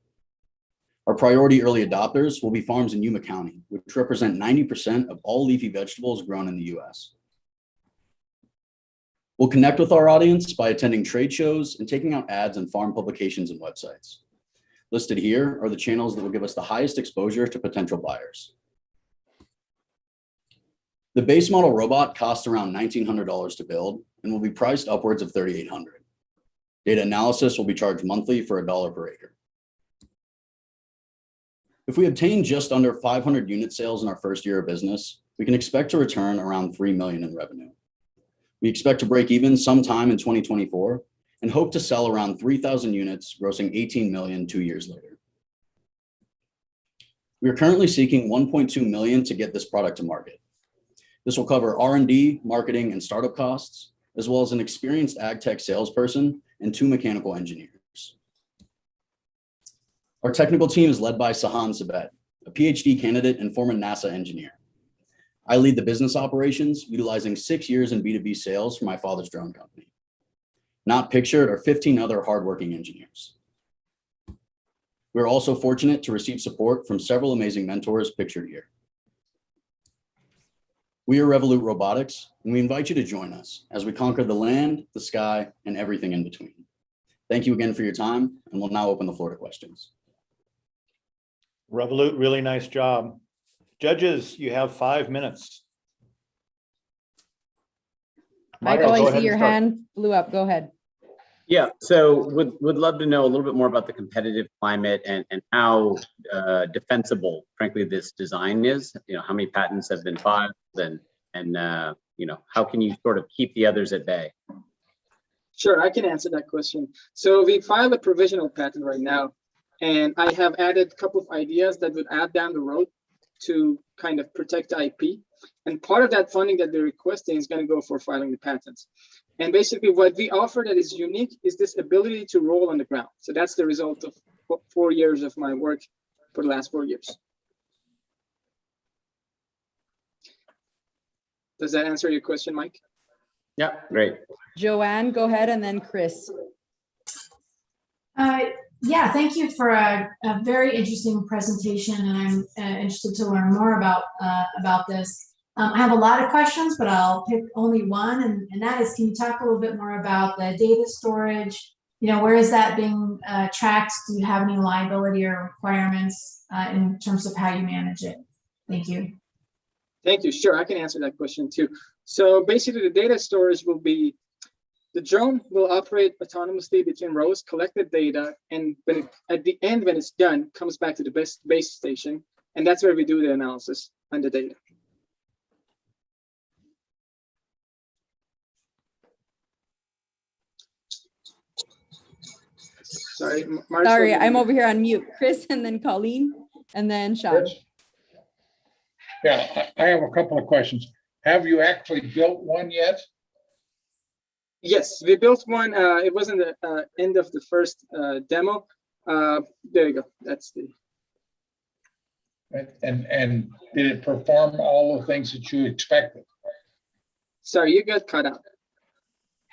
Our priority early adopters will be farms in Yuma County, which represent 90% of all leafy vegetables grown in the US. We'll connect with our audience by attending trade shows and taking out ads in farm publications and websites. Listed here are the channels that will give us the highest exposure to potential buyers. The base model robot costs around $1,900 to build and will be priced upwards of $3,800. Data analysis will be charged monthly for $1 per acre. If we obtain just under 500 unit sales in our first year of business, we can expect to return around $3 million in revenue. We expect to break even sometime in 2024 and hope to sell around 3,000 units, grossing $18 million 2 years later. We are currently seeking $1.2 million to get this product to market. This will cover R&D, marketing, and startup costs, as well as an experienced ag tech salesperson and 2 mechanical engineers. Our technical team is led by Sahan Sabet, a PhD candidate and former NASA engineer. I lead the business operations, utilizing 6 years in B2B sales for my father's drone company. Not pictured are 15 other hardworking engineers. We're also fortunate to receive support from several amazing mentors pictured here. We are Revolut Robotics, and we invite you to join us as we conquer the land, the sky, and everything in between. Thank you again for your time, and we'll now open the floor to questions. Revolut, really nice job. Judges, you have 5 minutes. Michael, I see your hand blew up. Go ahead. Yeah, so would love to know a little bit more about the competitive climate and how defensible, frankly, this design is. You know, how many patents have been filed, and you know, how can you sort of keep the others at bay? Sure, I can answer that question. So we filed a provisional patent right now, and I have added a couple of ideas that would add down the road to kind of protect IP. And part of that funding that they're requesting is going to go for filing the patents. And basically what we offer that is unique is this ability to roll on the ground. So that's the result of 4 years of my work for the last 4 years. Does that answer your question, Mike? Yeah, great. Joanne, go ahead, and then Chris. Yeah, thank you for a very interesting presentation, and I'm interested to learn more about this. I have a lot of questions, but I'll pick only one, and that is, can you talk a little bit more about the data storage? You know, where is that being tracked? Do you have any liability or requirements in terms of how you manage it? Thank you. Thank you. Sure, I can answer that question too. So basically, the data storage will be The drone will operate autonomously between rows, collect the data, and at the end, when it's done, comes back to the base station, and that's where we do the analysis on the data. Sorry, Marshall, Sorry, I'm over here on mute. Chris, and then Colleen, and then Sean. Yeah, I have a couple of questions. Have you actually built one yet? Yes, we built one. It wasn't the end of the first demo. There you go. That's the. And did it perform all the things that you expected? Sorry, you got cut out.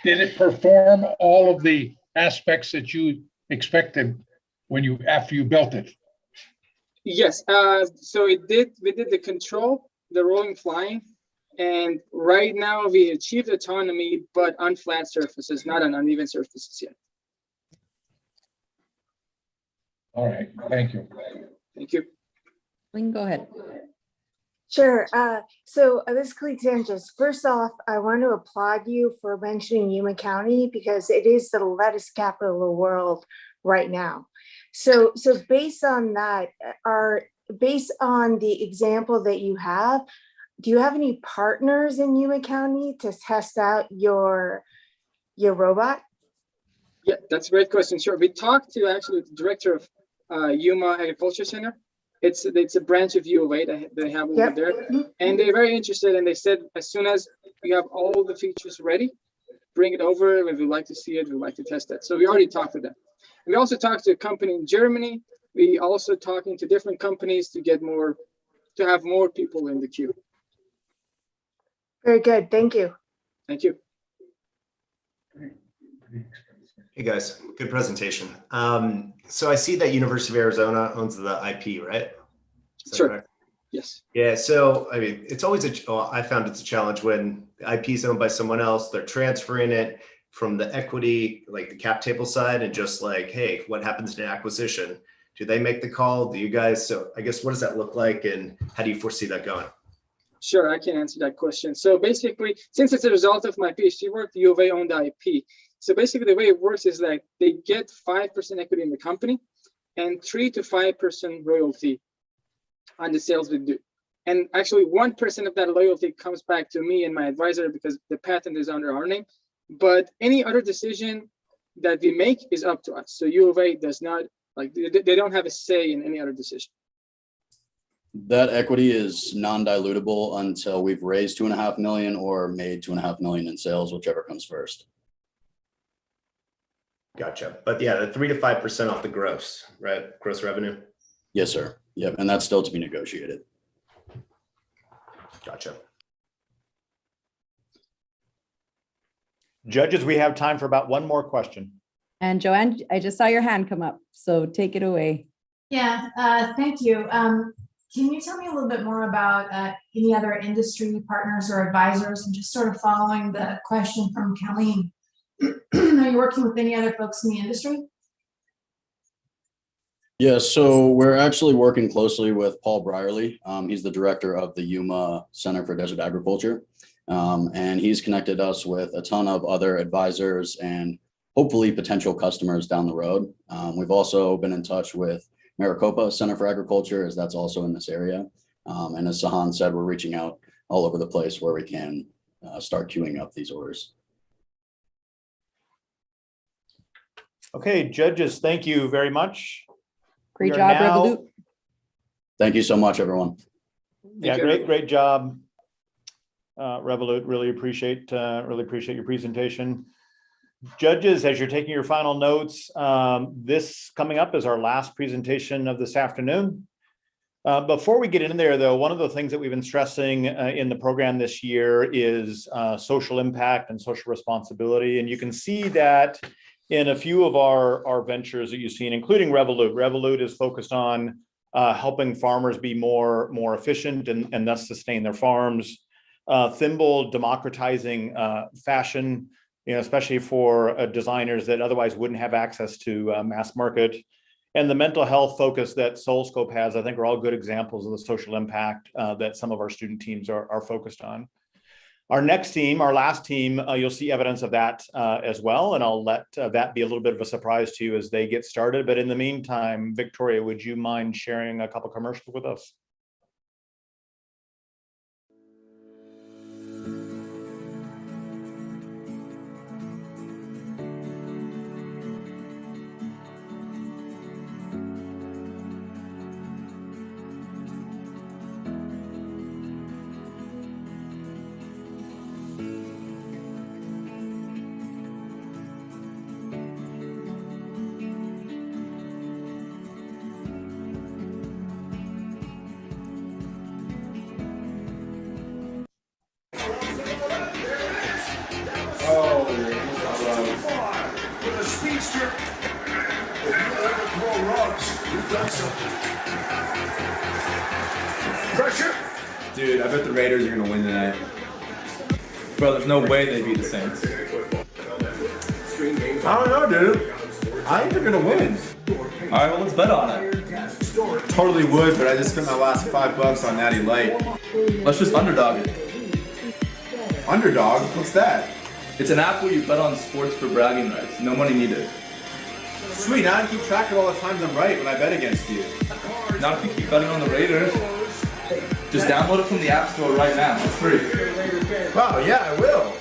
Did it perform all of the aspects that you expected after you built it? Yes. So it did. We did the control, the rolling flying, and right now we achieved autonomy, but on flat surfaces, not on uneven surfaces yet. All right. Thank you. Thank you. Lynn, go ahead. Sure. So this is Cletus. First off, I want to applaud you for mentioning Yuma County because it is the lettuce capital of the world right now. So based on that, based on the example that you have, do you have any partners in Yuma County to test out your robot? Yeah, that's a great question. Sure. We talked to actually the director of Yuma Agriculture Center. It's a branch of U of A that they have over there, and they're very interested. And they said as soon as we have all the features ready, bring it over. If we'd like to see it, we'd like to test it. So we already talked to them. We also talked to a company in Germany. We also talking to different companies to have more people in the queue. Very good. Thank you. Thank you. Hey guys, good presentation. So I see that University of Arizona owns the IP, right? Sure. Correct? Yes. Yeah. So I mean, it's always I found it's a challenge when the IP is owned by someone else. They're transferring it from the equity, like the cap table side, and just like, hey, what happens to acquisition? Do they make the call? Do you guys? So I guess what does that look like, and how do you foresee that going? Sure, I can answer that question. So basically, since it's a result of my PhD work, the U of A owned the IP. So basically, the way it works is that they get 5% equity in the company and 3 to 5% royalty on the sales we do. And actually, 1% of that loyalty comes back to me and my advisor because the patent is under our name. But any other decision that we make is up to us. So U of A does not, like, they don't have a say in any other decision. That equity is non-dilutable until we've raised $2.5 million or made $2.5 million in sales, whichever comes first. Gotcha. But yeah, the 3 to 5% off the gross, right? Gross revenue. Yes, sir. Yep. And that's still to be negotiated. Gotcha. Judges, we have time for about one more question. And Joanne, I just saw your hand come up, so take it away. Yeah, thank you. Can you tell me a little bit more about any other industry partners or advisors, and just sort of following the question from Colleen? Are you working with any other folks in the industry? Yeah, so we're actually working closely with Paul Brierly. He's the director of the Yuma Center for Desert Agriculture. And he's connected us with a ton of other advisors and hopefully potential customers down the road. We've also been in touch with Maricopa Center for Agriculture, as that's also in this area. And as Sahan said, we're reaching out all over the place where we can start queuing up these orders. Okay, judges, thank you very much. Great job, Revolut. Thank you so much, everyone. Yeah, great job, Revolut. Really appreciate your presentation. Judges, as you're taking your final notes, this coming up is our last presentation of this afternoon. Before we get in there, though, one of the things that we've been stressing in the program this year is social impact and social responsibility. And you can see that in a few of our ventures that you've seen, including Revolut. Revolut is focused on helping farmers be more efficient and thus sustain their farms. Thimble, democratizing fashion, especially for designers that otherwise wouldn't have access to mass market. And the mental health focus that SoulScope has, I think, are all good examples of the social impact that some of our student teams are focused on. Our next team, our last team, you'll see evidence of that as well. And I'll let that be a little bit of a surprise to you as they get started. But in the meantime, Victoria, would you mind sharing a couple commercials with us? With a speedster, if you ever throw rocks, you've done something. Pressure? Dude, I bet the Raiders are gonna win tonight. Bro, there's no way they beat the Saints. I don't know, dude. I think they're gonna win. All right, well, let's bet on it. Totally would, but I just spent my last $5 on Natty Light. Let's just underdog it. Underdog? What's that? It's an app where you bet on sports for bragging rights. No money needed. Sweet, now I can keep track of all the times I'm right when I bet against you. Not if you keep betting on the Raiders. Just download it from the App Store right now. It's free. Wow, yeah, I will.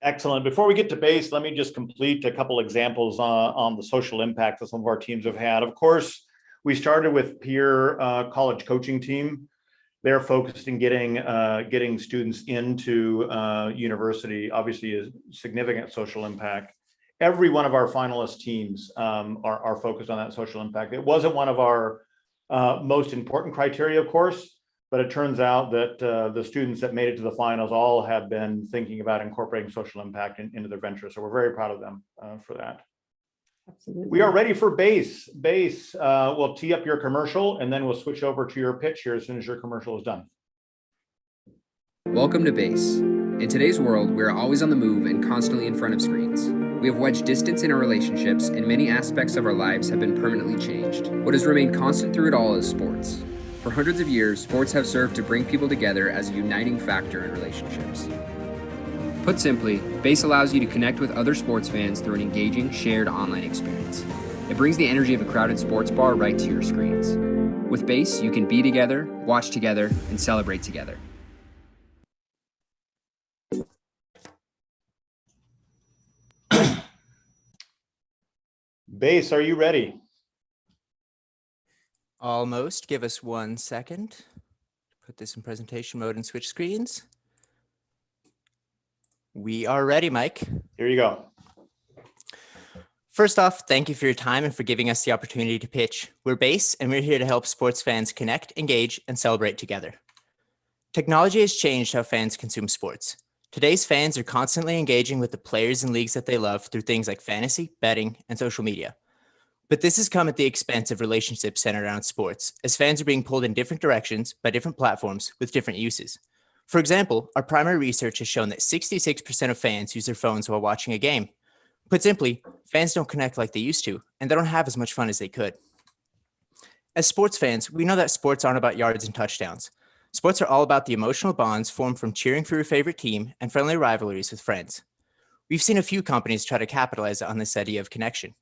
Excellent. Before we get to base, let me just complete a couple examples on the social impact that some of our teams have had. Of course, we started with peer college coaching team. They're focused in getting students into university, obviously a significant social impact. Every one of our finalist teams are focused on that social impact. It wasn't one of our most important criteria, of course, but it turns out that the students that made it to the finals all have been thinking about incorporating social impact into their venture. So we're very proud of them for that. Absolutely. We are ready for base. Base, we'll tee up your commercial and then we'll switch over to your pitch here as soon as your commercial is done. Welcome to Base. In today's world, we are always on the move and constantly in front of screens. We have wedged distance in our relationships and many aspects of our lives have been permanently changed. What has remained constant through it all is sports. For hundreds of years, sports have served to bring people together as a uniting factor in relationships. Put simply, Base allows you to connect with other sports fans through an engaging, shared online experience. It brings the energy of a crowded sports bar right to your screens. With Base, you can be together, watch together, and celebrate together. Base, are you ready? Almost. Give us 1 second. Put this in presentation mode and switch screens. We are ready, Mike. Here you go. First off, thank you for your time and for giving us the opportunity to pitch. We're Base, and we're here to help sports fans connect, engage, and celebrate together. Technology has changed how fans consume sports. Today's fans are constantly engaging with the players and leagues that they love through things like fantasy, betting, and social media. But this has come at the expense of relationships centered around sports, as fans are being pulled in different directions by different platforms with different uses. For example, our primary research has shown that 66% of fans use their phones while watching a game. Put simply, fans don't connect like they used to, and they don't have as much fun as they could. As sports fans, we know that sports aren't about yards and touchdowns. Sports are all about the emotional bonds formed from cheering for your favorite team and friendly rivalries with friends. We've seen a few companies try to capitalize on this idea of connection.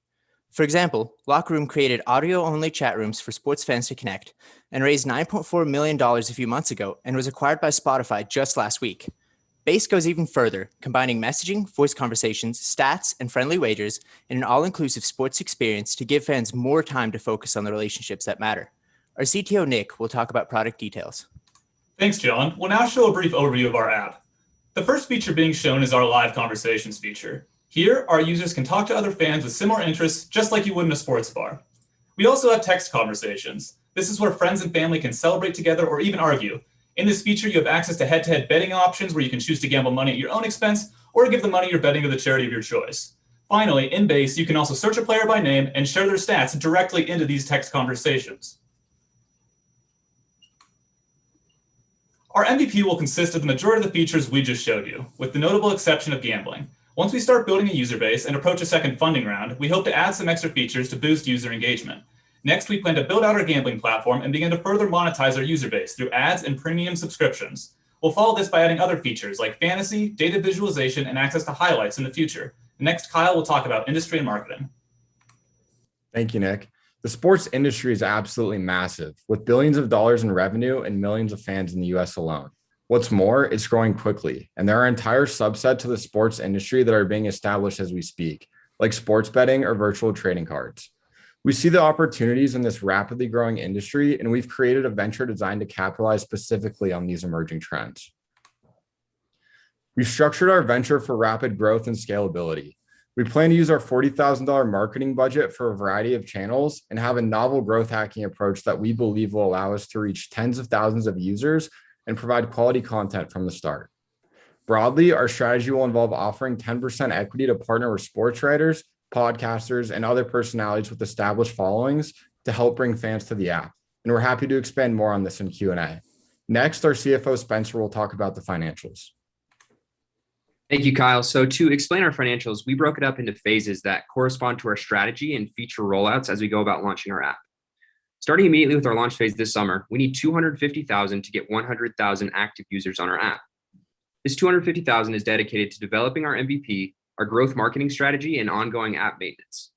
For example, Locker Room created audio-only chat rooms for sports fans to connect and raised $9.4 million a few months ago and was acquired by Spotify just last week. Base goes even further, combining messaging, voice conversations, stats, and friendly wagers in an all-inclusive sports experience to give fans more time to focus on the relationships that matter. Our CTO, Nick, will talk about product details. Thanks, John. We'll now show a brief overview of our app. The first feature being shown is our live conversations feature. Here, our users can talk to other fans with similar interests, just like you would in a sports bar. We also have text conversations. This is where friends and family can celebrate together or even argue. In this feature, you have access to head-to-head betting options where you can choose to gamble money at your own expense or give the money you're betting to the charity of your choice. Finally, in Base, you can also search a player by name and share their stats directly into these text conversations. Our MVP will consist of the majority of the features we just showed you, with the notable exception of gambling. Once we start building a user base and approach a second funding round, we hope to add some extra features to boost user engagement. Next, we plan to build out our gambling platform and begin to further monetize our user base through ads and premium subscriptions. We'll follow this by adding other features like fantasy, data visualization, and access to highlights in the future. Next, Kyle will talk about industry and marketing. Thank you, Nick. The sports industry is absolutely massive, with billions of dollars in revenue and millions of fans in the US alone. What's more, it's growing quickly, and there are entire subsets of the sports industry that are being established as we speak, like sports betting or virtual trading cards. We see the opportunities in this rapidly growing industry, and we've created a venture designed to capitalize specifically on these emerging trends. We've structured our venture for rapid growth and scalability. We plan to use our $40,000 marketing budget for a variety of channels and have a novel growth hacking approach that we believe will allow us to reach tens of thousands of users and provide quality content from the start. Broadly, our strategy will involve offering 10% equity to partner with sports writers, podcasters, and other personalities with established followings to help bring fans to the app. And we're happy to expand more on this in Q&A. Next, our CFO Spencer will talk about the financials. Thank you, Kyle. So to explain our financials, we broke it up into phases that correspond to our strategy and feature rollouts as we go about launching our app. Starting immediately with our launch phase this summer, we need 250,000 to get 100,000 active users on our app. This 250,000 is dedicated to developing our MVP, our growth marketing strategy, and ongoing app maintenance.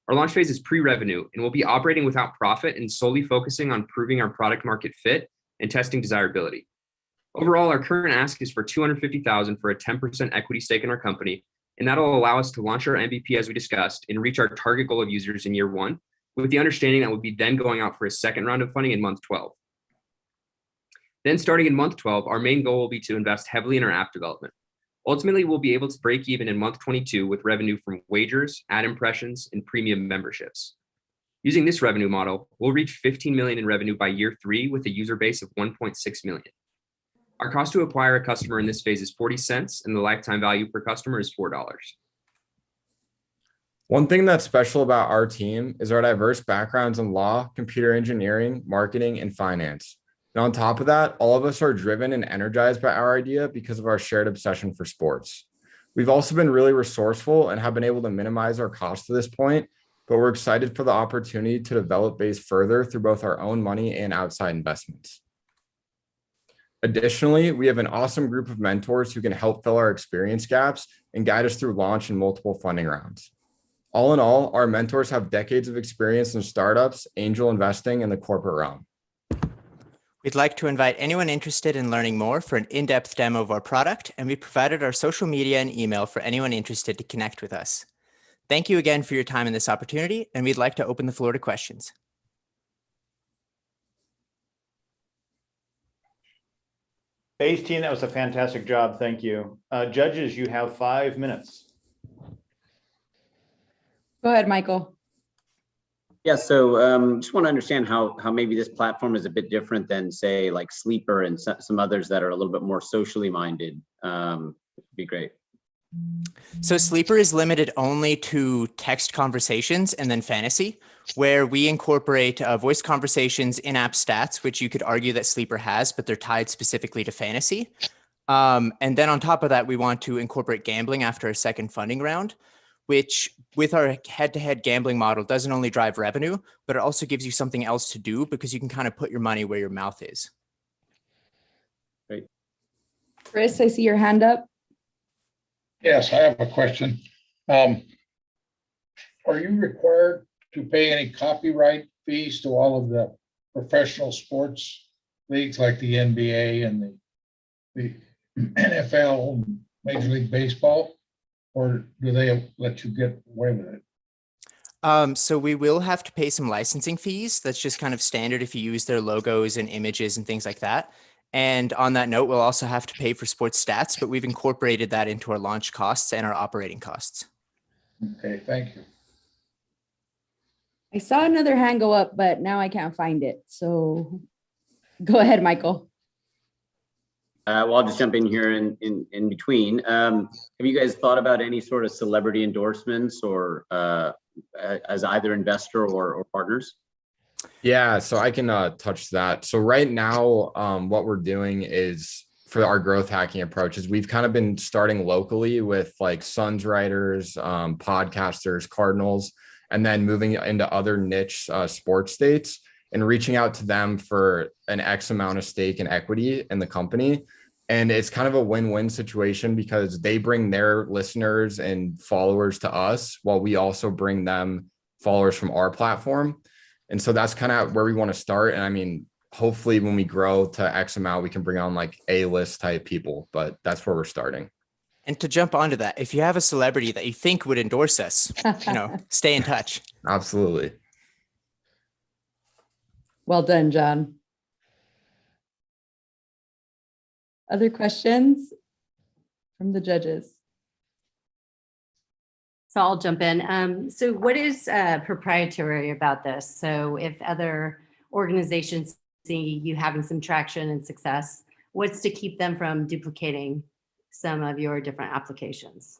Our launch phase is pre-revenue and we'll be operating without profit and solely focusing on proving our product market fit and testing desirability. Overall, our current ask is for 250,000 for a 10% equity stake in our company, and that'll allow us to launch our MVP as we discussed and reach our target goal of users in year 1, with the understanding that we'll be then going out for a second round of funding in month 12. Then starting in month 12, our main goal will be to invest heavily in our app development. Ultimately, we'll be able to break even in month 22 with revenue from wagers, ad impressions, and premium memberships. Using this revenue model, we'll reach 15 million in revenue by year 3 with a user base of 1.6 million. Our cost to acquire a customer in this phase is 40 cents, and the lifetime value per customer is $4. One thing that's special about our team is our diverse backgrounds in law, computer engineering, marketing, and finance. And on top of that, all of us are driven and energized by our idea because of our shared obsession for sports. We've also been really resourceful and have been able to minimize our costs to this point, but we're excited for the opportunity to develop Base further through both our own money and outside investments. Additionally, we have an awesome group of mentors who can help fill our experience gaps and guide us through launch and multiple funding rounds. All in all, our mentors have decades of experience in startups, angel investing, and the corporate realm. We'd like to invite anyone interested in learning more for an in-depth demo of our product, and we provided our social media and email for anyone interested to connect with us. Thank you again for your time in this opportunity, and we'd like to open the floor to questions. Base team, that was a fantastic job. Thank you. Judges, you have 5 minutes. Go ahead, Michael. Yeah, so just want to understand how maybe this platform is a bit different than, say, like Sleeper and some others that are a little bit more socially minded. Be great. So Sleeper is limited only to text conversations and then fantasy, where we incorporate voice conversations, in-app stats, which you could argue that Sleeper has, but they're tied specifically to fantasy. And then on top of that, we want to incorporate gambling after a second funding round, which with our head-to-head gambling model doesn't only drive revenue, but it also gives you something else to do because you can kind of put your money where your mouth is. Great. Chris, I see your hand up. Yes, I have a question. Are you required to pay any copyright fees to all of the professional sports leagues like the NBA and the NFL, and Major League Baseball, or do they let you get away with it? So we will have to pay some licensing fees. That's just kind of standard if you use their logos and images and things like that. And on that note, we'll also have to pay for sports stats, but we've incorporated that into our launch costs and our operating costs. Okay, thank you. I saw another hand go up, but now I can't find it. So go ahead, Michael. Well, I'll just jump in here in between. Have you guys thought about any sort of celebrity endorsements or as either investor or partners? Yeah, so I can touch that. So right now, what we're doing is for our growth hacking approach is we've kind of been starting locally with like Suns writers, podcasters, Cardinals, and then moving into other niche sports states and reaching out to them for an X amount of stake and equity in the company. And it's kind of a win-win situation because they bring their listeners and followers to us while we also bring them followers from our platform. And so that's kind of where we want to start. And I mean, hopefully when we grow to X amount, we can bring on like A-list type people, but that's where we're starting. And to jump onto that, if you have a celebrity that you think would endorse us, stay in touch. Absolutely. Well done, John. Other questions from the judges? So I'll jump in. So what is proprietary about this? So if other organizations see you having some traction and success, what's to keep them from duplicating some of your different applications?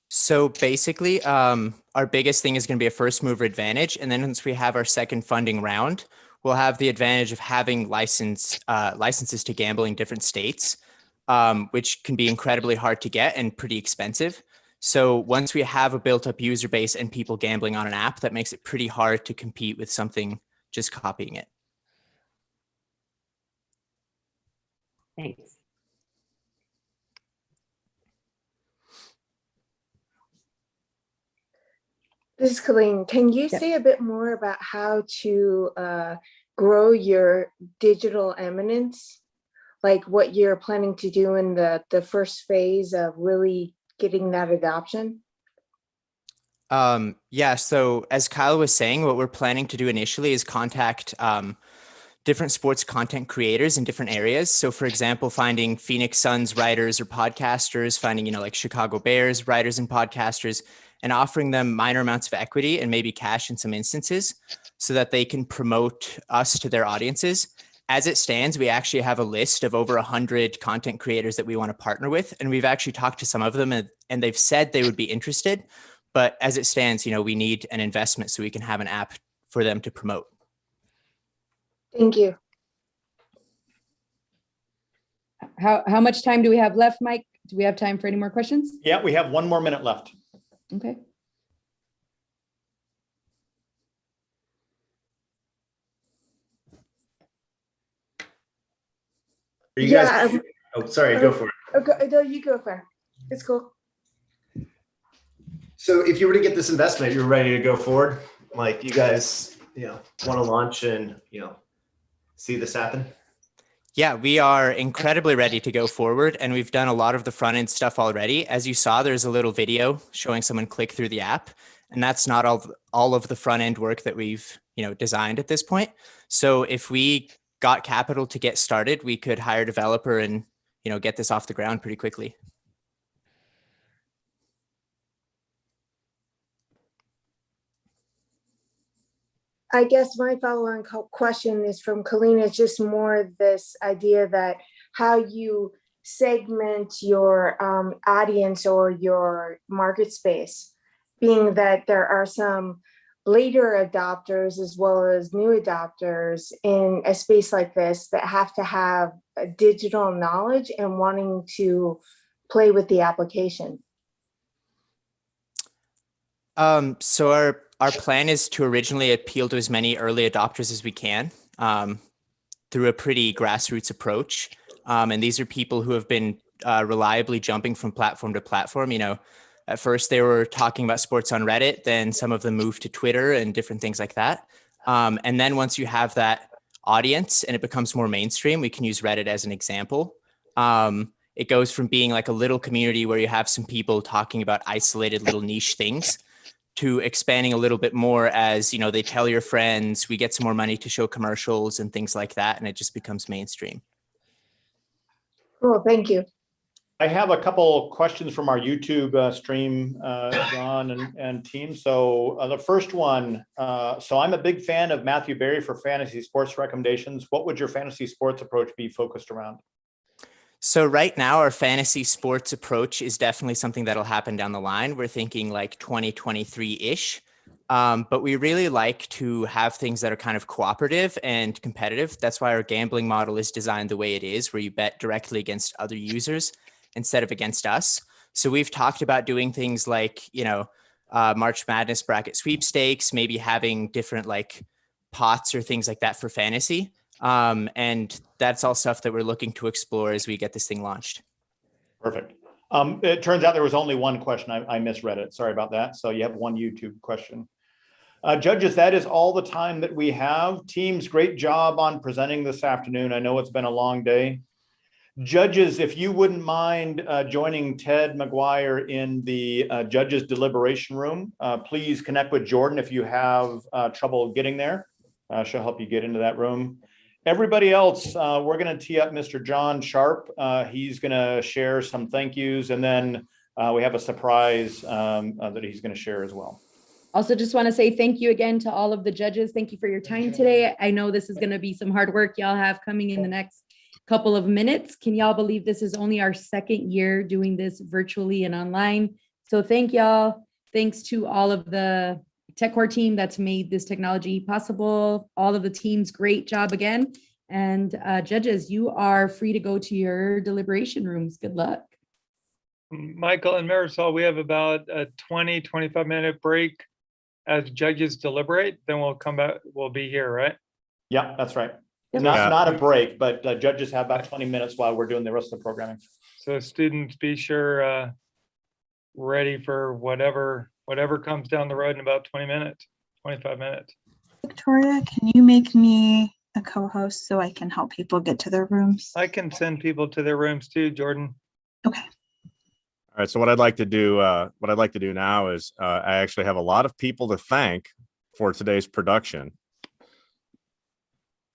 So basically, our biggest thing is going to be a first mover advantage. And then once we have our second funding round, we'll have the advantage of having licenses to gamble in different states, which can be incredibly hard to get and pretty expensive. So once we have a built up user base and people gambling on an app, that makes it pretty hard to compete with something just copying it. Thanks. This is Colleen. Can you say a bit more about how to grow your digital eminence? Like what you're planning to do in the first phase of really getting that adoption? Yeah, so as Kyle was saying, what we're planning to do initially is contact different sports content creators in different areas. So for example, finding Phoenix Suns writers or podcasters, finding, like Chicago Bears writers and podcasters, and offering them minor amounts of equity and maybe cash in some instances so that they can promote us to their audiences. As it stands, we actually have a list of over 100 content creators that we want to partner with. And we've actually talked to some of them and they've said they would be interested. But as it stands, we need an investment so we can have an app for them to promote. Thank you. How much time do we have left, Mike? Do we have time for any more questions? Yeah, we have 1 more minute left. Okay. Are you guys? Oh, sorry. Go for it. Okay, no, you go for it. It's cool. So if you were to get this investment, you're ready to go forward. Like you guys, want to launch and, see this happen. Yeah, we are incredibly ready to go forward, and we've done a lot of the front end stuff already. As you saw, there's a little video showing someone click through the app, and that's not all of the front end work that we've designed at this point. So if we got capital to get started, we could hire a developer and get this off the ground pretty quickly. I guess my follow-on question is from Colleen, is just more this idea that how you segment your audience or your market space, being that there are some later adopters as well as new adopters in a space like this that have to have a digital knowledge and wanting to play with the application. So our plan is to originally appeal to as many early adopters as we can through a pretty grassroots approach. And these are people who have been reliably jumping from platform to platform. At first they were talking about sports on Reddit, then some of them moved to Twitter and different things like that. And then once you have that audience and it becomes more mainstream, we can use Reddit as an example. It goes from being like a little community where you have some people talking about isolated little niche things to expanding a little bit more as, they tell your friends, we get some more money to show commercials and things like that. And it just becomes mainstream. Cool, thank you. I have a couple questions from our YouTube stream, John and team. So the first one, so I'm a big fan of Matthew Berry for fantasy sports recommendations. What would your fantasy sports approach be focused around? So right now, our fantasy sports approach is definitely something that'll happen down the line. We're thinking like 2023-ish. But we really like to have things that are kind of cooperative and competitive. That's why our gambling model is designed the way it is, where you bet directly against other users instead of against us. So we've talked about doing things like, March Madness bracket sweepstakes, maybe having different like pots or things like that for fantasy. And that's all stuff that we're looking to explore as we get this thing launched. Perfect. It turns out there was only one question. I misread it. Sorry about that. So you have one YouTube question. Judges, that is all the time that we have. Teams, great job on presenting this afternoon. I know it's been a long day. Judges, if you wouldn't mind joining Ted McGuire in the judges deliberation room, please connect with Jordan if you have trouble getting there. She'll help you get into that room. Everybody else, we're going to tee up Mr. John Sharp. He's going to share some thank yous, and then we have a surprise that he's going to share as well. Also, just want to say thank you again to all of the judges. Thank you for your time today. I know this is going to be some hard work y'all have coming in the next couple of minutes. Can y'all believe this is only our second year doing this virtually and online? So thank y'all. Thanks to all of the TechCore team that's made this technology possible. All of the teams, great job again. And judges, you are free to go to your deliberation rooms. Good luck. Michael and Marisol, we have about a 20-25 minute break as judges deliberate. Then we'll come back. We'll be here, right? Yeah, that's right. Not a break, but judges have about 20 minutes while we're doing the rest of the programming. So students, be sure ready for whatever comes down the road in about 20 minutes, 25 minutes. Victoria, can you make me a co-host so I can help people get to their rooms? I can send people to their rooms too, Jordan. Okay. All right. So what I'd like to do now is I actually have a lot of people to thank for today's production.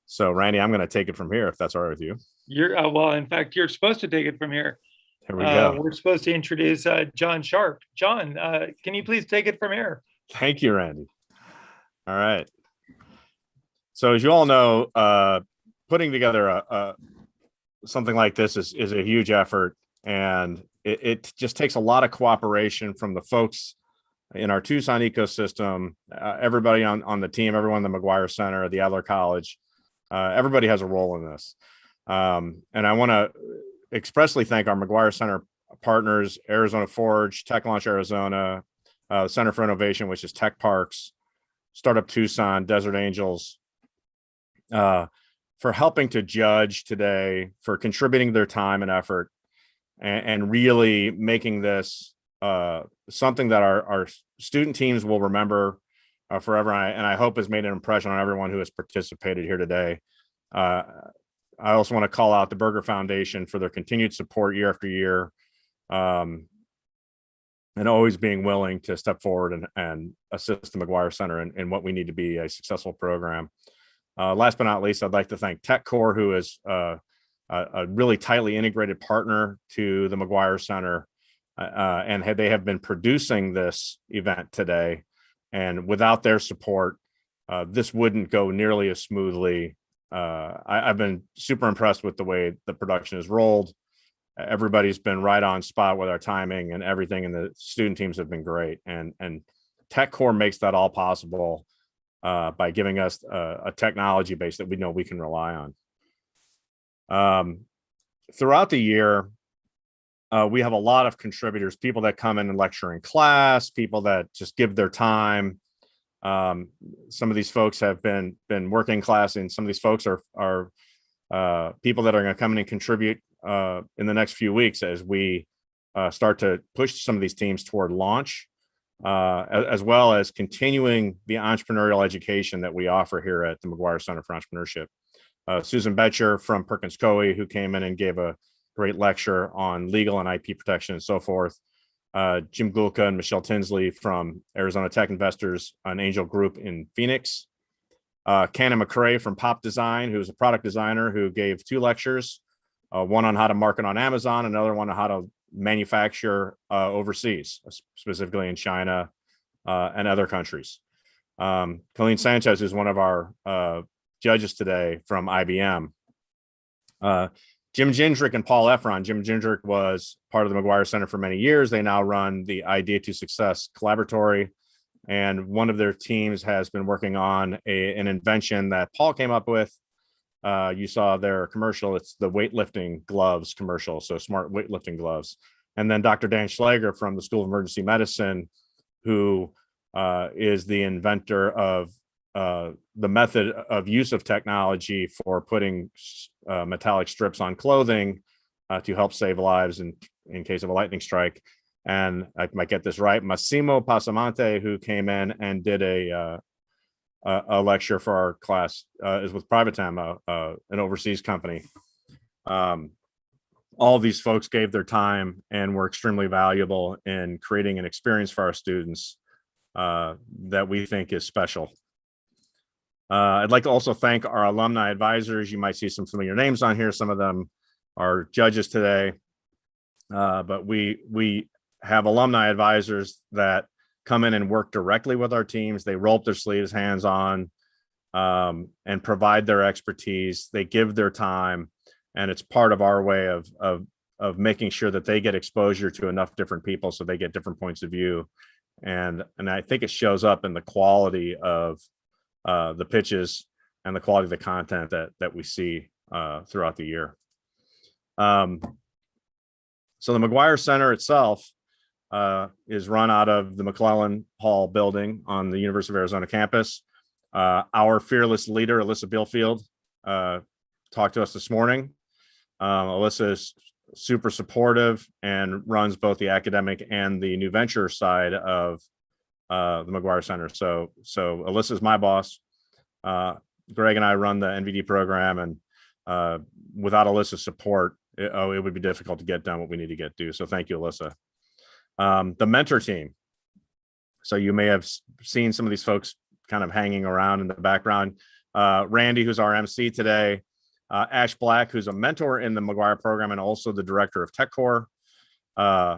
So Randy, I'm going to take it from here if that's all right with you. You're well, in fact, you're supposed to take it from here. Here we go. We're supposed to introduce John Sharp. John, can you please take it from here? Thank you, Randy. All right. So as you all know, putting together something like this is a huge effort, and it just takes a lot of cooperation from the folks in our Tucson ecosystem, everybody on the team, everyone in the McGuire Center, the Adler College. Everybody has a role in this. And I want to expressly thank our McGuire Center partners, Arizona Forge, Tech Launch Arizona, Center for Innovation, which is Tech Parks, Startup Tucson, Desert Angels, for helping to judge today, for contributing their time and effort, and really making this something that our student teams will remember forever. And I hope has made an impression on everyone who has participated here today. I also want to call out the Berger Foundation for their continued support year after year, and always being willing to step forward and assist the McGuire Center in what we need to be a successful program. Last but not least, I'd like to thank TechCore, who is a really tightly integrated partner to the McGuire Center, and they have been producing this event today. And without their support, this wouldn't go nearly as smoothly. I've been super impressed with the way the production is rolled. Everybody's been right on spot with our timing and everything, and the student teams have been great. And TechCore makes that all possible by giving us a technology base that we know we can rely on. Throughout the year, we have a lot of contributors, people that come in and lecture in class, people that just give their time. Some of these folks have been working class, and some of these folks are people that are going to come in and contribute in the next few weeks as we start to push some of these teams toward launch, as well as continuing the entrepreneurial education that we offer here at the McGuire Center for Entrepreneurship. Susan Betcher from Perkins Coie, who came in and gave a great lecture on legal and IP protection and so forth. Jim Gulka and Michelle Tinsley from Arizona Tech Investors, an angel group in Phoenix. Cannon McCrae from Pop Design, who's a product designer who gave 2 lectures, one on how to market on Amazon, another one on how to manufacture overseas, specifically in China and other countries. Colleen Sanchez is one of our judges today from IBM. Jim Gindrick and Paul Efron. Jim Gindrick was part of the McGuire Center for many years. They now run the Idea to Success Collaboratory. And one of their teams has been working on an invention that Paul came up with. You saw their commercial. It's the weightlifting gloves commercial, so smart weightlifting gloves. And then Dr. Dan Schlager from the School of Emergency Medicine, who is the inventor of the method of use of technology for putting metallic strips on clothing to help save lives in case of a lightning strike. And I might get this right, Massimo Passamante, who came in and did a lecture for our class, is with Privatem, an overseas company. All these folks gave their time and were extremely valuable in creating an experience for our students that we think is special. I'd like to also thank our alumni advisors. You might see some familiar names on here. Some of them are judges today, but we have alumni advisors that come in and work directly with our teams. They roll up their sleeves, hands on, and provide their expertise. They give their time, and it's part of our way of making sure that they get exposure to enough different people so they get different points of view. And I think it shows up in the quality of the pitches and the quality of the content that we see throughout the year. So the McGuire Center itself is run out of the McClellan Hall building on the University of Arizona campus. Our fearless leader, Alyssa Billfield, talked to us this morning. Alyssa is super supportive and runs both the academic and the new venture side of the McGuire Center. So Alyssa's my boss. Greg and I run the NVD program, and without Alyssa's support, it would be difficult to get done what we need to get done. So thank you, Alyssa. The mentor team. So you may have seen some of these folks kind of hanging around in the background. Randy, who's our MC today, Ash Black, who's a mentor in the McGuire program and also the director of TechCore.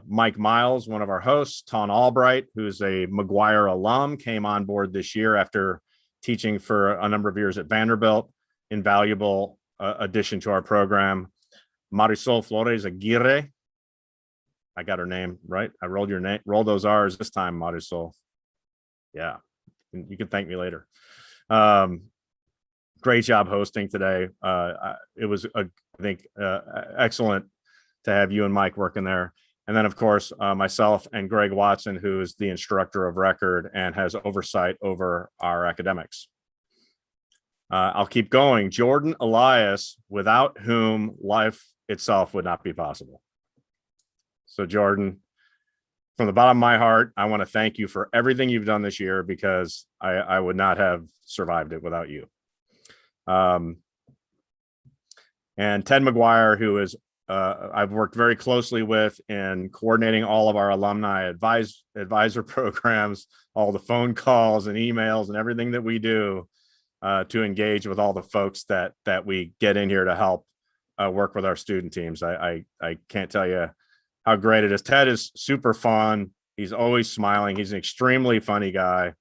Mike Miles, one of our hosts, Ton Albright, who's a McGuire alum, came on board this year after teaching for a number of years at Vanderbilt. Invaluable addition to our program. Marisol Flores Aguirre. I got her name right. I rolled your name, roll those R's this time, Marisol. Yeah, you can thank me later. Great job hosting today. It was, I think, excellent to have you and Mike working there. And then, of course, myself and Greg Watson, who is the instructor of record and has oversight over our academics. I'll keep going. Jordan Elias, without whom life itself would not be possible. So Jordan, from the bottom of my heart, I want to thank you for everything you've done this year, because I would not have survived it without you. And Ted McGuire, who is I've worked very closely with in coordinating all of our alumni advisor programs, all the phone calls and emails and everything that we do to engage with all the folks that we get in here to help work with our student teams. I can't tell you how great it is. Ted is super fun. He's always smiling. He's an extremely funny guy,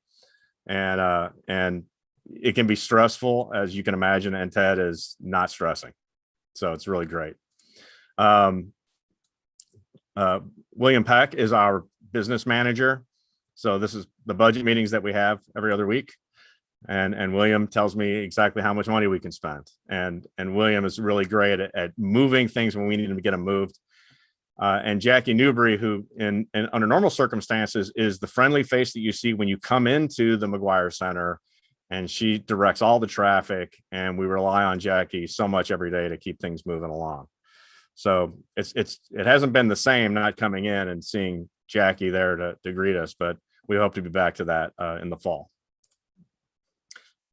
and it can be stressful, as you can imagine, and Ted is not stressing. So it's really great. William Peck is our business manager. So this is the budget meetings that we have every other week. And William tells me exactly how much money we can spend. And William is really great at moving things when we need to get them moved. And Jackie Newbury, who in under normal circumstances is the friendly face that you see when you come into the McGuire Center, and she directs all the traffic, and we rely on Jackie so much every day to keep things moving along. So it hasn't been the same not coming in and seeing Jackie there to greet us, but we hope to be back to that in the fall.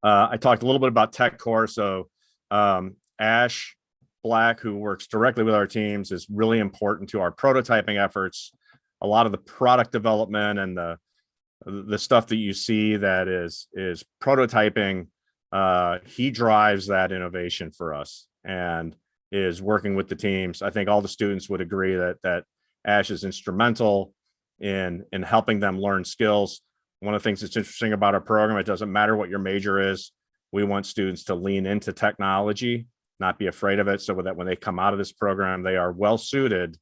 I talked a little bit about TechCore. So Ash Black, who works directly with our teams, is really important to our prototyping efforts. A lot of the product development and the stuff that you see that is prototyping, he drives that innovation for us and is working with the teams. I think all the students would agree that Ash is instrumental in helping them learn skills. One of the things that's interesting about our program, it doesn't matter what your major is. We want students to lean into technology, not be afraid of it, so that when they come out of this program, they are well suited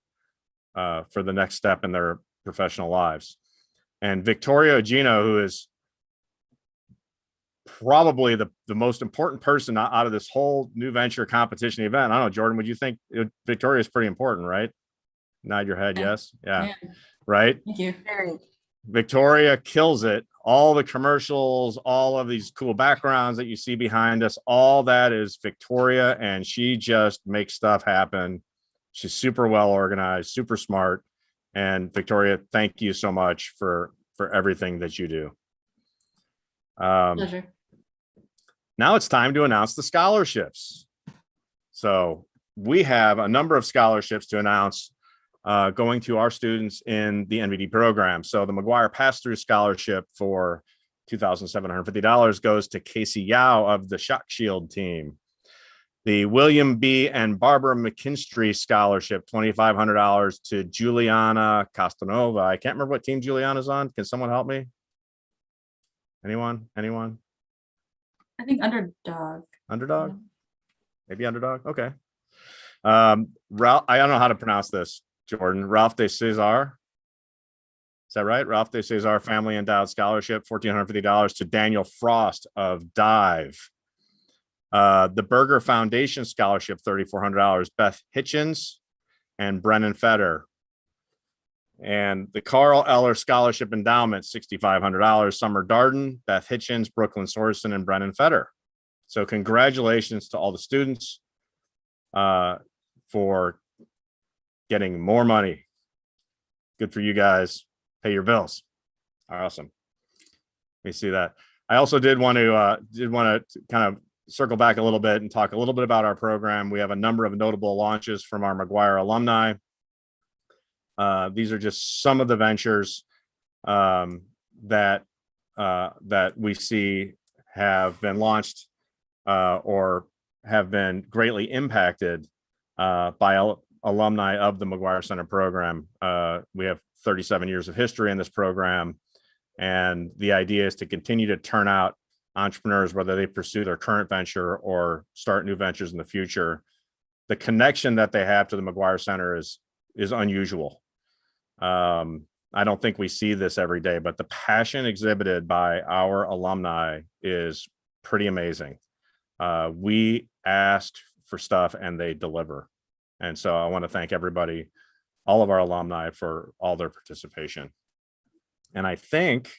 for the next step in their professional lives. And Victoria Gino, who is probably the most important person out of this whole new venture competition event. I don't know, Jordan, would you think Victoria is pretty important, right? Nod your head, yes. Yeah. Right. Thank you. Victoria kills it. All the commercials, all of these cool backgrounds that you see behind us, all that is Victoria, and she just makes stuff happen. She's super well organized, super smart. And Victoria, thank you so much for everything that you do. Pleasure. Now it's time to announce the scholarships. So we have a number of scholarships to announce going to our students in the NVD program. So the McGuire Pass-Through Scholarship for $2,750 goes to Casey Yao of the Shock Shield team. The William B. and Barbara McKinstry Scholarship, $2,500 to Juliana Costanova. I can't remember what team Juliana's on. Can someone help me? Anyone? I think underdog. Underdog? Maybe underdog. Okay. Ralph, I don't know how to pronounce this, Jordan. Ralph de Cesar. Is that right? Ralph de Cesar Family Endowed Scholarship, $1,450 to Daniel Frost of Dive. The Berger Foundation Scholarship, $3,400, Beth Hitchens and Brennan Fetter. And the Carl Eller Scholarship Endowment, $6,500, Summer Darden, Beth Hitchens, Brooklyn Sorensen, and Brennan Fetter. So congratulations to all the students for getting more money. Good for you guys. Pay your bills. Awesome. Let me see that. I also did want to kind of circle back a little bit and talk a little bit about our program. We have a number of notable launches from our McGuire alumni. These are just some of the ventures that we see have been launched or have been greatly impacted by alumni of the McGuire Center program. We have 37 years of history in this program, and the idea is to continue to turn out entrepreneurs, whether they pursue their current venture or start new ventures in the future. The connection that they have to the McGuire Center is unusual. I don't think we see this every day, but the passion exhibited by our alumni is pretty amazing. We asked for stuff and they deliver. And so I want to thank everybody, all of our alumni, for all their participation. And I think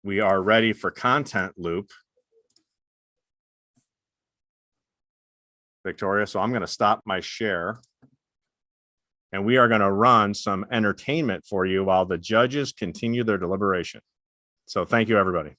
we are ready for content loop. Victoria, so I'm going to stop my share. And we are going to run some entertainment for you while the judges continue their deliberation. So thank you, everybody.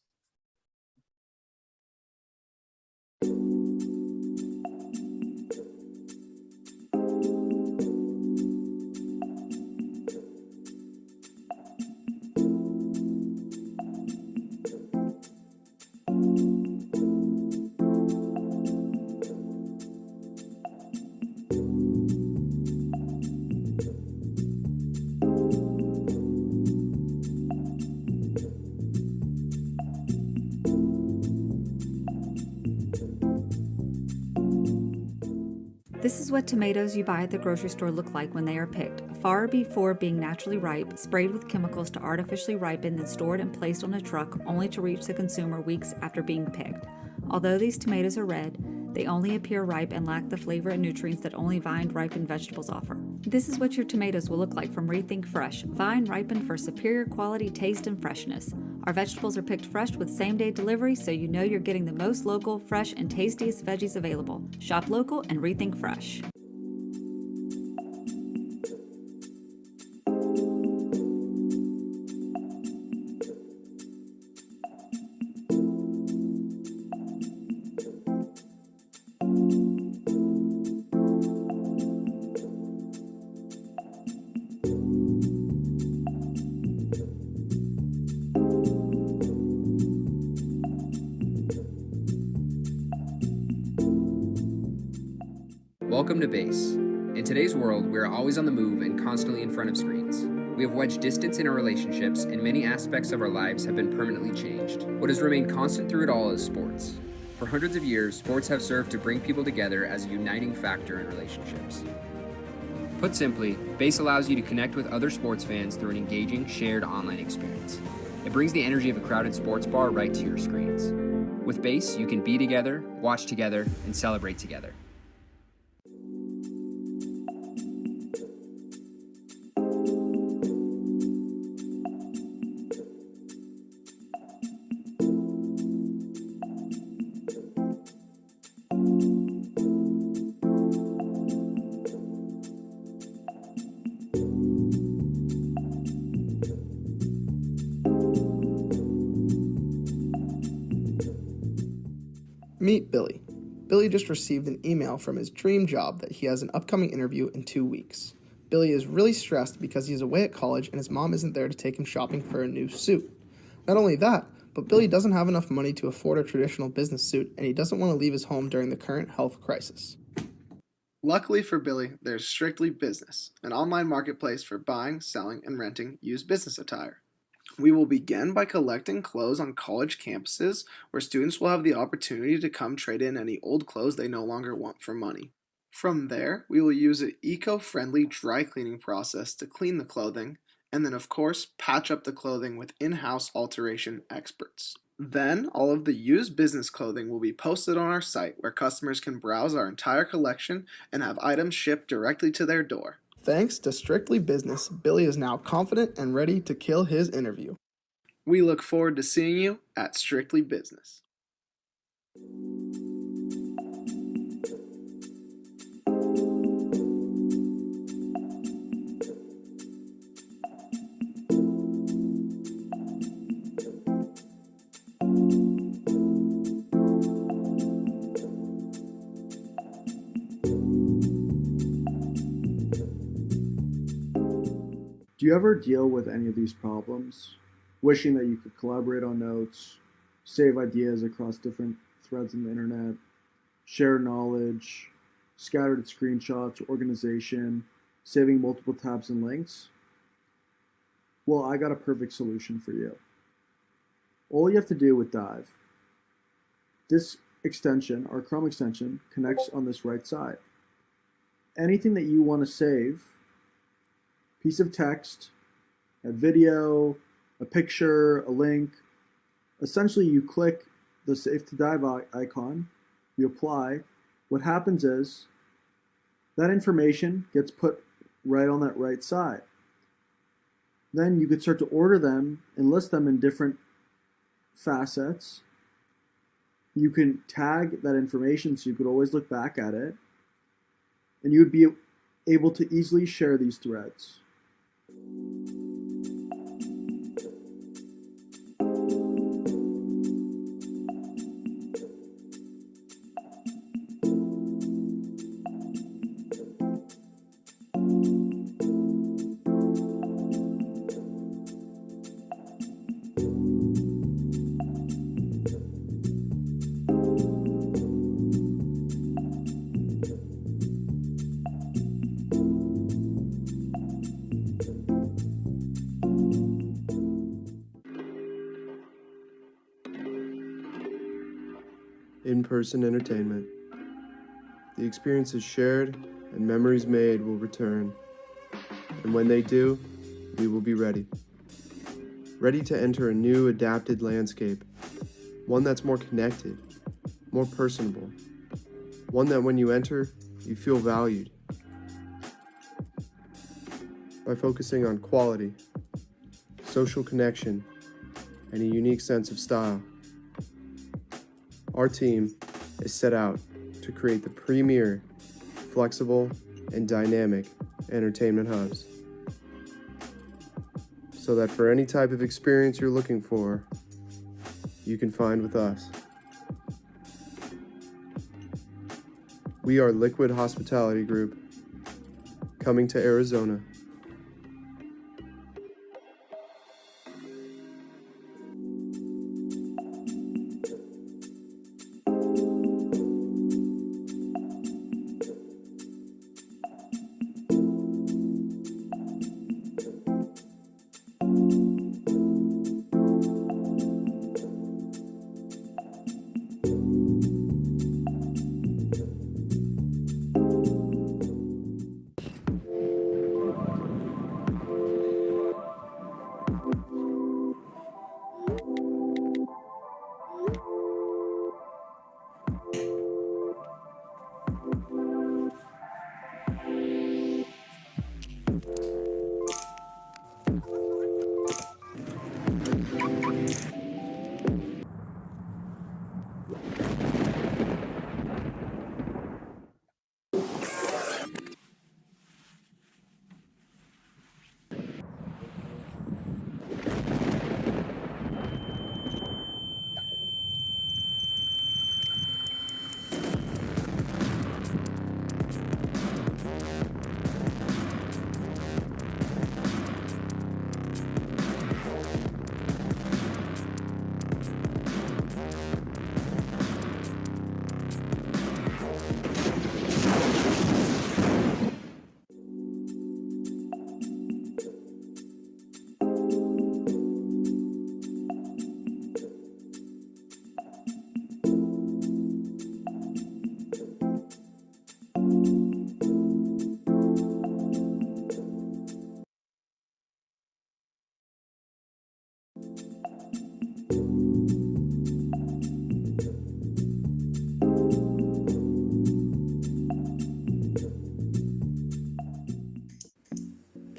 This is what tomatoes you buy at the grocery store look like when they are picked, far before being naturally ripe, sprayed with chemicals to artificially ripen, then stored and placed on a truck only to reach the consumer weeks after being picked. Although these tomatoes are red, they only appear ripe and lack the flavor and nutrients that only vine-ripened vegetables offer. This is what your tomatoes will look like from Rethink Fresh, vine-ripened for superior quality, taste, and freshness. Our vegetables are picked fresh with same-day delivery, so you know you're getting the most local, fresh, and tastiest veggies available. Shop local and Rethink Fresh. Welcome to Base. In today's world, we are always on the move and constantly in front of screens. We have wedged distance in our relationships, and many aspects of our lives have been permanently changed. What has remained constant through it all is sports. For hundreds of years, sports have served to bring people together as a uniting factor in relationships. Put simply, Base allows you to connect with other sports fans through an engaging, shared online experience. It brings the energy of a crowded sports bar right to your screens. With Base, you can be together, watch together, and celebrate together. Meet Billy. Billy just received an email from his dream job that he has an upcoming interview in 2 weeks. Billy is really stressed because he is away at college and his mom isn't there to take him shopping for a new suit. Not only that, but Billy doesn't have enough money to afford a traditional business suit and he doesn't want to leave his home during the current health crisis. Luckily for Billy, there's Strictly Business, an online marketplace for buying, selling, and renting used business attire. We will begin by collecting clothes on college campuses where students will have the opportunity to come trade in any old clothes they no longer want for money. From there, we will use an eco-friendly dry cleaning process to clean the clothing, and then of course patch up the clothing with in-house alteration experts. Then, all of the used business clothing will be posted on our site where customers can browse our entire collection and have items shipped directly to their door. Thanks to Strictly Business, Billy is now confident and ready to kill his interview. We look forward to seeing you at Strictly Business. Do you ever deal with any of these problems? Wishing that you could collaborate on notes, save ideas across different threads on the internet, share knowledge, scattered screenshots, organization, saving multiple tabs and links? Well, I got a perfect solution for you. All you have to do with Dive, this extension, our Chrome extension, connects on this right side. Anything that you want to save, piece of text, a video, a picture, a link. Essentially, you click the Save to Dive icon, you apply. What happens is that information gets put right on that right side. Then you could start to order them and list them in different facets. You can tag that information so you could always look back at it. And you would be able to easily share these threads. In-person entertainment. The experiences shared and memories made will return. And when they do, we will be ready. Ready to enter a new adapted landscape. One that's more connected, more personable. One that when you enter, you feel valued. By focusing on quality, social connection, and a unique sense of style. Our team is set out to create the premier, flexible, and dynamic entertainment hubs. So that for any type of experience you're looking for, you can find with us. We are Liquid Hospitality Group, coming to Arizona.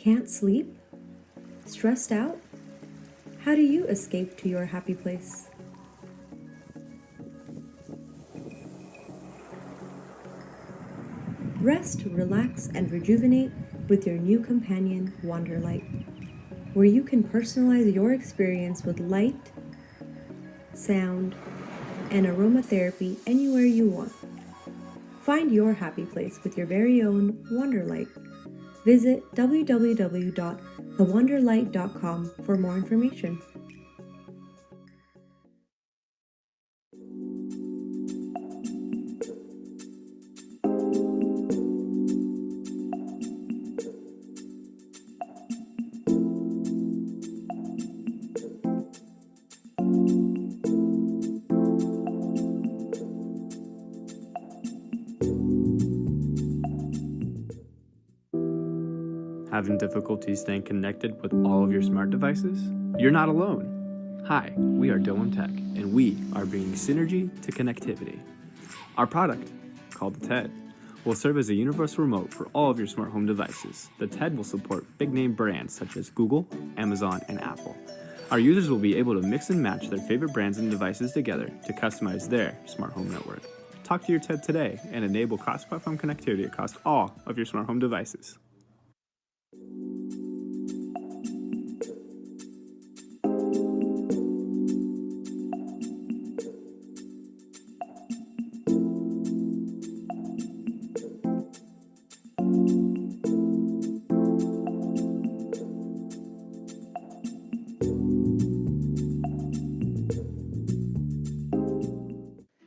Can't sleep? Stressed out? How do you escape to your happy place? Rest, relax, and rejuvenate with your new companion, Wanderlight, where you can personalize your experience with light, sound, and aromatherapy anywhere you want. Find your happy place with your very own Wanderlight. Visit www.thewonderlight.com for more information. Having difficulty staying connected with all of your smart devices? You're not alone. Hi, we are Dome Tech, and we are bringing synergy to connectivity. Our product, called the TED, will serve as a universal remote for all of your smart home devices. The TED will support big-name brands such as Google, Amazon, and Apple. Our users will be able to mix and match their favorite brands and devices together to customize their smart home network. Talk to your TED today and enable cross-platform connectivity across all of your smart home devices.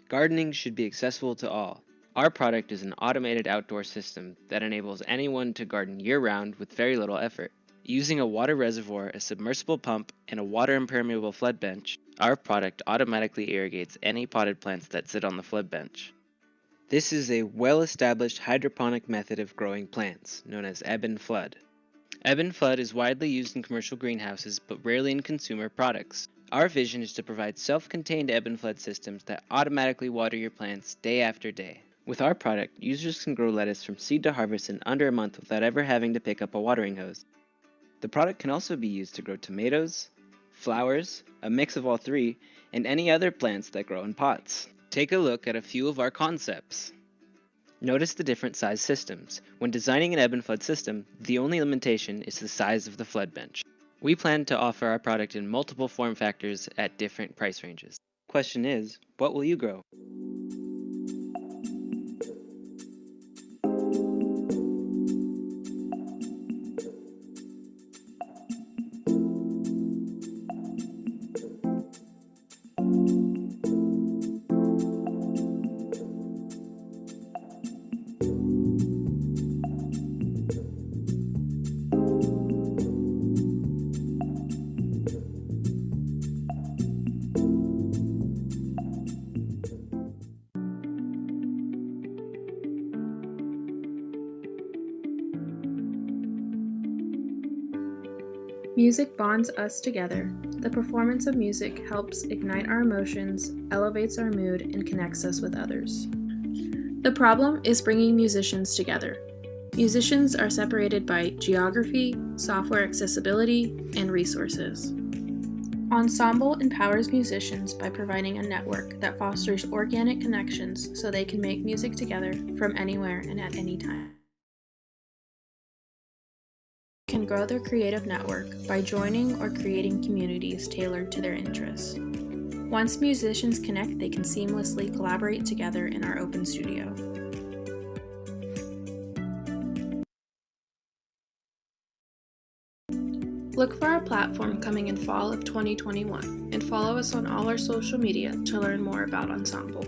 Gardening should be accessible to all. Our product is an automated outdoor system that enables anyone to garden year-round with very little effort. Using a water reservoir, a submersible pump, and a water-impermeable flood bench, our product automatically irrigates any potted plants that sit on the flood bench. This is a well-established hydroponic method of growing plants, known as ebb and flood. Ebb and flood is widely used in commercial greenhouses, but rarely in consumer products. Our vision is to provide self-contained ebb and flood systems that automatically water your plants day after day. With our product, users can grow lettuce from seed to harvest in under a month without ever having to pick up a watering hose. The product can also be used to grow tomatoes, flowers, a mix of all three, and any other plants that grow in pots. Take a look at a few of our concepts. Notice the different size systems. When designing an ebb and flood system, the only limitation is the size of the flood bench. We plan to offer our product in multiple form factors at different price ranges. Question is, what will you grow? Music bonds us together. The performance of music helps ignite our emotions, elevates our mood, and connects us with others. The problem is bringing musicians together. Musicians are separated by geography, software accessibility, and resources. Ensemble empowers musicians by providing a network that fosters organic connections so they can make music together from anywhere and at any time. Can grow their creative network by joining or creating communities tailored to their interests. Once musicians connect, they can seamlessly collaborate together in our open studio. Look for our platform coming in fall of 2021 and follow us on all our social media to learn more about Ensemble.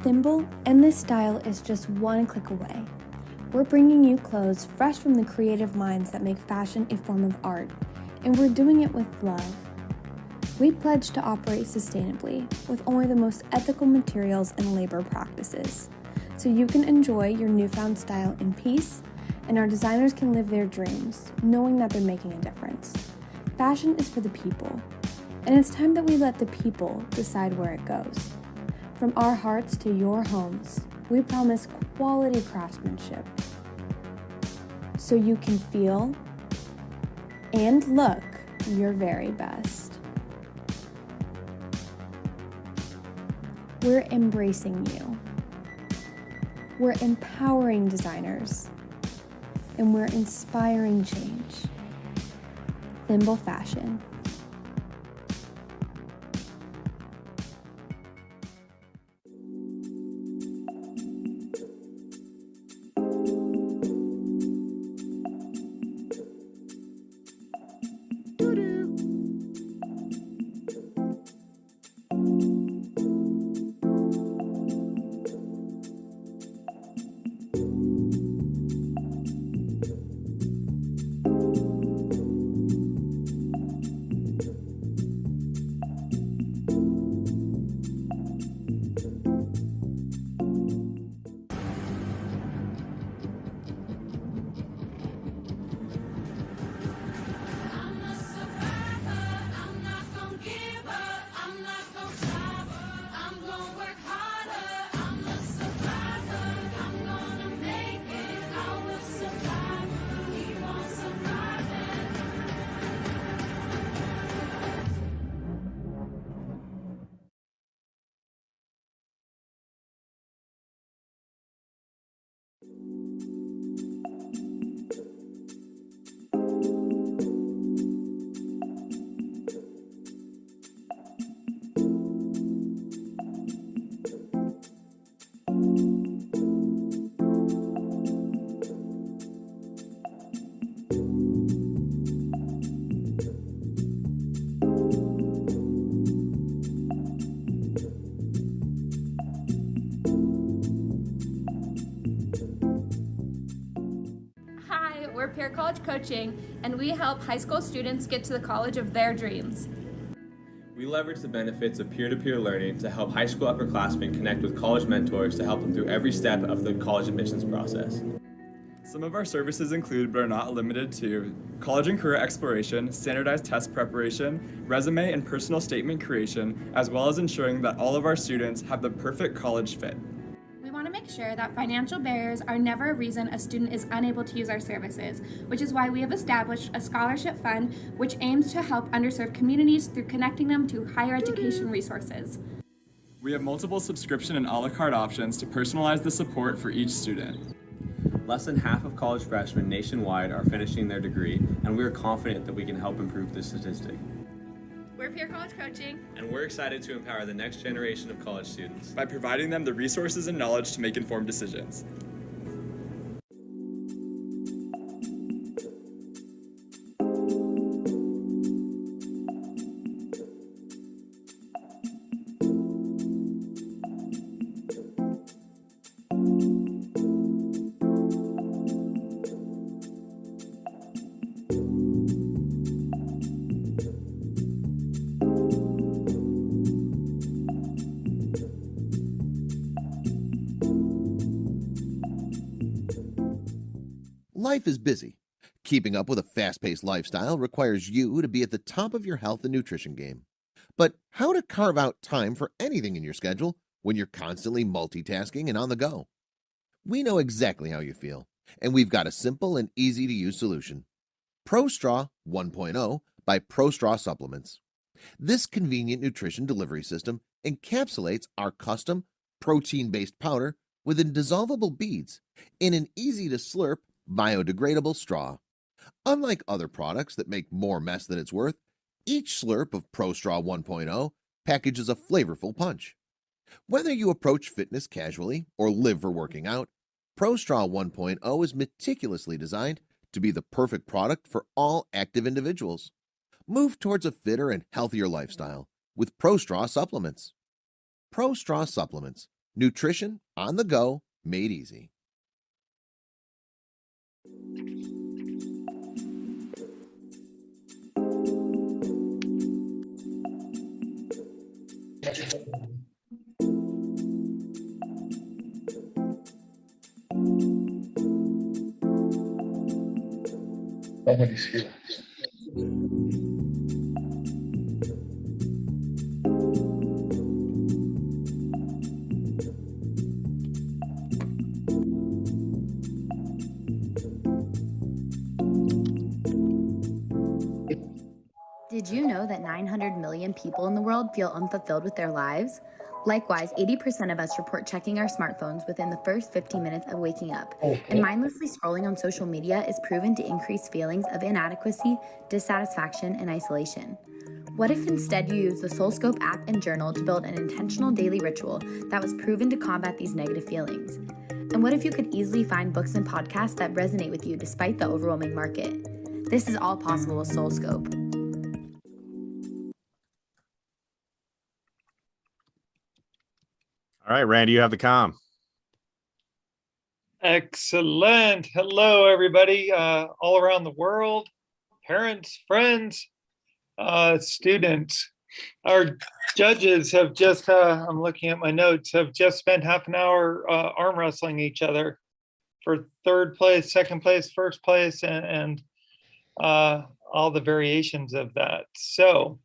Thimble, endless style is just one click away. We're bringing you clothes fresh from the creative minds that make fashion a form of art, and we're doing it with love. We pledge to operate sustainably with only the most ethical materials and labor practices, so you can enjoy your newfound style in peace, and our designers can live their dreams, knowing that they're making a difference. Fashion is for the people, and it's time that we let the people decide where it goes. From our hearts to your homes, we promise quality craftsmanship, so you can feel and look your very best. We're embracing you. We're empowering designers. And we're inspiring change. Thimble Fashion. We're Peer College Coaching, and we help high school students get to the college of their dreams. We leverage the benefits of peer-to-peer learning to help high school upperclassmen connect with college mentors to help them through every step of the college admissions process. Some of our services include, but are not limited to, college and career exploration, standardized test preparation, resume and personal statement creation, as well as ensuring that all of our students have the perfect college fit. We want to make sure that financial barriers are never a reason a student is unable to use our services, which is why we have established a scholarship fund which aims to help underserved communities through connecting them to higher education resources. We have multiple subscription and a la carte options to personalize the support for each student. Less than half of college freshmen nationwide are finishing their degree, and we are confident that we can help improve this statistic. We're Peer College Coaching, and we're excited to empower the next generation of college students by providing them the resources and knowledge to make informed decisions. Life is busy. Keeping up with a fast-paced lifestyle requires you to be at the top of your health and nutrition game. But how to carve out time for anything in your schedule when you're constantly multitasking and on the go? We know exactly how you feel, and we've got a simple and easy-to-use solution. ProStraw 1.0 by ProStraw Supplements. This convenient nutrition delivery system encapsulates our custom protein-based powder within dissolvable beads in an easy-to-slurp biodegradable straw. Unlike other products that make more mess than it's worth, each slurp of ProStraw 1.0 packages a flavorful punch. Whether you approach fitness casually or live for working out, ProStraw 1.0 is meticulously designed to be the perfect product for all active individuals. Move towards a fitter and healthier lifestyle with ProStraw Supplements. ProStraw Supplements Nutrition on the go, made easy. Nobody's here. Did you know that 900 million people in the world feel unfulfilled with their lives? Likewise, 80% of us report checking our smartphones within the first 15 minutes of waking up. And mindlessly scrolling on social media is proven to increase feelings of inadequacy, dissatisfaction, and isolation. What if instead you use the SoulScope app and journal to build an intentional daily ritual that was proven to combat these negative feelings? And what if you could easily find books and podcasts that resonate with you despite the overwhelming market? This is all possible with SoulScope. All right, Randy, you have the comm. Excellent. Hello, everybody, all around the world, parents, friends, students. Our judges have just, I'm looking at my notes, have just spent half an hour arm wrestling each other for third place, second place, first place, and all the variations of that. So,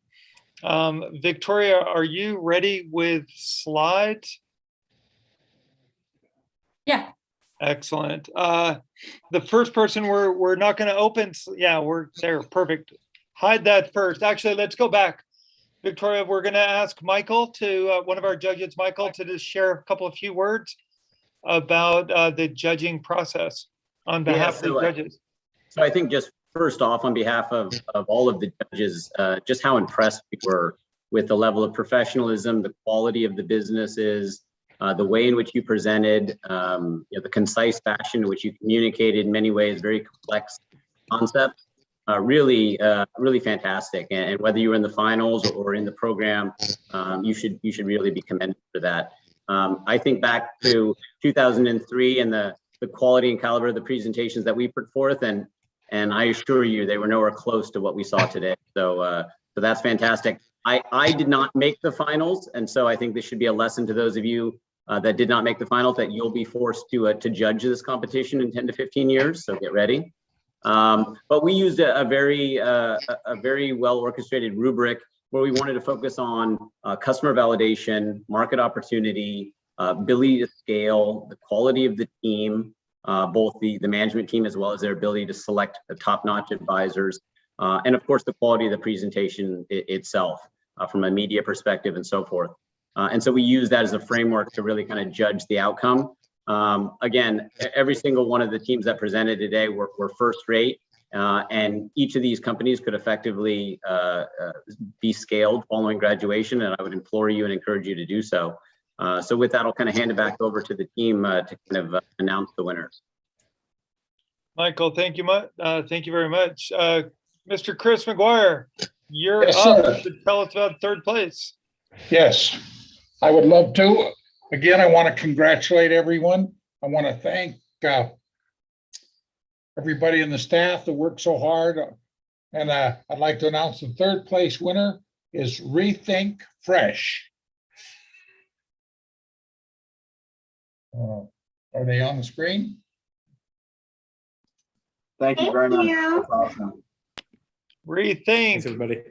Victoria, are you ready with slides? Yeah. Excellent. The first person we're not going to open. Yeah, we're there. Perfect. Hide that first. Actually, let's go back. Victoria, we're going to ask Michael to, one of our judges, Michael, to just share a couple of few words about the judging process on behalf of the judges. So I think just first off, on behalf of all of the judges, just how impressed we were with the level of professionalism, the quality of the businesses, the way in which you presented, the concise fashion in which you communicated in many ways, very complex concepts, really fantastic. And whether you were in the finals or in the program, you should really be commended for that. I think back to 2003 and the quality and caliber of the presentations that we put forth, and I assure you they were nowhere close to what we saw today. So that's fantastic. I did not make the finals, and so I think this should be a lesson to those of you that did not make the finals, that you'll be forced to judge this competition in 10 to 15 years, so get ready. But we used a very well orchestrated rubric where we wanted to focus on customer validation, market opportunity, ability to scale, the quality of the team, both the management team as well as their ability to select the top-notch advisors, and of course the quality of the presentation itself from a media perspective and so forth. And so we use that as a framework to really kind of judge the outcome. Again, every single one of the teams that presented today were first rate, and each of these companies could effectively be scaled following graduation, and I would implore you and encourage you to do so. So with that, I'll kind of hand it back over to the team to kind of announce the winners. Michael, thank you very much. Mr. Chris McGuire, you're Yes, up sir. to tell us about third place. Yes, I would love to. Again, I want to congratulate everyone. I want to thank everybody in the staff that worked so hard. And I'd like to announce the third place winner is Rethink Fresh. Are they on the screen? Thank you very much. That's awesome. Rethink. Thanks, everybody.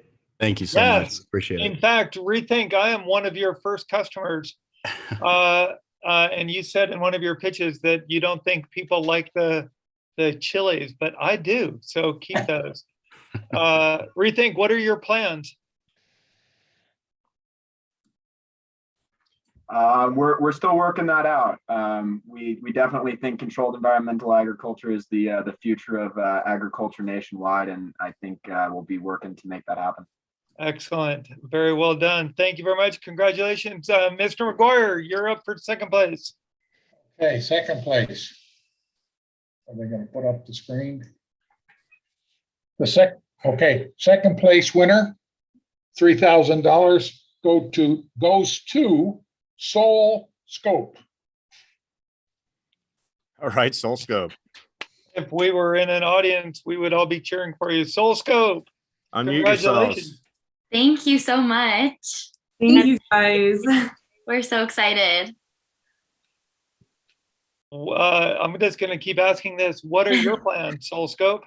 Thank you so much. Appreciate In it. fact, Rethink, I am one of your first customers. And you said in one of your pitches that you don't think people like the chilies, but I do. So keep those. Rethink, what are your plans? We're still working that out. We definitely think controlled environmental agriculture is the future of agriculture nationwide, and I think we'll be working to make that happen. Excellent. Very well done. Thank you very much. Congratulations. Mr. McGuire, you're up for second place. Okay, second place. Are they going to put up the screen? Second place winner, $3,000 goes to Soul Scope. All right, Soul Scope. If we were in an audience, we would all be cheering for you. Soul Scope. Unmute yourselves. Thank you so much. Thank you guys. We're so excited. I'm just going to keep asking this. What are your plans, Soul Scope?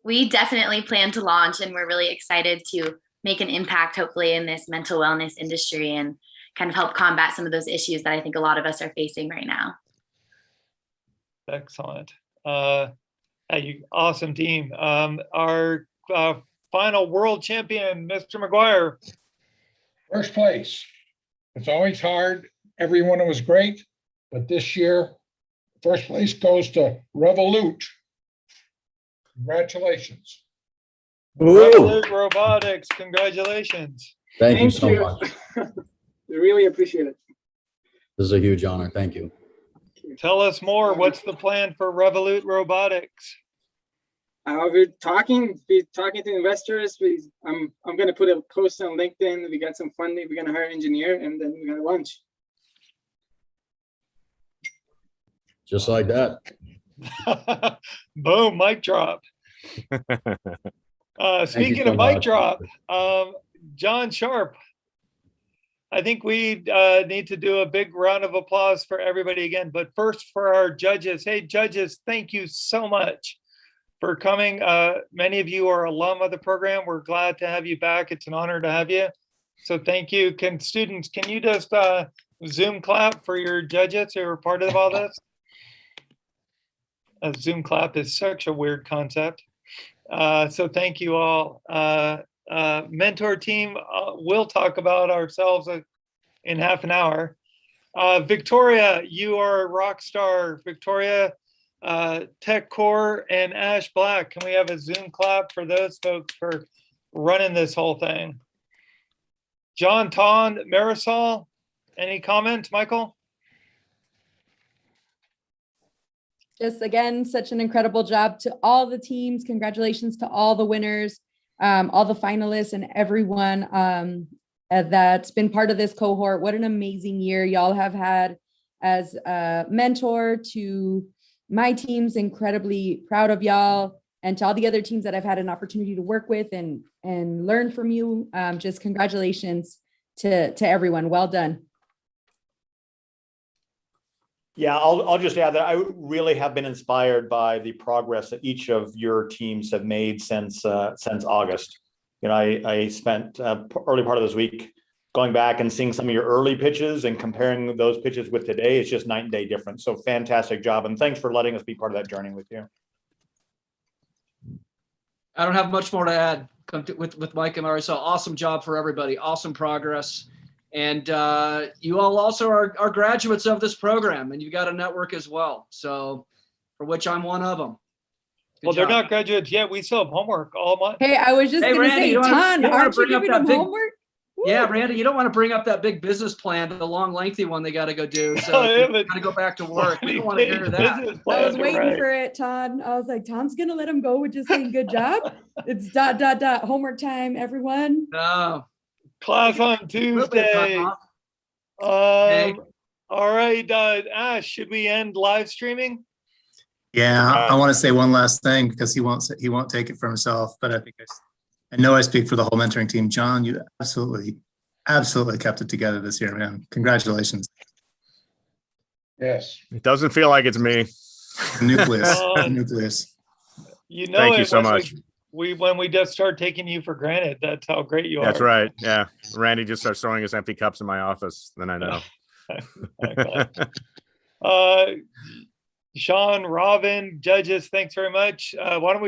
We definitely plan to launch, and we're really excited to make an impact, hopefully, in this mental wellness industry and kind of help combat some of those issues that I think a lot of us are facing right now. Excellent. You awesome team. Our final world champion, Mr. McGuire. First place. It's always hard. Everyone was great, but this year, first place goes to Revolute. Congratulations. Revolute Robotics, congratulations. Thank you so much. We really appreciate it. This is a huge honor. Thank you. Tell us more. What's the plan for Revolute Robotics? We're talking to investors. I'm going to put a post on LinkedIn. We got some funding. We're going to hire an engineer, and then we're going to launch. Just like that. Boom, mic drop. Speaking of mic drop, John Sharp, I think we need to do a big round of applause for everybody again. But first for our judges. Hey, judges, thank you so much for coming. Many of you are alum of the program. We're glad to have you back. It's an honor to have you. So thank you. Students, can you just Zoom clap for your judges who are part of all this? A Zoom clap is such a weird concept. So thank you all. Mentor team, we'll talk about ourselves in half an hour. Victoria, you are a rock star. Victoria, Tech Core, and Ash Black. Can we have a Zoom clap for those folks for running this whole thing? John Ton, Marisol, any comments, Michael? Just again, such an incredible job to all the teams. Congratulations to all the winners, all the finalists, and everyone that's been part of this cohort. What an amazing year y'all have had as a mentor to my teams. Incredibly proud of y'all, and to all the other teams that I've had an opportunity to work with and learn from you. Just congratulations to everyone. Well done. Yeah, I'll just add that I really have been inspired by the progress that each of your teams have made since August. You know, I spent early part of this week going back and seeing some of your early pitches and comparing those pitches with today. It's just night and day difference. So fantastic job, and thanks for letting us be part of that journey with you. I don't have much more to add with Mike and Marisol. Awesome job for everybody. Awesome progress. And you all also are graduates of this program, and you've got a network as well. So, for which I'm one of them. Well, they're not graduates yet. We still have homework all month. Hey, I was just going to say, Ton, aren't you giving them homework? Yeah, Randy, you don't want to bring up that big business plan, the long, lengthy one they got to go do. So got to go back to work. We don't want to hear that. I was waiting for it, Ton. I was like, Ton's going to let him go with just saying good job. It's ... homework time, everyone. No. Class on Tuesday. All right, Ash, should we end live streaming? Yeah, I want to say one last thing because he won't take it for himself, but I think I know I speak for the whole mentoring team. John, you absolutely kept it together this year, man. Congratulations. Yes. It doesn't feel like it's me. Nucleus. You know, thank you so much. When we just start taking you for granted, that's how great you are. That's right. Yeah. Randy just starts throwing his empty cups in my office. Then I know. Sean, Robin, judges, thanks very much. Why don't we